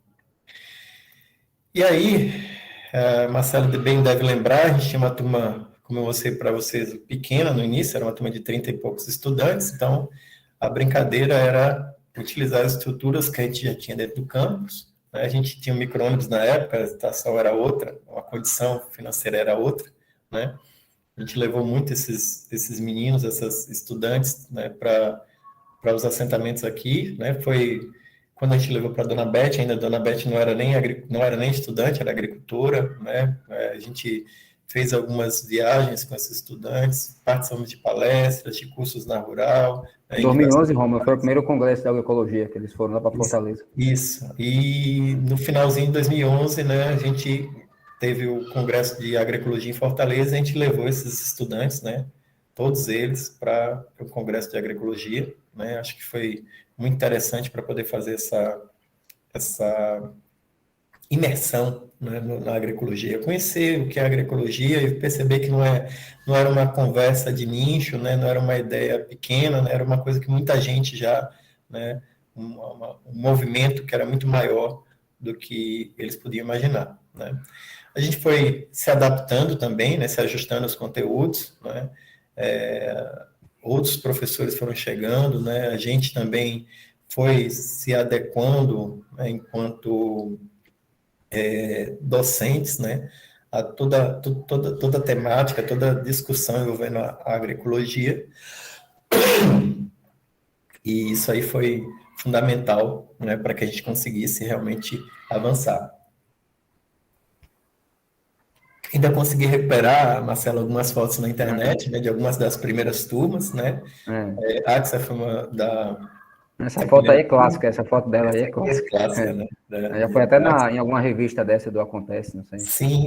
E aí, Marcelo bem deve lembrar, a gente tinha uma turma, como eu mostrei para vocês, pequena no início, era uma turma de 30 e poucos estudantes, então a brincadeira era utilizar as estruturas que a gente já tinha dentro do campus, né? A gente tinha um micro-ônibus na época, a situação era outra, a condição financeira era outra, né? A gente levou muito esses meninos, essas estudantes, né, para os assentamentos aqui, né? Foi quando a gente levou para a Dona Beth, ainda a Dona Beth não era nem estudante, era agricultora, né? A gente fez algumas viagens com esses estudantes, participamos de palestras, de cursos na rural. Em 2011, Roma, foi o primeiro congresso de agroecologia que eles foram lá para Fortaleza. Isso. E no finalzinho de 2011, né, a gente teve o congresso de agroecologia em Fortaleza, a gente levou esses estudantes, né, todos eles, para o congresso de agroecologia, né? Acho que foi muito interessante para poder fazer essa imersão, né, na agroecologia, conhecer o que é agroecologia e perceber que não era uma conversa de nicho, né, não era uma ideia pequena, né, era uma coisa que muita gente já, né, um movimento que era muito maior do que eles podiam imaginar, né. A gente foi se adaptando também, né, se ajustando aos conteúdos, né, outros professores foram chegando, né, a gente também foi se adequando, né, enquanto docentes, né, a toda a temática, toda a discussão envolvendo a agroecologia, e isso aí foi fundamental, né, para que a gente conseguisse realmente avançar. Ainda consegui recuperar, Marcelo, algumas fotos na internet, né, de algumas das primeiras turmas, né, Axa foi uma Essa foto aí é clássica, essa foto dela aí é clássica. Né? Já foi até em alguma revista dessa do Acontece, não sei.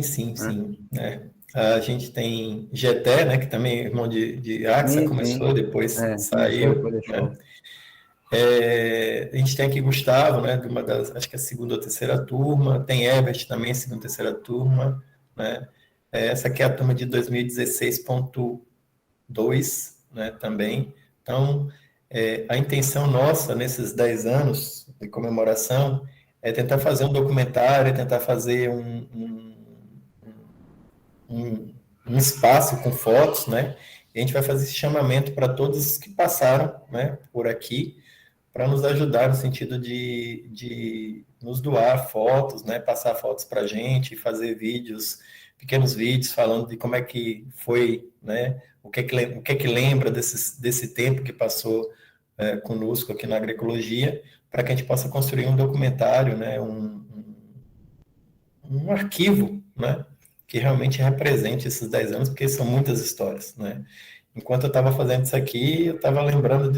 Sim. Né? A gente tem GT, né, que também é irmão de Axa, começou, depois saiu. Depois deixou. Né? A gente tem aqui Gustavo, né, de uma das, acho que é a segunda ou terceira turma, tem Herbert também, segunda ou terceira turma, né? Essa aqui é a turma de 2016.2, né, também. Então, a intenção nossa, nesses 10 anos de comemoração, é tentar fazer um documentário, tentar fazer um espaço com fotos, né? E a gente vai fazer esse chamamento para todos que passaram, né, por aqui, para nos ajudar no sentido de nos doar fotos, né, passar fotos para a gente, fazer vídeos, pequenos vídeos falando de como é que foi, né, o que é que lembra desse tempo que passou conosco aqui na agroecologia, para que a gente possa construir um documentário, né, um arquivo, né, que realmente represente esses 10 anos, porque são muitas histórias, né. Enquanto eu estava fazendo isso aqui, eu estava lembrando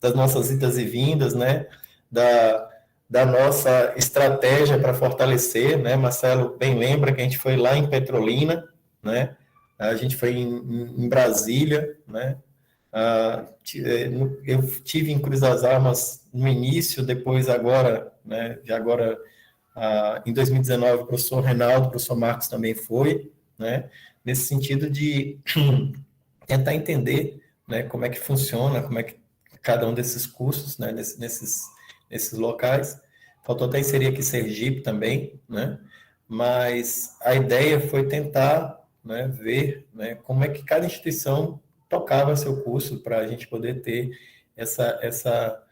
das nossas idas e vindas, né, da nossa estratégia para fortalecer, né, Marcelo bem lembra que a gente foi lá em Petrolina, né, a gente foi em Brasília, né, eu tive em Cruz das Almas no início, depois agora, né, em 2019, o professor Reinaldo, o professor Marcos também foi, né, nesse sentido de tentar entender, né, como é que funciona, como é que cada um desses cursos, né, nesses locais. Faltou até inserir aqui Sergipe também, né, mas a ideia foi tentar, né, ver, né, como é que cada instituição tocava seu curso para a gente poder ter essa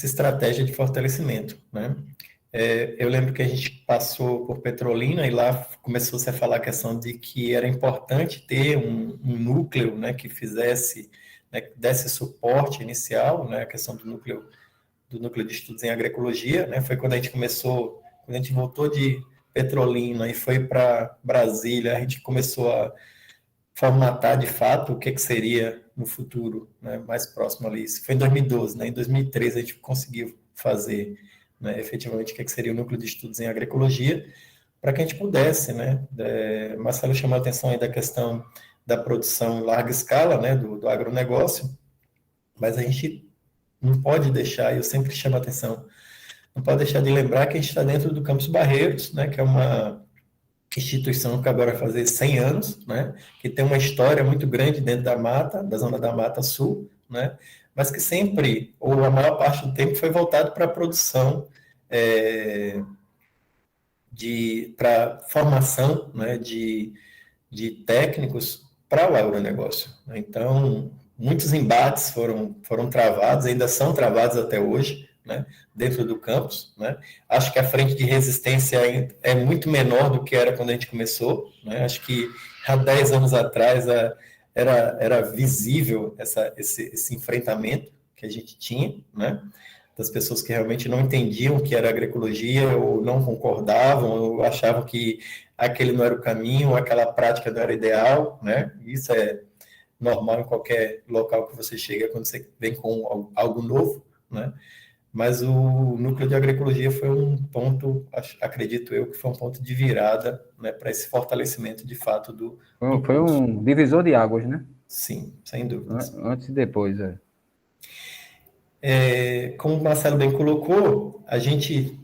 estratégia de fortalecimento, né. Eu lembro que a gente passou por Petrolina e lá começou-se a falar a questão de que era importante ter um núcleo, né, que fizesse, né, que desse suporte inicial, né, a questão do núcleo de estudos em agroecologia, né, foi quando a gente começou, quando a gente voltou de Petrolina e foi para Brasília, a gente começou a formatar de fato o que seria no futuro, né, mais próximo ali. Isso foi em 2012, né, em 2013 a gente conseguiu fazer, né, efetivamente, o que seria o núcleo de estudos em agroecologia, para que a gente pudesse, né, Marcelo chamou a atenção aí da questão da produção em larga escala, né, do agronegócio, mas a gente não pode deixar, eu sempre chamo a atenção, não pode deixar de lembrar que a gente está dentro do Campus Barreiros, né, que é uma instituição que agora vai fazer 100 anos, né, que tem uma história muito grande dentro da mata, da zona da Mata Sul, né, mas que sempre, ou a maior parte do tempo, foi voltado para a produção, para formação, né, de técnicos para o agronegócio. Então, muitos embates foram travados, ainda são travados até hoje, né, dentro do campus, né. Acho que a frente de resistência é muito menor do que era quando a gente começou, né. Acho que há 10 anos atrás era visível esse enfrentamento que a gente tinha, né, das pessoas que realmente não entendiam o que era agroecologia, ou não concordavam, ou achavam que aquele não era o caminho, aquela prática não era ideal, né, isso é normal em qualquer local que você chega, quando você vem com algo novo, né, mas o núcleo de agroecologia foi um ponto, acredito eu, que foi um ponto de virada, né, para esse fortalecimento, de fato, do Foi um divisor de águas, né? Sim, sem dúvidas. Antes e depois, Como o Marcelo bem colocou, a gente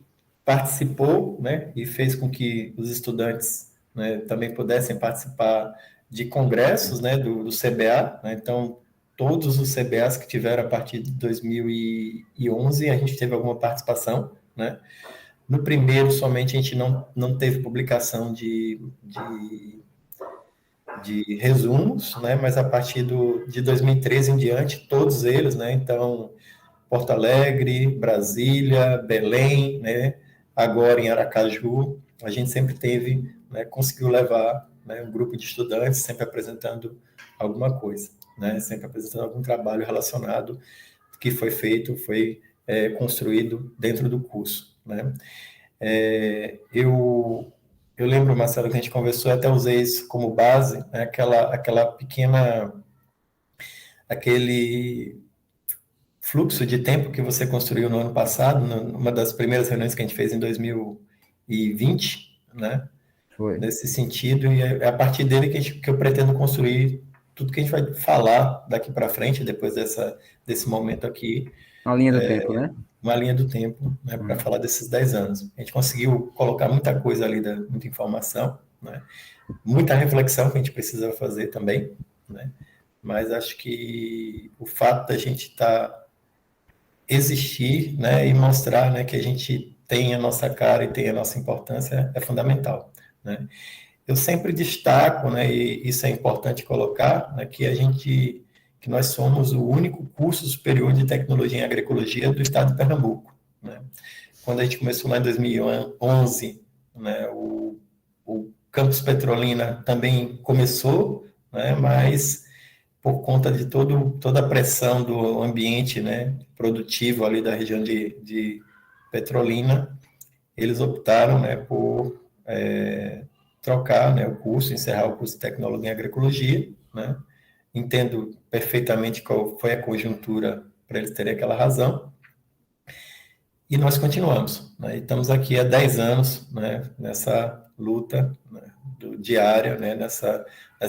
participou, né, e fez com que os estudantes, né, também pudessem participar de congressos, né, do CBA, né, então todos os CBAs que tiveram a partir de 2011, a gente teve alguma participação, né. No primeiro, somente, a gente não teve publicação de resumos, né, mas a partir de 2013 em diante, todos eles, né, então, Porto Alegre, Brasília, Belém, né, agora em Aracaju, a gente sempre teve, né, conseguiu levar, né, um grupo de estudantes, sempre apresentando alguma coisa, né, sempre apresentando algum trabalho relacionado que foi feito, foi construído dentro do curso, né. Eu lembro, Marcelo, que a gente conversou, até usei isso como base, né, aquela pequena, aquele fluxo de tempo que você construiu no ano passado, numa das primeiras reuniões que a gente fez em 2020, né? Foi. Nesse sentido, e é a partir dele que eu pretendo construir tudo que a gente vai falar daqui para frente, depois desse momento aqui. Uma linha do tempo, né? Uma linha do tempo, né, para falar desses 10 anos. A gente conseguiu colocar muita coisa ali, muita informação, né? Muita reflexão que a gente precisa fazer também, né? Mas acho que o fato da gente existir, né, e mostrar, né, que a gente tem a nossa cara e tem a nossa importância é fundamental, né? Eu sempre destaco, né, e isso é importante colocar, né, que a gente que nós somos o único curso superior de tecnologia em agroecologia do estado de Pernambuco, né? Quando a gente começou lá em 2011, né, o Campus Petrolina também começou, né, mas por conta de toda a pressão do ambiente, né, produtivo ali da região de Petrolina, eles optaram, né, por trocar, né, o curso, encerrar o curso de Tecnologia em Agroecologia, né? Entendo perfeitamente qual foi a conjuntura para eles terem aquela razão. E nós continuamos, né? E estamos aqui há 10 anos, né, nessa luta, né, diária, né, nessa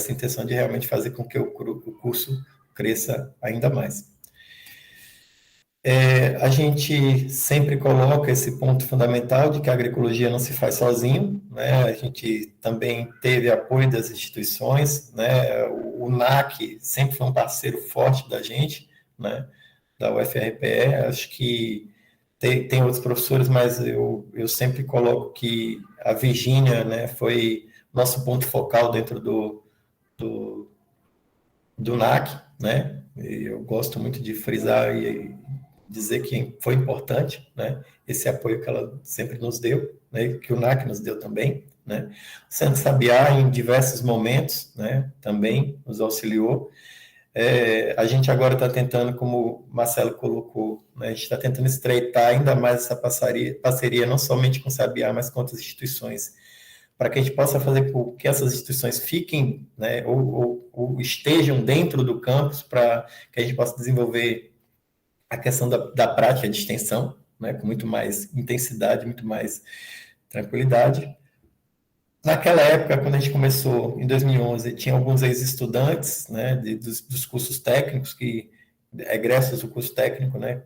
intenção de realmente fazer com que o curso cresça ainda mais. A gente sempre coloca esse ponto fundamental de que a agroecologia não se faz sozinho, né? A gente também teve apoio das instituições, né? O NAC sempre foi um parceiro forte da gente, né? Da UFRPE. Acho que tem outros professores, mas eu sempre coloco que a Virgínia, né, foi nosso ponto focal dentro do NAC, né? E eu gosto muito de frisar e dizer que foi importante, né, esse apoio que ela sempre nos deu, né, que o NAC nos deu também, né. O Centro Sabiá, em diversos momentos, né, também nos auxiliou. A gente agora está tentando, como o Marcelo colocou, né, a gente está tentando estreitar ainda mais essa parceria, não somente com o Sabiá, mas com outras instituições, para que a gente possa fazer com que essas instituições fiquem, né, ou estejam dentro do campus, para que a gente possa desenvolver a questão da prática de extensão, né, com muito mais intensidade, muito mais tranquilidade. Naquela época, quando a gente começou, em 2011, tinha alguns ex-estudantes, né, dos cursos técnicos, egressos do curso técnico, né,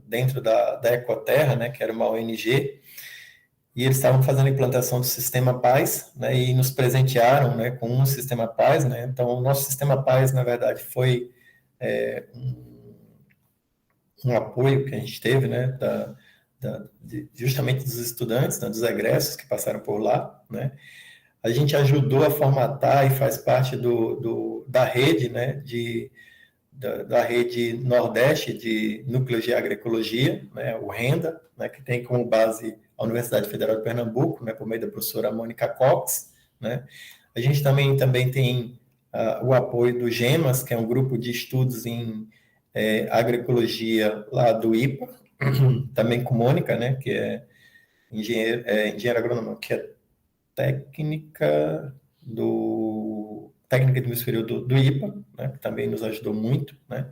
dentro da Ecoterra, né, que era uma ONG, e eles estavam fazendo a implantação do Sistema Paz, né, e nos presentearam, né, com um Sistema Paz, né. Então, o nosso Sistema Paz, na verdade, foi um apoio que a gente teve, né, justamente dos estudantes, né, dos egressos que passaram por lá, né. A gente ajudou a formatar e faz parte da rede, né, da rede Nordeste de Núcleos de Agroecologia, né, o RENDA, né, que tem como base a Universidade Federal de Pernambuco, né, por meio da professora Mônica Cox, né. A gente também tem o apoio do GEMAS, que é um grupo de estudos em agroecologia lá do IPA, também com Mônica, né, que é engenheira agrônoma, que é técnica do nível superior do IPA, né, que também nos ajudou muito, né.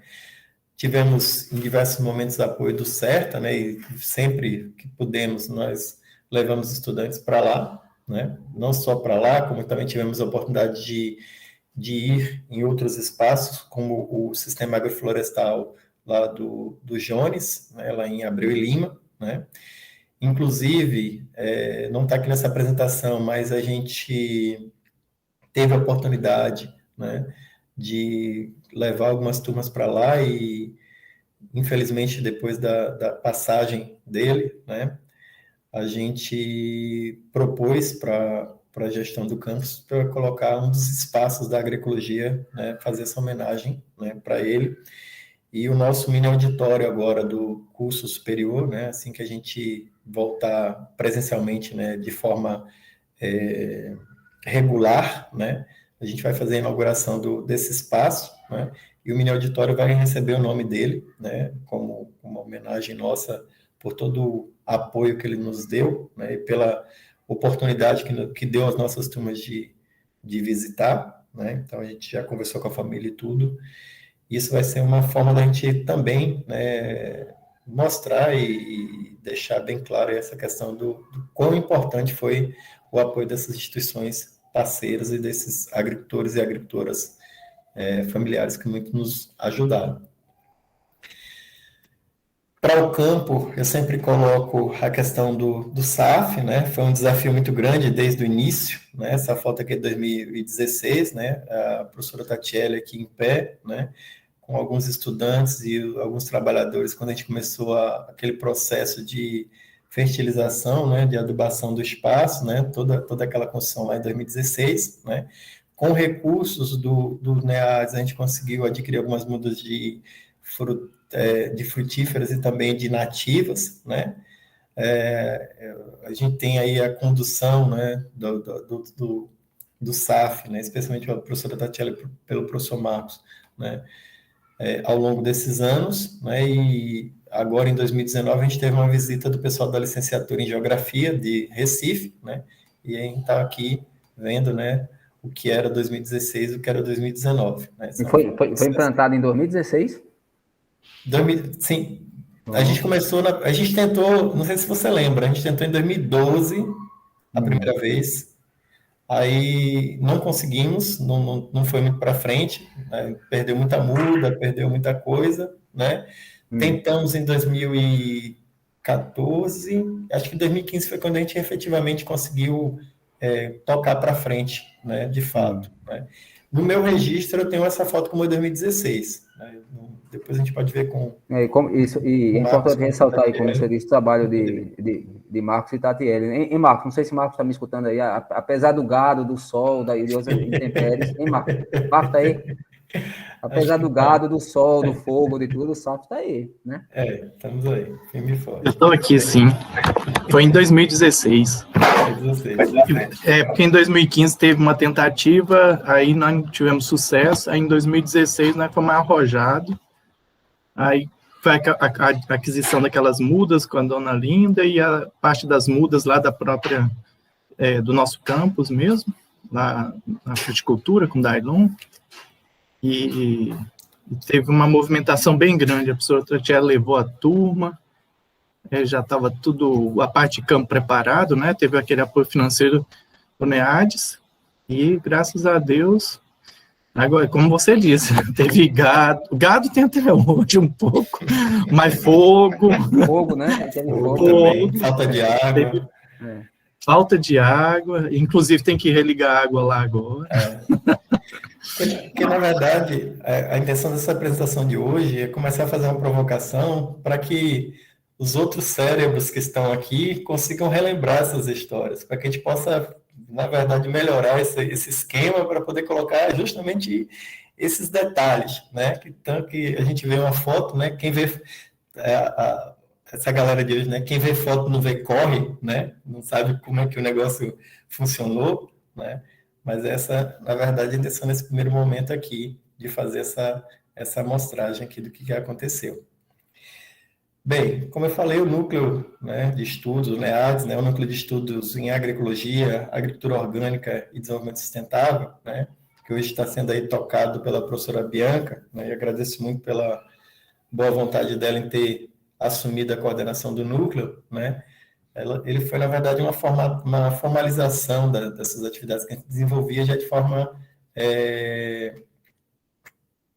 Tivemos em diversos momentos apoio do CERTA, né, e sempre que pudemos nós levamos estudantes para lá, né, não só para lá, como também tivemos a oportunidade de ir em outros espaços, como o Sistema Agroflorestal lá do Jones, né, lá em Abreu e Lima, né. Inclusive, não está aqui nessa apresentação, mas a gente teve a oportunidade, né, de levar algumas turmas para lá e, infelizmente, depois da passagem dele, né, a gente propôs para a gestão do campus para colocar um dos espaços da agroecologia, né, fazer essa homenagem, né, para ele. E o nosso mini auditório agora do curso superior, né, assim que a gente voltar presencialmente, né, de forma regular, né, a gente vai fazer a inauguração desse espaço, né, e o mini auditório vai receber o nome dele, né, como uma homenagem nossa por todo o apoio que ele nos deu, né, e pela oportunidade que deu às nossas turmas de visitar, né. Então a gente já conversou com a família e tudo. Isso vai ser uma forma da gente também, né, mostrar e deixar bem claro essa questão do quão importante foi o apoio dessas instituições parceiras e desses agricultores e agricultoras familiares que muito nos ajudaram. Para o campo, eu sempre coloco a questão do SAF, né? Foi um desafio muito grande desde o início, né? Essa foto aqui é de 2016, né? A professora Tatiele aqui em pé, né? Com alguns estudantes e alguns trabalhadores, quando a gente começou aquele processo de fertilização, né? De adubação do espaço, né? Toda aquela construção lá em 2016, né? Com recursos do NEADS, a gente conseguiu adquirir algumas mudas de frutíferas e também de nativas, né? A gente tem aí a condução, né, do SAF, né, especialmente pela professora Tatiana e pelo professor Marcos, né, ao longo desses anos, né, e agora em 2019 a gente teve uma visita do pessoal da licenciatura em Geografia de Recife, né, e a gente está aqui vendo, né, o que era 2016 e o que era 2019. Né, e foi implantado em 2016? Sim. A gente começou, a gente tentou, não sei se você lembra, a gente tentou em 2012, a primeira vez, aí não conseguimos, não foi muito para frente, né? Perdeu muita muda, perdeu muita coisa, né? Tentamos em 2014, acho que em 2015 foi quando a gente efetivamente conseguiu tocar para frente, né? De fato. Né? No meu registro eu tenho essa foto como 2016, né? Depois a gente pode ver com... É importante ressaltar aí, como você disse, o trabalho de Marcos e Tatiele. Em Marcos, não sei se Marcos está me escutando aí, apesar do gado, do sol, de outras intempéries, Marcos? Marcos está aí? Apesar do gado, do sol, do fogo, de tudo, o Santos está aí, né? Estamos aí, firme e forte. Eu estou aqui, sim. Foi em 2016. Porque em 2015 teve uma tentativa, aí nós não tivemos sucesso, aí em 2016 nós fomos arrojados, aí foi a aquisição daquelas mudas com a dona Linda e a parte das mudas lá da própria, do nosso campus mesmo, lá na fruticultura com Dailon, e teve uma movimentação bem grande, a professora Tatiana levou a turma, já estava tudo, a parte de campo preparado, né? Teve aquele apoio financeiro do NEADS, e graças a Deus, agora, como você disse, teve gado tem até hoje um pouco, mas fogo... Fogo, né? Fogo, falta de água. Falta de água, inclusive tem que religar a água lá agora. Porque, na verdade, a intenção dessa apresentação de hoje é começar a fazer uma provocação para que os outros cérebros que estão aqui consigam relembrar essas histórias, para que a gente possa, na verdade, melhorar esse esquema para poder colocar justamente esses detalhes, né? Tanto que a gente vê uma foto, né? Quem vê essa galera de hoje, né? Quem vê foto não vê corre, né? Não sabe como é que o negócio funcionou, né? Mas essa, na verdade, a intenção nesse primeiro momento aqui de fazer essa amostragem aqui do que aconteceu. Bem, como eu falei, o núcleo, né, de estudos, o NEADS, né, o núcleo de estudos em agroecologia, agricultura orgânica e desenvolvimento sustentável, né, que hoje está sendo aí tocado pela professora Bianca, né, e agradeço muito pela boa vontade dela em ter assumido a coordenação do núcleo, né. Ele foi, na verdade, uma formalização dessas atividades que a gente desenvolvia já de forma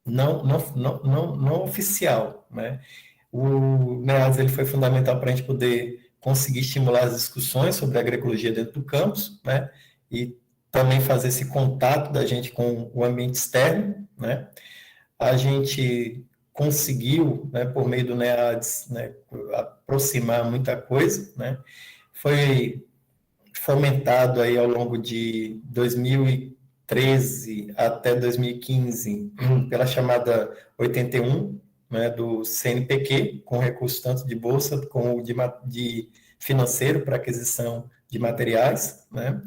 não oficial, né. O NEADS ele foi fundamental para a gente poder conseguir estimular as discussões sobre a agroecologia dentro do campus, né, e também fazer esse contato da gente com o ambiente externo, né. A gente conseguiu, né, por meio do NEADS, né, aproximar muita coisa, né. Foi fomentado aí ao longo de 2013 até 2015 pela chamada 81, né, do CNPq, com recurso tanto de bolsa como de financeiro para aquisição de materiais, né.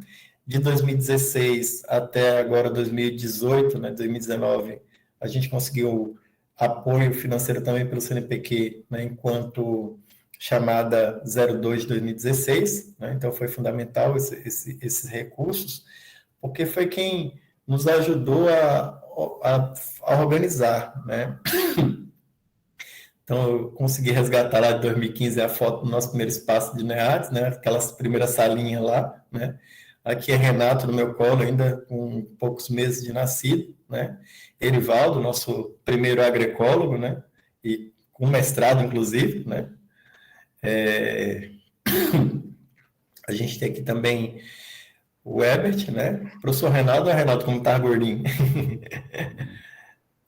De 2016 até agora 2018, né, 2019, a gente conseguiu apoio financeiro também pelo CNPq, né, enquanto chamada 02 de 2016, né, então foi fundamental esses recursos, porque foi quem nos ajudou a organizar, né. Então, eu consegui resgatar lá de 2015 a foto do nosso primeiro espaço de NEADS, né? Aquelas primeiras salinhas lá, né? Aqui é Renato no meu colo, ainda com poucos meses de nascido, né? Erivaldo, nosso primeiro agroecólogo, né? E com mestrado, inclusive, né? A gente tem aqui também o Herbert, né? O professor Renato, como tá gordinho.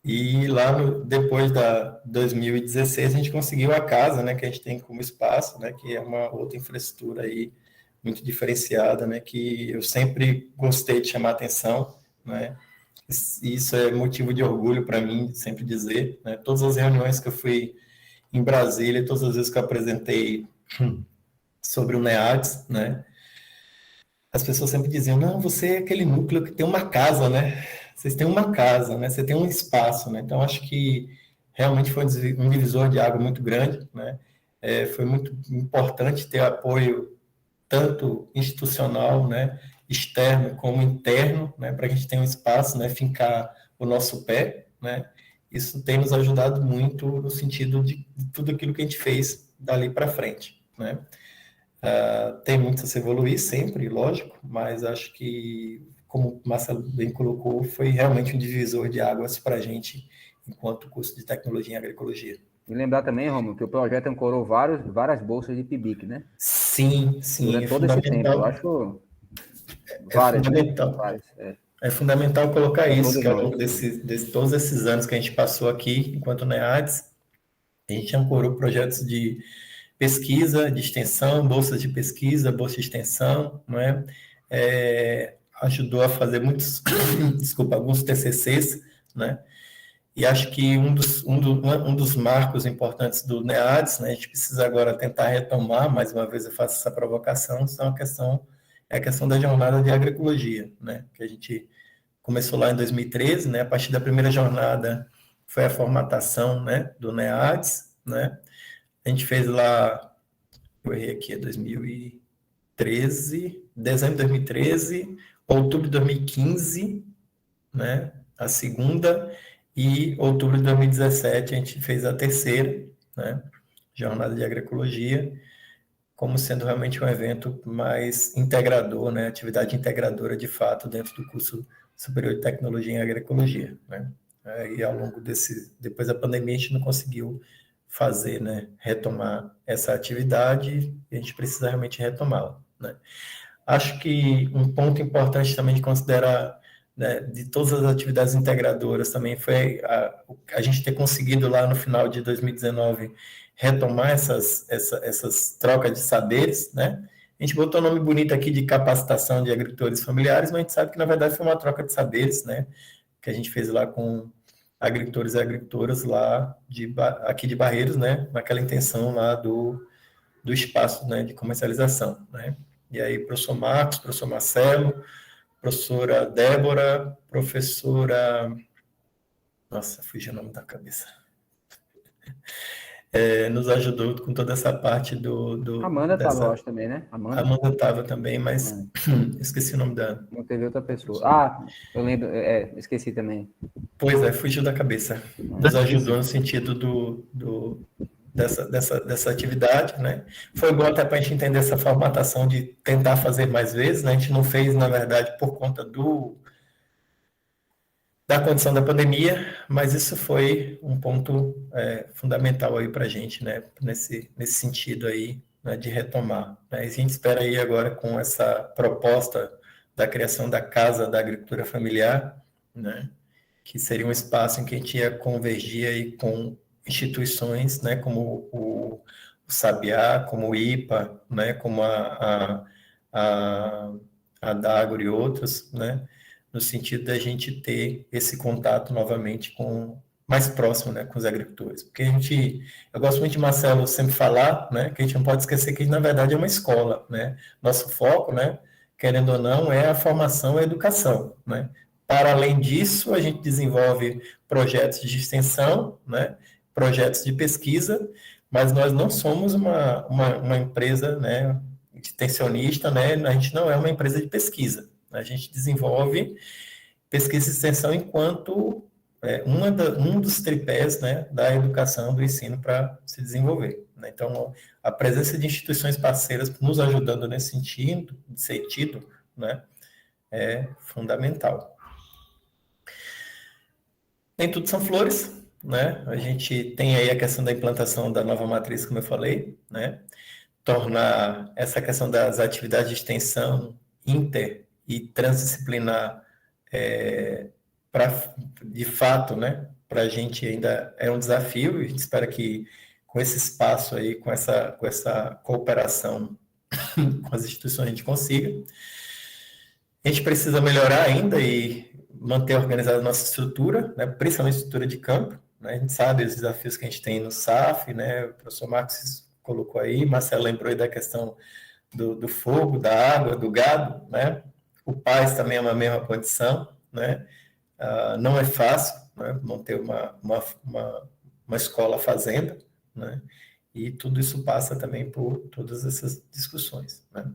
E lá depois da 2016 a gente conseguiu a casa, né, que a gente tem como espaço, né, que é uma outra infraestrutura aí muito diferenciada, né, que eu sempre gostei de chamar a atenção, né? Isso é motivo de orgulho para mim, sempre dizer, né? Todas as reuniões que eu fui em Brasília, todas as vezes que eu apresentei sobre o NEADS, né? As pessoas sempre diziam, não, você é aquele núcleo que tem uma casa, né? Vocês têm uma casa, né? Você tem um espaço, né? Então, acho que realmente foi um divisor de água muito grande, né? Foi muito importante ter apoio tanto institucional, né? Externo como interno, né? Para que a gente tenha um espaço, né? Fincar o nosso pé, né? Isso tem nos ajudado muito no sentido de tudo aquilo que a gente fez dali para frente, né? Tem muito a se evoluir sempre, lógico, mas acho que, como o Marcelo bem colocou, foi realmente um divisor de águas para a gente, enquanto curso de tecnologia em agroecologia. E lembrar também, Romulo, que o projeto ancorou várias bolsas de PIBIC, né? Sim, Durante todo esse tempo, eu acho várias, fundamental. Né? Várias, É fundamental colocar isso, que ao longo nós. todos esses anos que a gente passou aqui, enquanto NEADS, a gente ancorou projetos de pesquisa, de extensão, bolsas de pesquisa, bolsa de extensão, não é? Ajudou a fazer alguns TCCs, né? E acho que um dos marcos importantes do NEADS, né, a gente precisa agora tentar retomar, mais uma vez eu faço essa provocação, é a questão da jornada de agroecologia, né, que a gente começou lá em 2013, né, a partir da primeira jornada foi a formatação, né, do NEADS, né, a gente fez lá, eu errei aqui, 2013, dezembro de 2013, outubro de 2015, né, a segunda, e outubro de 2017 a gente fez a terceira, né, Jornada de Agroecologia, como sendo realmente um evento mais integrador, né, atividade integradora de fato dentro do curso superior de tecnologia em agroecologia, né. E ao longo depois da pandemia a gente não conseguiu fazer, né, retomar essa atividade, e a gente precisa realmente retomá-la, né. Acho que um ponto importante também de considerar, né, de todas as atividades integradoras também foi a gente ter conseguido lá no final de 2019 retomar essas trocas de saberes, né? A gente botou um nome bonito aqui de capacitação de agricultores familiares, mas a gente sabe que na verdade foi uma troca de saberes, né? Que a gente fez lá com agricultores e agricultoras lá aqui de Barreiros, né? Naquela intenção lá do espaço, né, de comercialização, né? E aí, professor Marcos, professor Marcelo, professora Débora, professora... Nossa, fugiu o nome da cabeça. Nos ajudou com toda essa parte Amanda estava, eu acho, também, né? Amanda estava também, mas esqueci o nome dela. Não teve outra pessoa. Eu lembro, esqueci também. Pois é, fugiu da cabeça. Nos ajudou no sentido dessa atividade, né? Foi bom até para a gente entender essa formatação de tentar fazer mais vezes, né? A gente não fez, na verdade, por conta da condição da pandemia, mas isso foi um ponto fundamental aí para a gente, né? Nesse sentido aí, né? De retomar, né? E a gente espera aí agora com essa proposta da criação da Casa da Agricultura Familiar, né? Que seria um espaço em que a gente ia convergir aí com instituições, né, como o Sabiá, como o IPA, né, como a Dagro e outros, né, no sentido da gente ter esse contato novamente mais próximo, né, com os agricultores. Porque eu gosto muito de Marcelo sempre falar, né, que a gente não pode esquecer que na verdade é uma escola, né, nosso foco, né, querendo ou não, é a formação e a educação, né. Para além disso, a gente desenvolve projetos de extensão, né, projetos de pesquisa, mas nós não somos uma empresa, né, extensionista, né, a gente não é uma empresa de pesquisa. A gente desenvolve pesquisa e extensão enquanto um dos tripés, né, da educação, do ensino para se desenvolver, né? Então, a presença de instituições parceiras nos ajudando nesse sentido, né, é fundamental. Nem tudo são flores, né? A gente tem aí a questão da implantação da nova matriz, como eu falei, né? Tornar essa questão das atividades de extensão inter e transdisciplinar de fato, né? Para a gente ainda é um desafio, e a gente espera que com esse espaço aí, com essa cooperação com as instituições a gente consiga. A gente precisa melhorar ainda e manter organizada a nossa estrutura, né, principalmente a estrutura de campo, né, a gente sabe os desafios que a gente tem no SAF, né, o professor Marcos colocou aí, Marcelo lembrou aí da questão do fogo, da água, do gado, né, o PAS também é uma mesma condição, né, não é fácil, né, manter uma escola fazenda, né, e tudo isso passa também por todas essas discussões, né.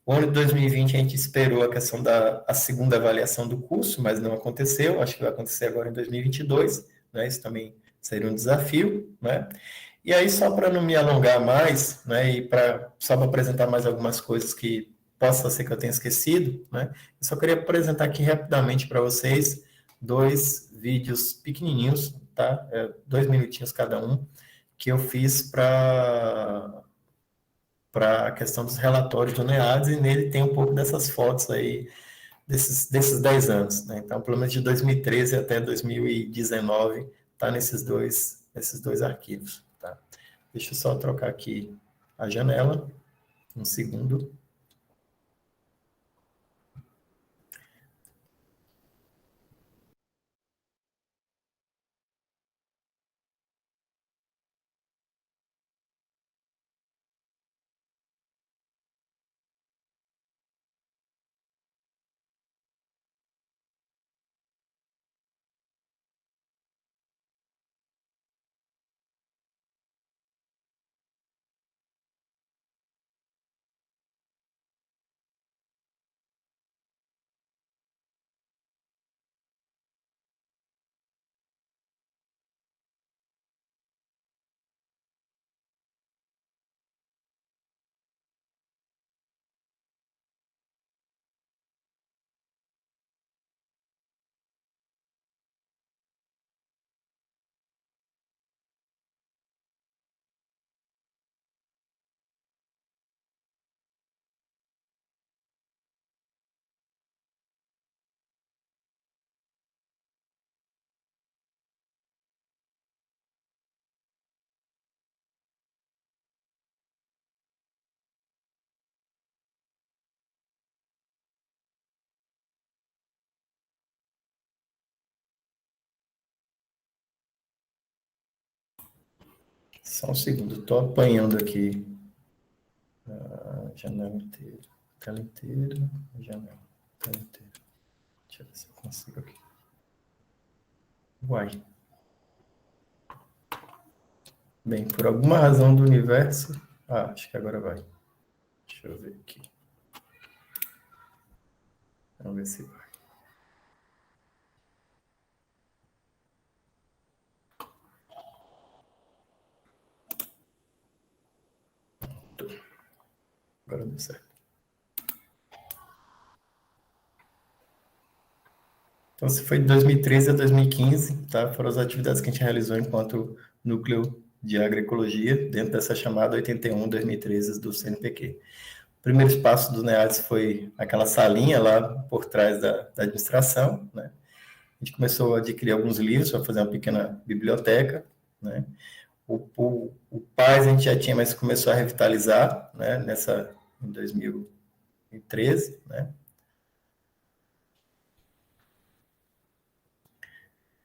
O ano de 2020 a gente esperou a questão da segunda avaliação do curso, mas não aconteceu, acho que vai acontecer agora em 2022, né, isso também seria um desafio, né, e aí só para não me alongar mais, né, e só para apresentar mais algumas coisas que possa ser que eu tenha esquecido, né, eu só queria apresentar aqui rapidamente para vocês 2 vídeos pequenininhos, tá, 2 minutinhos cada um, que eu fiz para a questão dos relatórios do NEADS, e nele tem um pouco dessas fotos aí, desses 10 anos, né? Então, pelo menos de 2013 até 2019, está nesses dois arquivos, tá? Deixa eu só trocar aqui a janela, um segundo. Só um segundo, estou apanhando aqui a janela inteira, tela inteira, janela, tela inteira. Deixa eu ver se eu consigo aqui. Uai. Bem, por alguma razão do universo... acho que agora vai. Deixa eu ver aqui. Vamos ver se vai. Agora deu certo. Então, se foi de 2013 a 2015, tá? Foram as atividades que a gente realizou enquanto núcleo de agroecologia, dentro dessa chamada 81-2013 do CNPq. O primeiro espaço do NEADS foi aquela salinha lá por trás da administração, né? A gente começou a adquirir alguns livros para fazer uma pequena biblioteca, né? O PAS a gente já tinha, mas começou a revitalizar, né? Em 2013, né?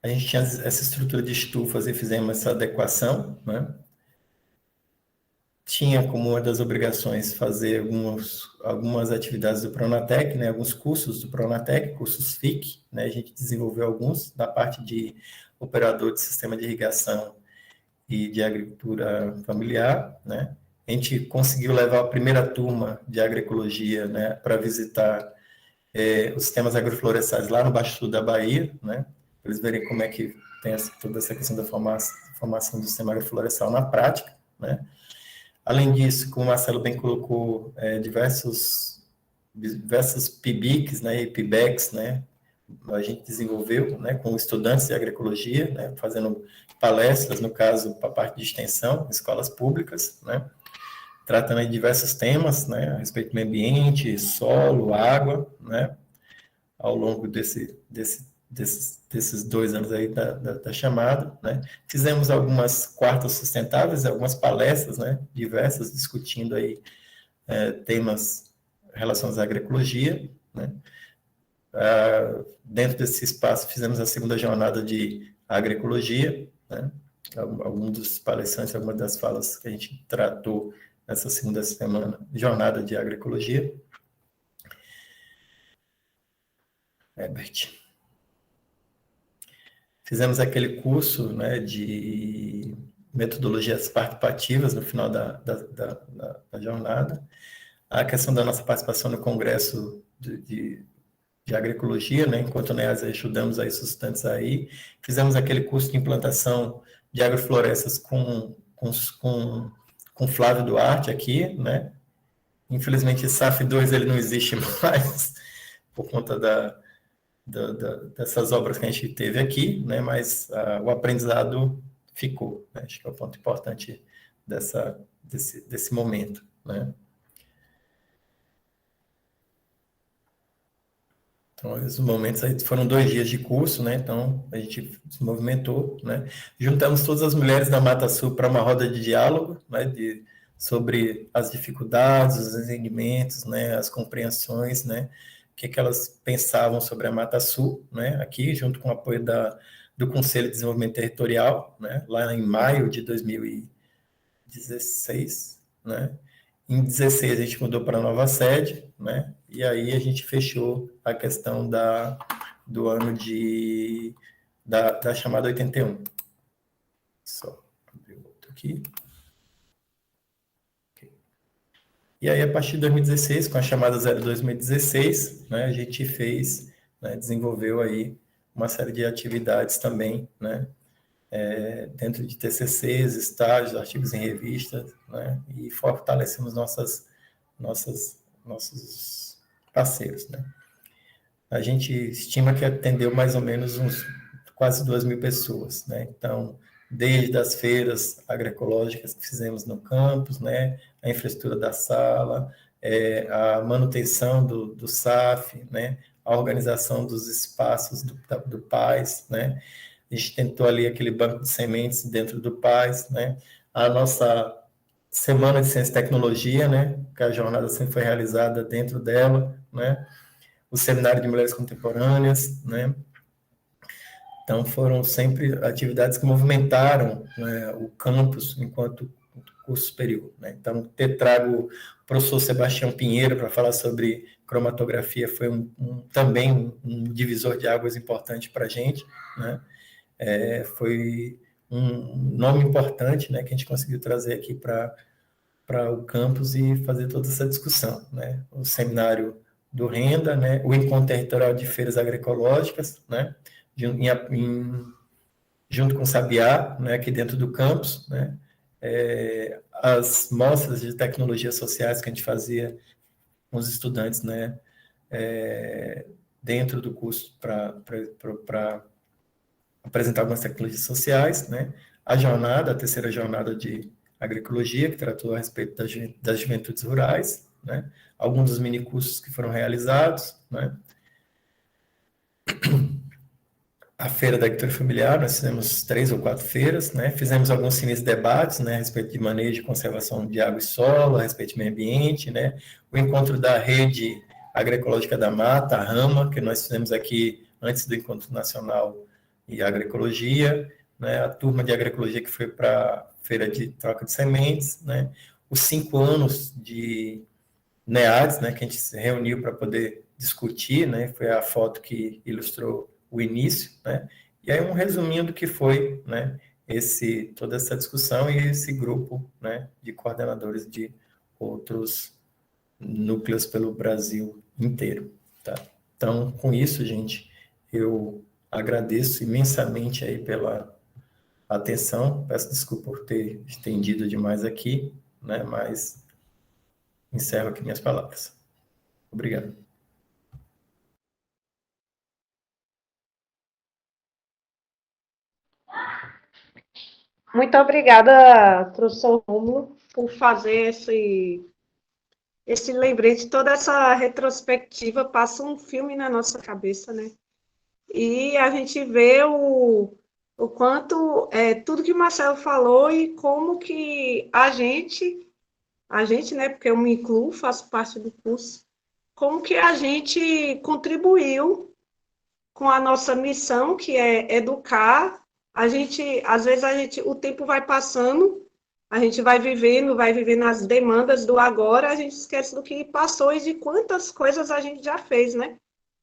A gente tinha essa estrutura de estufas e fizemos essa adequação, né? Tinha como uma das obrigações fazer algumas atividades do Pronatec, né? Alguns cursos do Pronatec, cursos FIC, né? A gente desenvolveu alguns da parte de operador de sistema de irrigação e de agricultura familiar, né? A gente conseguiu levar a primeira turma de agroecologia, né, para visitar os sistemas agroflorestais lá no Baixo Sul da Bahia, né, para eles verem como é que tem toda essa questão da formação do sistema agroflorestal na prática, né. Além disso, como o Marcelo bem colocou, diversos PIBICs, né, e PIBECs, né, a gente desenvolveu, né, com estudantes de agroecologia, né, fazendo palestras, no caso, para a parte de extensão, escolas públicas, né, tratando de diversos temas, né, a respeito do meio ambiente, solo, água, né, ao longo desses 2 anos aí da chamada, né. Fizemos algumas quartas sustentáveis, algumas palestras, né, diversas, discutindo aí temas relacionados à agroecologia, né? Dentro desse espaço, fizemos a segunda jornada de agroecologia, né? Alguns dos palestrantes, algumas das falas que a gente tratou nessa segunda semana, jornada de agroecologia. Herbert. Fizemos aquele curso, né, de metodologias participativas no final da jornada. A questão da nossa participação no Congresso de Agroecologia, né, enquanto nós ajudamos aí os estudantes aí. Fizemos aquele curso de implantação de agroflorestas com Flávio Duarte aqui, né. Infelizmente, o SAF 2 ele não existe mais, por conta dessas obras que a gente teve aqui, né, mas o aprendizado ficou, né, acho que é o ponto importante desse momento, né. Então, os momentos aí foram 2 dias de curso, né, então a gente se movimentou, né, juntamos todas as mulheres da Mata Sul para uma roda de diálogo, né, sobre as dificuldades, os entendimentos, né, as compreensões, né, o que elas pensavam sobre a Mata Sul, né, aqui, junto com o apoio do Conselho de Desenvolvimento Territorial, né, lá em maio de 2016, né. Em 16 a gente mudou para a nova sede, né, e aí a gente fechou a questão do ano da chamada 81. Só abrir o outro aqui. E aí, a partir de 2016, com a chamada 02016, né, a gente fez, né, desenvolveu aí uma série de atividades também, né, dentro de TCCs, estágios, artigos em revistas, né, e fortalecemos nossos parceiros, né. A gente estima que atendeu mais ou menos quase 2.000 pessoas, né, então, desde as feiras agroecológicas que fizemos no campus, né, a infraestrutura da sala, a manutenção do SAF, né, a organização dos espaços do PAS, né, a gente tentou ali aquele banco de sementes dentro do PAS, né, a nossa Semana de Ciência e Tecnologia, né, que a jornada sempre foi realizada dentro dela, né, o Seminário de Mulheres Contemporâneas, né. Então, foram sempre atividades que movimentaram, né, o campus enquanto curso superior, né. Então, ter trago o professor Sebastião Pinheiro para falar sobre cromatografia foi também um divisor de águas importante para a gente, né. Foi um nome importante, né, que a gente conseguiu trazer aqui para o campus e fazer toda essa discussão, né. O seminário do Renda, né, o Encontro Territorial de Feiras Agroecológicas, né, junto com o Sabiá, né, aqui dentro do campus, né, as mostras de tecnologias sociais que a gente fazia com os estudantes, né, dentro do curso para apresentar algumas tecnologias sociais, né, a terceira jornada de agroecologia, que tratou a respeito das juventudes rurais, né, alguns dos minicursos que foram realizados, né, a feira da agricultura familiar, nós fizemos 3 ou 4 feiras, né, fizemos alguns cinis debates, né, a respeito de manejo e conservação de água e solo, a respeito de meio ambiente, né, o encontro da Rede Agroecológica da Mata, a RAMA, que nós fizemos aqui antes do Encontro Nacional de Agroecologia, né, a turma de agroecologia que foi para a feira de troca de sementes, né, os 5 anos de NEADS, né, que a gente se reuniu para poder discutir, né, foi a foto que ilustrou o início, né, e aí um resuminho do que foi, né, toda essa discussão e esse grupo, né, de coordenadores de outros núcleos pelo Brasil inteiro, tá? Então, com isso, gente, eu agradeço imensamente aí pela atenção, peço desculpa por ter estendido demais aqui, né, mas encerro aqui minhas palavras. Obrigado. Muito obrigada, professor Rômulo, por fazer esse lembrete, toda essa retrospectiva passa um filme na nossa cabeça, né? E a gente vê o quanto tudo que o Marcelo falou e como que a gente, né, porque eu me incluo, faço parte do curso, como que a gente contribuiu com a nossa missão, que é educar. Às vezes o tempo vai passando, a gente vai vivendo as demandas do agora, a gente esquece do que passou e de quantas coisas a gente já fez, né?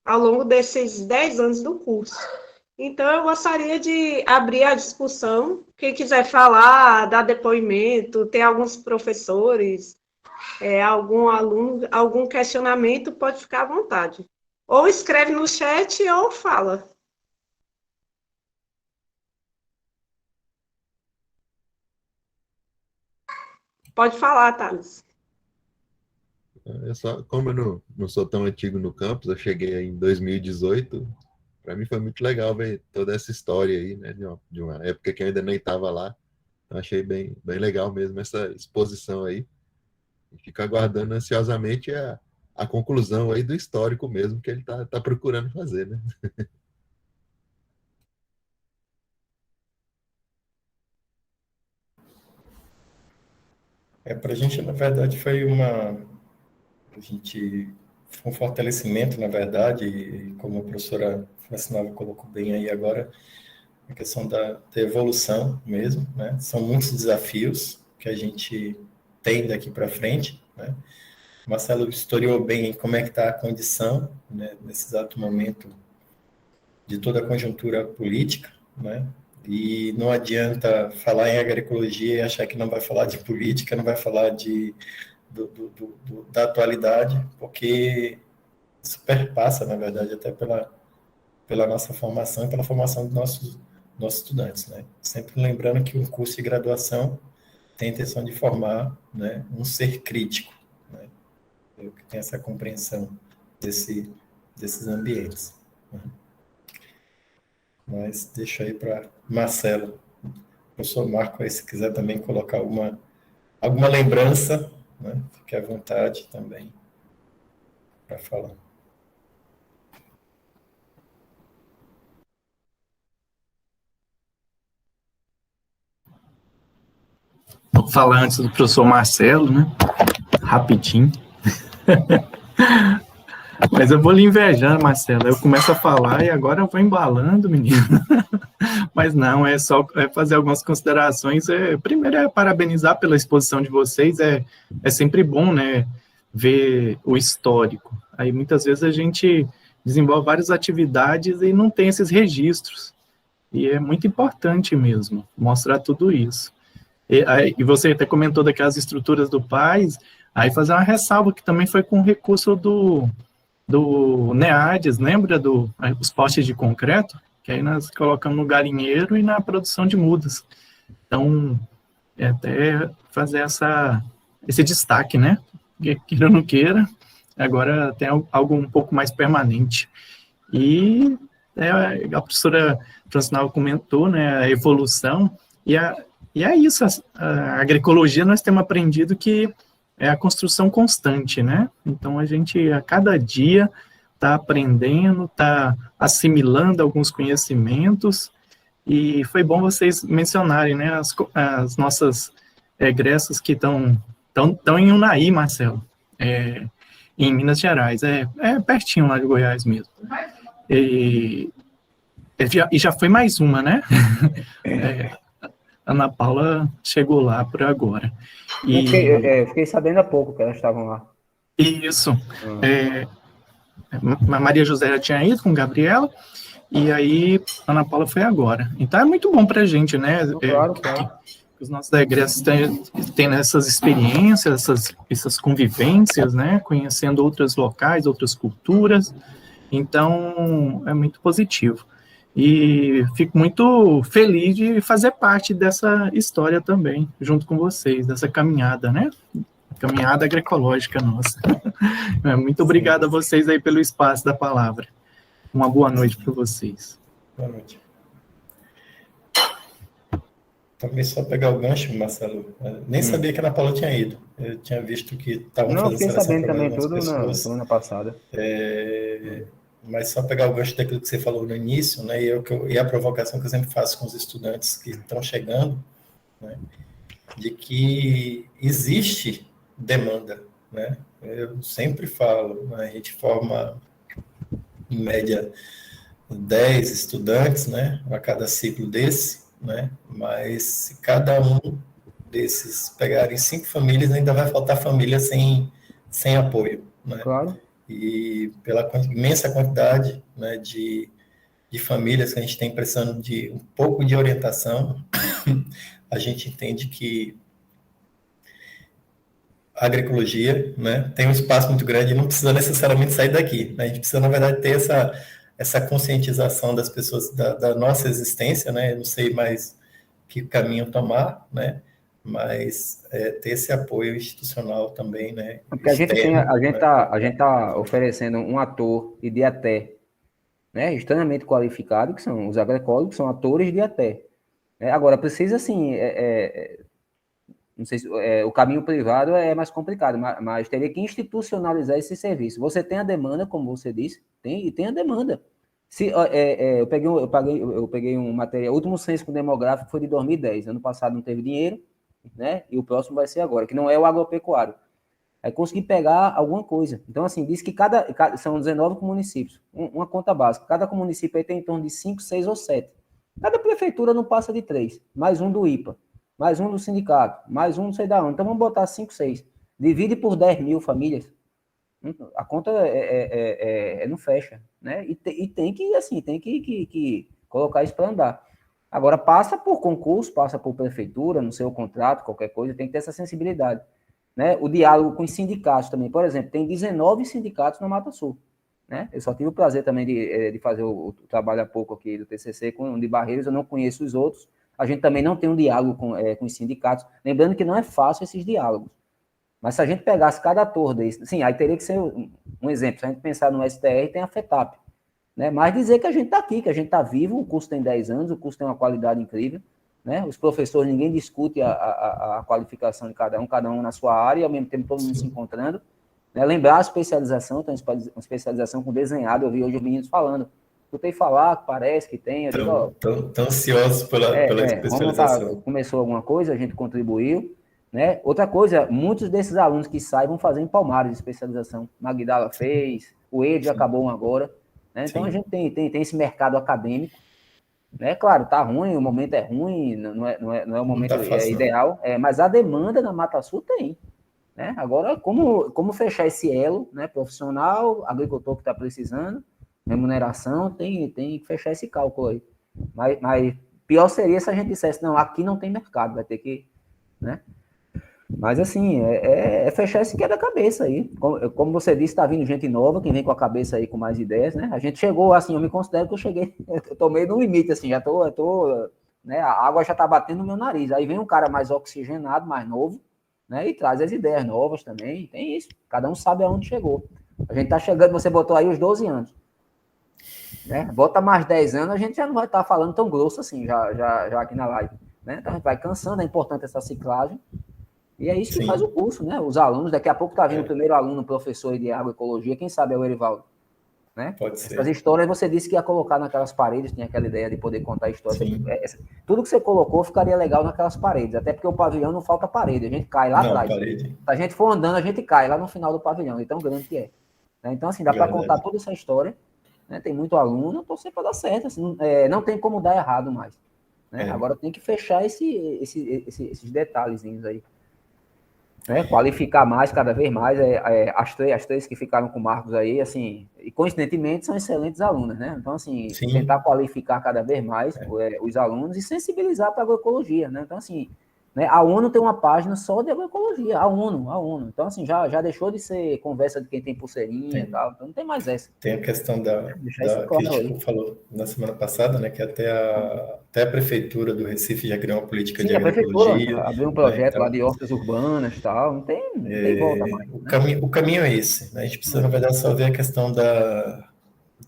Ao longo desses 10 anos do curso. Então, eu gostaria de abrir a discussão. Quem quiser falar, dar depoimento, tem alguns professores, algum aluno, algum questionamento, pode ficar à vontade. Ou escreve no chat ou fala. Pode falar, Thales. Como eu não sou tão antigo no campus, eu cheguei aí em 2018. Para mim foi muito legal ver toda essa história aí, né, de uma época que eu ainda nem estava lá. Então, achei bem legal mesmo essa exposição aí. E fico aguardando ansiosamente a conclusão aí do histórico mesmo que ele tá procurando fazer, né? Para a gente, na verdade, foi um fortalecimento, na verdade, e como a professora Francinava colocou bem aí agora, a questão da evolução mesmo, né? São muitos desafios que a gente tem daqui para frente, né? O Marcelo historiou bem como é que está a condição, né, nesse exato momento de toda a conjuntura política, né? E não adianta falar em agroecologia e achar que não vai falar de política, não vai falar da atualidade, porque isso perpassa, na verdade, até pela nossa formação e pela formação dos nossos estudantes, né? Sempre lembrando que um curso de graduação tem a intenção de formar, né, um ser crítico, né? Que tem essa compreensão desses ambientes, né? Mas deixa aí para Marcelo. O professor Marco aí, se quiser também colocar alguma lembrança, né? Fique à vontade também para falar. Vou falar antes do professor Marcelo, né? Rapidinho. Mas eu vou lhe invejando, Marcelo. Eu começo a falar e agora eu vou embalando, menino. Mas não, é só fazer algumas considerações. Primeiro é parabenizar pela exposição de vocês. É sempre bom, né, ver o histórico. Aí muitas vezes a gente desenvolve várias atividades e não tem esses registros. E é muito importante mesmo mostrar tudo isso. E você até comentou daquelas estruturas do PAIS, aí fazer uma ressalva que também foi com recurso do NEADES, lembra os postes de concreto? Que aí nós colocamos no galinheiro e na produção de mudas. Então, até fazer esse destaque, né? Queira ou não queira, agora tem algo um pouco mais permanente. E a professora Francinava comentou, né, a evolução, e é isso, a agroecologia nós temos aprendido que é a construção constante, né? Então, a gente, a cada dia, está aprendendo, está assimilando alguns conhecimentos, e foi bom vocês mencionarem, né, as nossas egressas que estão em Unai, Marcelo, em Minas Gerais, pertinho lá de Goiás mesmo. E já foi mais uma, né? Ana Paula chegou lá por agora. Fiquei sabendo há pouco que elas estavam lá. Isso. A Maria José já tinha ido com Gabriela, e aí a Ana Paula foi agora. Então é muito bom para a gente, né? Claro. Que os nossos egressos têm essas experiências, essas convivências, né? Conhecendo outros locais, outras culturas. Então é muito positivo. E fico muito feliz de fazer parte dessa história também, junto com vocês, dessa caminhada, né? Caminhada agroecológica nossa. Muito obrigado a vocês aí pelo espaço da palavra. Uma boa noite para vocês. Boa noite. Também só pegar o gancho, Marcelo. Nem sabia que a Ana Paula tinha ido. Eu tinha visto que estavam fazendo seleção. Não, fiquei sabendo também tudo na semana passada. Mas só pegar o gancho daquilo que você falou no início, né, e a provocação que eu sempre faço com os estudantes que estão chegando, né, de que existe demanda, né? eu sempre falo, né, a gente forma, em média, 10 estudantes, né, a cada ciclo desse, né, mas se cada um desses pegarem 5 famílias, ainda vai faltar família sem apoio, né? Claro. E pela imensa quantidade, né, de famílias que a gente tem precisando de um pouco de orientação, a gente entende que a agroecologia, né, tem um espaço muito grande e não precisa necessariamente sair daqui, né? A gente precisa, na verdade, ter essa conscientização das pessoas da nossa existência, né? Eu não sei mais que caminho tomar, né? Mas ter esse apoio institucional também, né? Porque a gente Externo, tá oferecendo um ator de até, né, extremamente qualificado, que são os agroecólogos, que são atores de até. Agora, precisa, assim, não sei se o caminho privado é mais complicado, mas teria que institucionalizar esse serviço. Você tem a demanda, como você disse, tem a demanda. Eu peguei um material, o último censo demográfico foi de 2010, ano passado não teve dinheiro, né? E o próximo vai ser agora, que não é o agropecuário. Aí consegui pegar alguma coisa. Então, assim, diz que são 19 municípios, uma conta básica. Cada município aí tem em torno de 5, 6 ou 7. Cada prefeitura não passa de 3, mais um do IPA, mais um do sindicato, mais um não sei da onde. Então, vamos botar 5, 6. Divide por 10 mil famílias. A conta não fecha, né? E tem que, assim, tem que colocar isso para andar. Agora, passa por concurso, passa por prefeitura, no seu contrato, qualquer coisa, tem que ter essa sensibilidade. Né? O diálogo com os sindicatos também. Por exemplo, tem 19 sindicatos na Mata Sul. Né? Eu só tive o prazer também de fazer o trabalho há pouco aqui do TCC de Barreiros, eu não conheço os outros. A gente também não tem um diálogo com os sindicatos. Lembrando que não é fácil esses diálogos. Mas se a gente pegasse cada ator desse, sim, aí teria que ser um exemplo. Se a gente pensar no STR, tem a FETAP. Né? Mas dizer que a gente está aqui, que a gente está vivo, o curso tem 10 anos, o curso tem uma qualidade incrível. Né? Os professores, ninguém discute a qualificação de cada um na sua área, e ao mesmo tempo todo mundo se encontrando. Né? Lembrar a especialização, tem uma especialização com desenhado, eu vi hoje os meninos falando. Escutei falar, parece que tem. Estão ansiosos pela especialização. Começou alguma coisa, a gente contribuiu. Né? Outra coisa, muitos desses alunos que saem vão fazer em Palmares de especialização. Magdala fez, o ED acabou um agora. Né? Então, a gente tem esse mercado acadêmico. Né? Claro, tá ruim, o momento é ruim, não é o momento ideal, mas a demanda na Mata Sul tem. Né? Agora, como fechar esse elo, né? Profissional, agricultor que está precisando, remuneração, tem que fechar esse cálculo aí. Mas pior seria se a gente dissesse, não, aqui não tem mercado, vai ter que... Né? Mas, assim, fechar esse quebra-cabeça aí. Como você disse, está vindo gente nova, quem vem com a cabeça aí com mais ideias, né? A gente chegou, assim, eu me considero que eu cheguei, eu tô meio no limite, assim, né? A água já tá batendo no meu nariz. Aí vem um cara mais oxigenado, mais novo, né? E traz as ideias novas também, tem isso. Cada um sabe aonde chegou. A gente tá chegando, você botou aí os 12 anos. Né? Bota mais 10 anos, a gente já não vai estar falando tão grosso assim, já aqui na live. Né? Então a gente vai cansando, é importante essa ciclagem. E é isso que faz o curso, né? Os alunos, daqui a pouco tá vindo o primeiro aluno, professor de agroecologia, quem sabe é o Erivaldo. Né? Pode ser. Essas histórias você disse que ia colocar naquelas paredes, tinha aquela ideia de poder contar histórias. Tudo que você colocou ficaria legal naquelas paredes, até porque o pavilhão não falta parede, a gente cai lá atrás. Se a gente for andando, a gente cai lá no final do pavilhão, de tão grande que é. Né? Então, assim, dá para contar toda essa história, né? Tem muito aluno, torcer para dar certo, assim, não tem como dar errado mais. Né? Agora tem que fechar esses detalhezinhos aí. Né, qualificar mais, cada vez mais, as três que ficaram com o Marcos aí, assim, e coincidentemente são excelentes alunos, né? Então, assim, tentar qualificar cada vez mais os alunos e sensibilizar para a agroecologia, né? Então, assim, né, a ONU tem uma página só de agroecologia, a ONU. Então, assim, já deixou de ser conversa de quem tem pulseirinha e tal, então não tem mais essa. Tem a questão que a gente falou na semana passada, né, que até a prefeitura do Recife já criou uma política de agroecologia. Abriu um projeto lá de hortas urbanas e tal, não tem volta mais. O caminho é esse, né? A gente precisa, na verdade, só ver a questão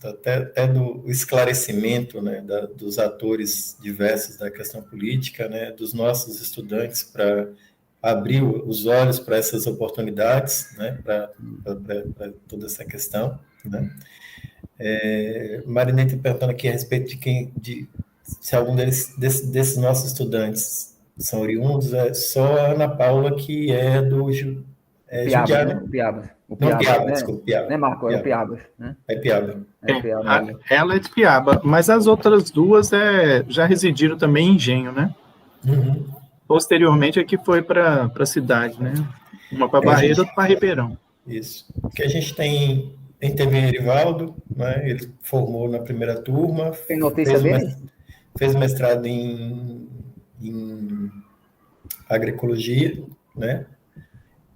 até do esclarecimento, né, dos atores diversos da questão política, né, dos nossos estudantes, para abrir os olhos para essas oportunidades, né, para toda essa questão. Né. Marinete perguntando aqui a respeito se algum desses nossos estudantes são oriundos, só a Ana Paula que é Piabas, Judiá, né? né? O Piabas. O Não, Piabas, Piaba, né? desculpa, Piaba. Né, Marco? É o Piaba. Piabas, né? É Piaba. É Piabas. Ela é de Piaba, mas as outras duas já residiram também em Engenho, né? Uhum. Posteriormente é que foi para a cidade, né? Uma para É, a Barreira, gente, outra para Ribeirão. isso. Porque a gente teve o Erivaldo, né? Ele formou na primeira turma, Tem notícia dele? fez mestrado em agroecologia, né?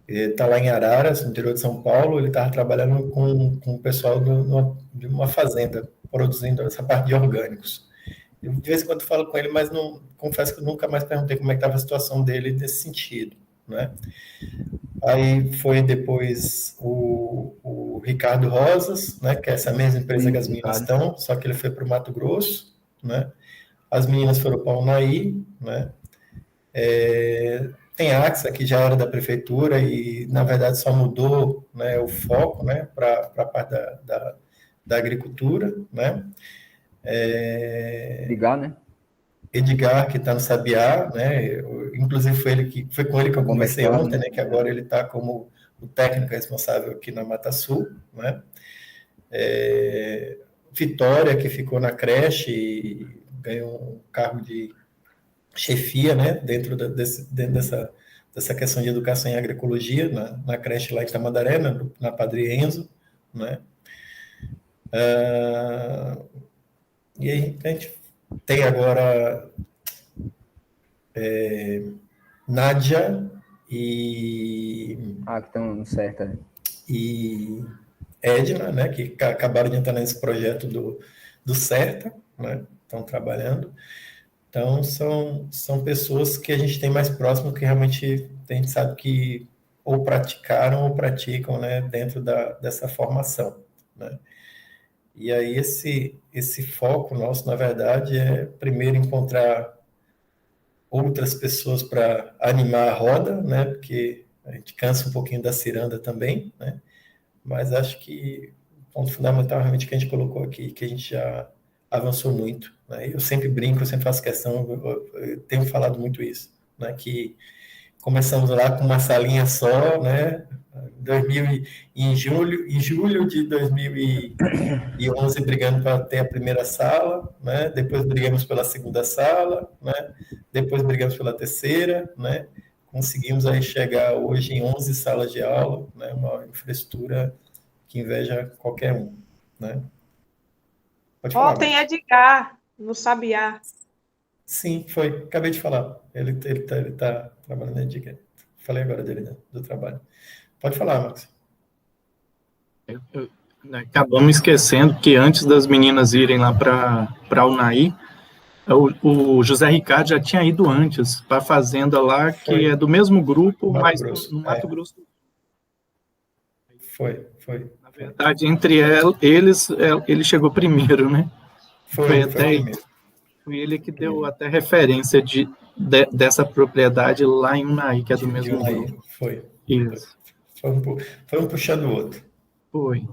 Ele está lá em Araras, no interior de São Paulo. Ele estava trabalhando com o pessoal de uma fazenda, produzindo essa parte de orgânicos. Eu, de vez em quando falo com ele, mas não, confesso que eu nunca mais perguntei como é que estava a situação dele nesse sentido, né? Aí foi depois o Ricardo Rosas, né, que é essa mesma empresa que as meninas estão, só que ele foi para o Mato Grosso, né? As meninas foram para o Unaí, né? Tem a AXA, que já era da prefeitura e, na verdade, só mudou, né, o foco, né, para a parte da agricultura, né? Ligar, né? Edgar, que está no Sabiá, né? Inclusive foi com ele que eu Bom conversei mestrado, ontem, né? né? Que agora ele está como o técnico responsável aqui na Mata Sul, né? Vitória, que ficou na creche e ganhou um cargo de chefia, né? Dentro dessa questão de educação em agroecologia, na creche lá em Tamandaré, na Padre Enzo, né? E aí a gente tem agora Nádia e Que estão certo, né? e Edna, né, que acabaram de entrar nesse projeto do CERTA, né, estão trabalhando. Então, são pessoas que a gente tem mais próximo, que realmente a gente sabe que ou praticaram ou praticam, né, dentro dessa formação, né. E aí esse foco nosso, na verdade, é primeiro encontrar outras pessoas para animar a roda, né, porque a gente cansa um pouquinho da ciranda também, né, mas acho que o ponto fundamental realmente que a gente colocou aqui, que a gente já avançou muito, né? Eu sempre brinco, eu sempre faço questão, eu tenho falado muito isso, né? Que começamos lá com uma salinha só, né? Em julho de 2011 brigando para ter a primeira sala, né? Depois brigamos pela segunda sala, né? Depois brigamos pela terceira, né? Conseguimos aí chegar hoje em 11 salas de aula, né? Uma infraestrutura que inveja qualquer um, né? Pode falar, Tem Marcos. Edgar, no Sabiá. Sim, foi. Acabei de falar. Ele tá trabalhando na Edgar. Falei agora dele, né? Do trabalho. Pode falar, Marcos. Acabamos esquecendo que antes das meninas irem lá para Unaí, o José Ricardo já tinha ido antes para a fazenda lá, que é do mesmo grupo, Mato mas Grosso. no Mato Grosso. Foi. Na verdade, entre eles, ele chegou primeiro, né? Foi primeiro. Foi ele que deu até referência dessa propriedade lá em Unaí, que é do mesmo Unaí. grupo. Foi. Isso. Foi um puxando o outro. Foi.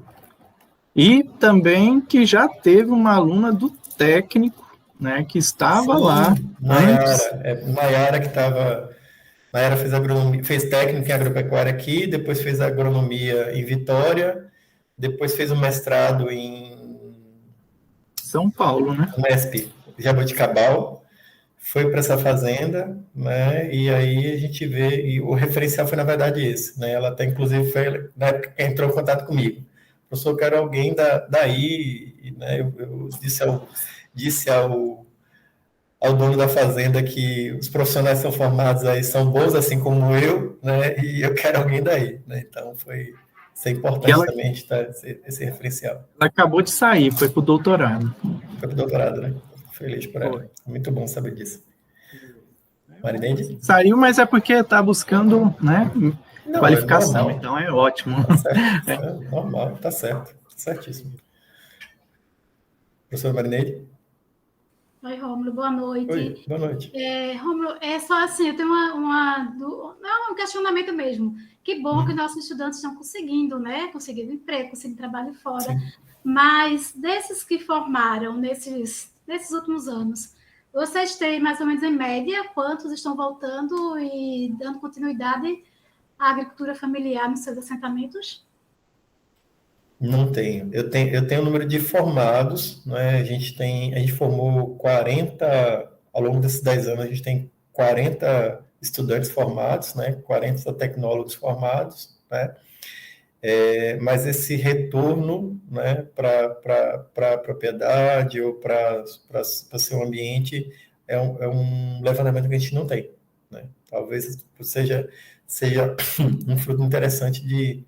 E também que já teve uma aluna do técnico, né, que estava lá antes. Maiara que estava... Maiara fez agronomia, fez técnico em agropecuária aqui, depois fez agronomia em Vitória, depois fez um mestrado em São Paulo, né? Unesp, Jaboticabal, foi para essa fazenda, né? E aí a gente vê, e o referencial foi na verdade esse, né? Ela até inclusive foi na época que entrou em contato comigo. Professor, eu quero alguém daí, né? Eu disse ao dono da fazenda que os profissionais são formados aí, são bons assim como eu, né? E eu quero alguém daí, né? Então isso é importante também a gente ter esse referencial. Ela acabou de sair, foi para o doutorado. Foi para o doutorado, né? Feliz por ela. Muito bom saber disso. Marinende? Saiu, mas é porque está buscando, né, qualificação, é então é ótimo. Tá certo, é normal, tá certo, certíssimo. Professor Marinende? Oi, Rômulo, boa noite. Oi, boa noite. Rômulo, é só assim, eu tenho um questionamento mesmo. Que bom que nossos estudantes estão conseguindo, né? Conseguindo emprego, conseguindo trabalho fora. Sim. Mas desses que formaram nesses últimos anos, vocês têm mais ou menos em média quantos estão voltando e dando continuidade a agricultura familiar nos seus assentamentos? Não tenho. Eu tenho o número de formados, né? A gente formou 40, ao longo desses 10 anos, a gente tem 40 estudantes formados, né? 40 tecnólogos formados, né? Mas esse retorno, né, para a propriedade ou para seu ambiente é um levantamento que a gente não tem, né? Talvez seja um fruto interessante de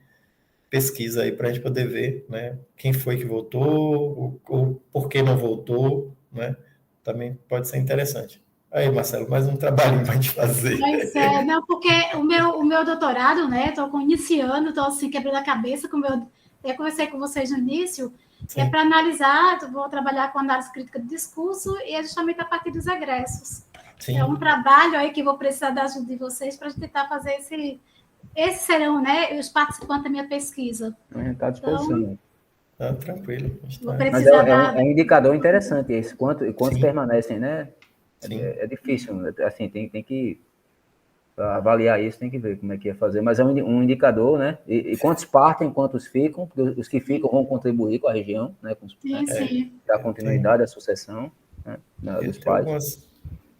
pesquisa aí para a gente poder ver, né, quem foi que voltou, ou por que não voltou, né? Também pode ser interessante. Aí, Marcelo, mais um trabalho para a gente fazer. Pois é, não, porque o meu doutorado, né, estou iniciando, estou assim, quebrando a cabeça com o meu... Eu conversei com vocês no início, é para analisar, vou trabalhar com análise crítica do discurso e é justamente a partir dos egressos. Sim. É um trabalho aí que vou precisar da ajuda de vocês para tentar fazer esses serão, né, os participantes da minha pesquisa. Está à disposição. Então, tranquilo. Vou precisar mas é um indicador interessante esse, quantos Sim. permanecem, né? É difícil, assim, tem que avaliar isso, tem que ver como é que ia fazer, mas é um indicador, né? E quantos partem, quantos ficam, porque os que ficam vão contribuir com a região, né? Sim. Da continuidade, da sucessão, né, dos pais.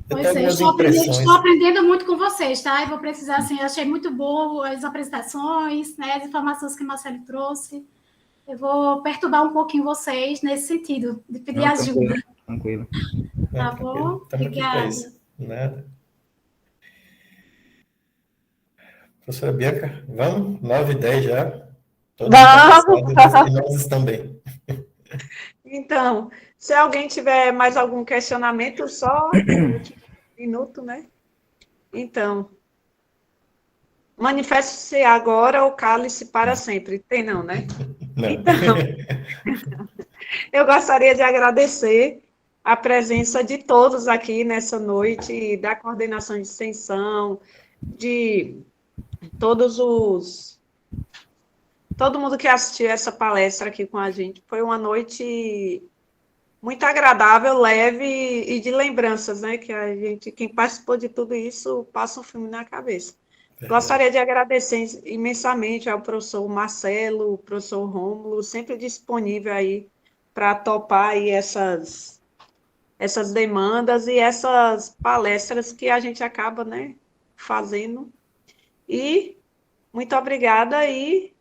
Pois é, estou aprendendo muito com vocês, tá? Eu vou precisar, assim, eu achei muito bom as apresentações, né, as informações que o Marcelo trouxe. Eu vou perturbar um pouquinho vocês nesse sentido, de pedir ajuda. Tranquilo. Tá bom? Obrigada. Nada. Professora Bianca, vamos? 9h10 já. Vamos! Nós estamos bem. Então, se alguém tiver mais algum questionamento, só um minuto, né? Então, manifeste-se agora ou cale-se para sempre. Tem não, né? Não. Então, eu gostaria de agradecer a presença de todos aqui nessa noite, da coordenação de extensão, de todo mundo que assistiu essa palestra aqui com a gente. Foi uma noite muito agradável, leve e de lembranças, né? Que a gente, quem participou de tudo isso, passa um filme na cabeça. Gostaria de agradecer imensamente ao professor Marcelo, professor Rômulo, sempre disponível aí para topar aí essas demandas e essas palestras que a gente acaba, né, fazendo. E muito obrigada e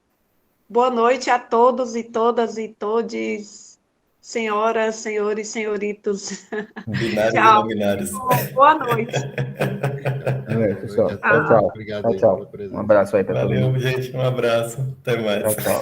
boa noite a todos e todas e todes, senhoras, senhores, senhoritos. Binários e Tchau. não binários. Boa noite. Pessoal. Tchau. Obrigado aí pela presença. Um abraço aí para todo mundo. Valeu, gente. Um abraço. Até mais. Tchau.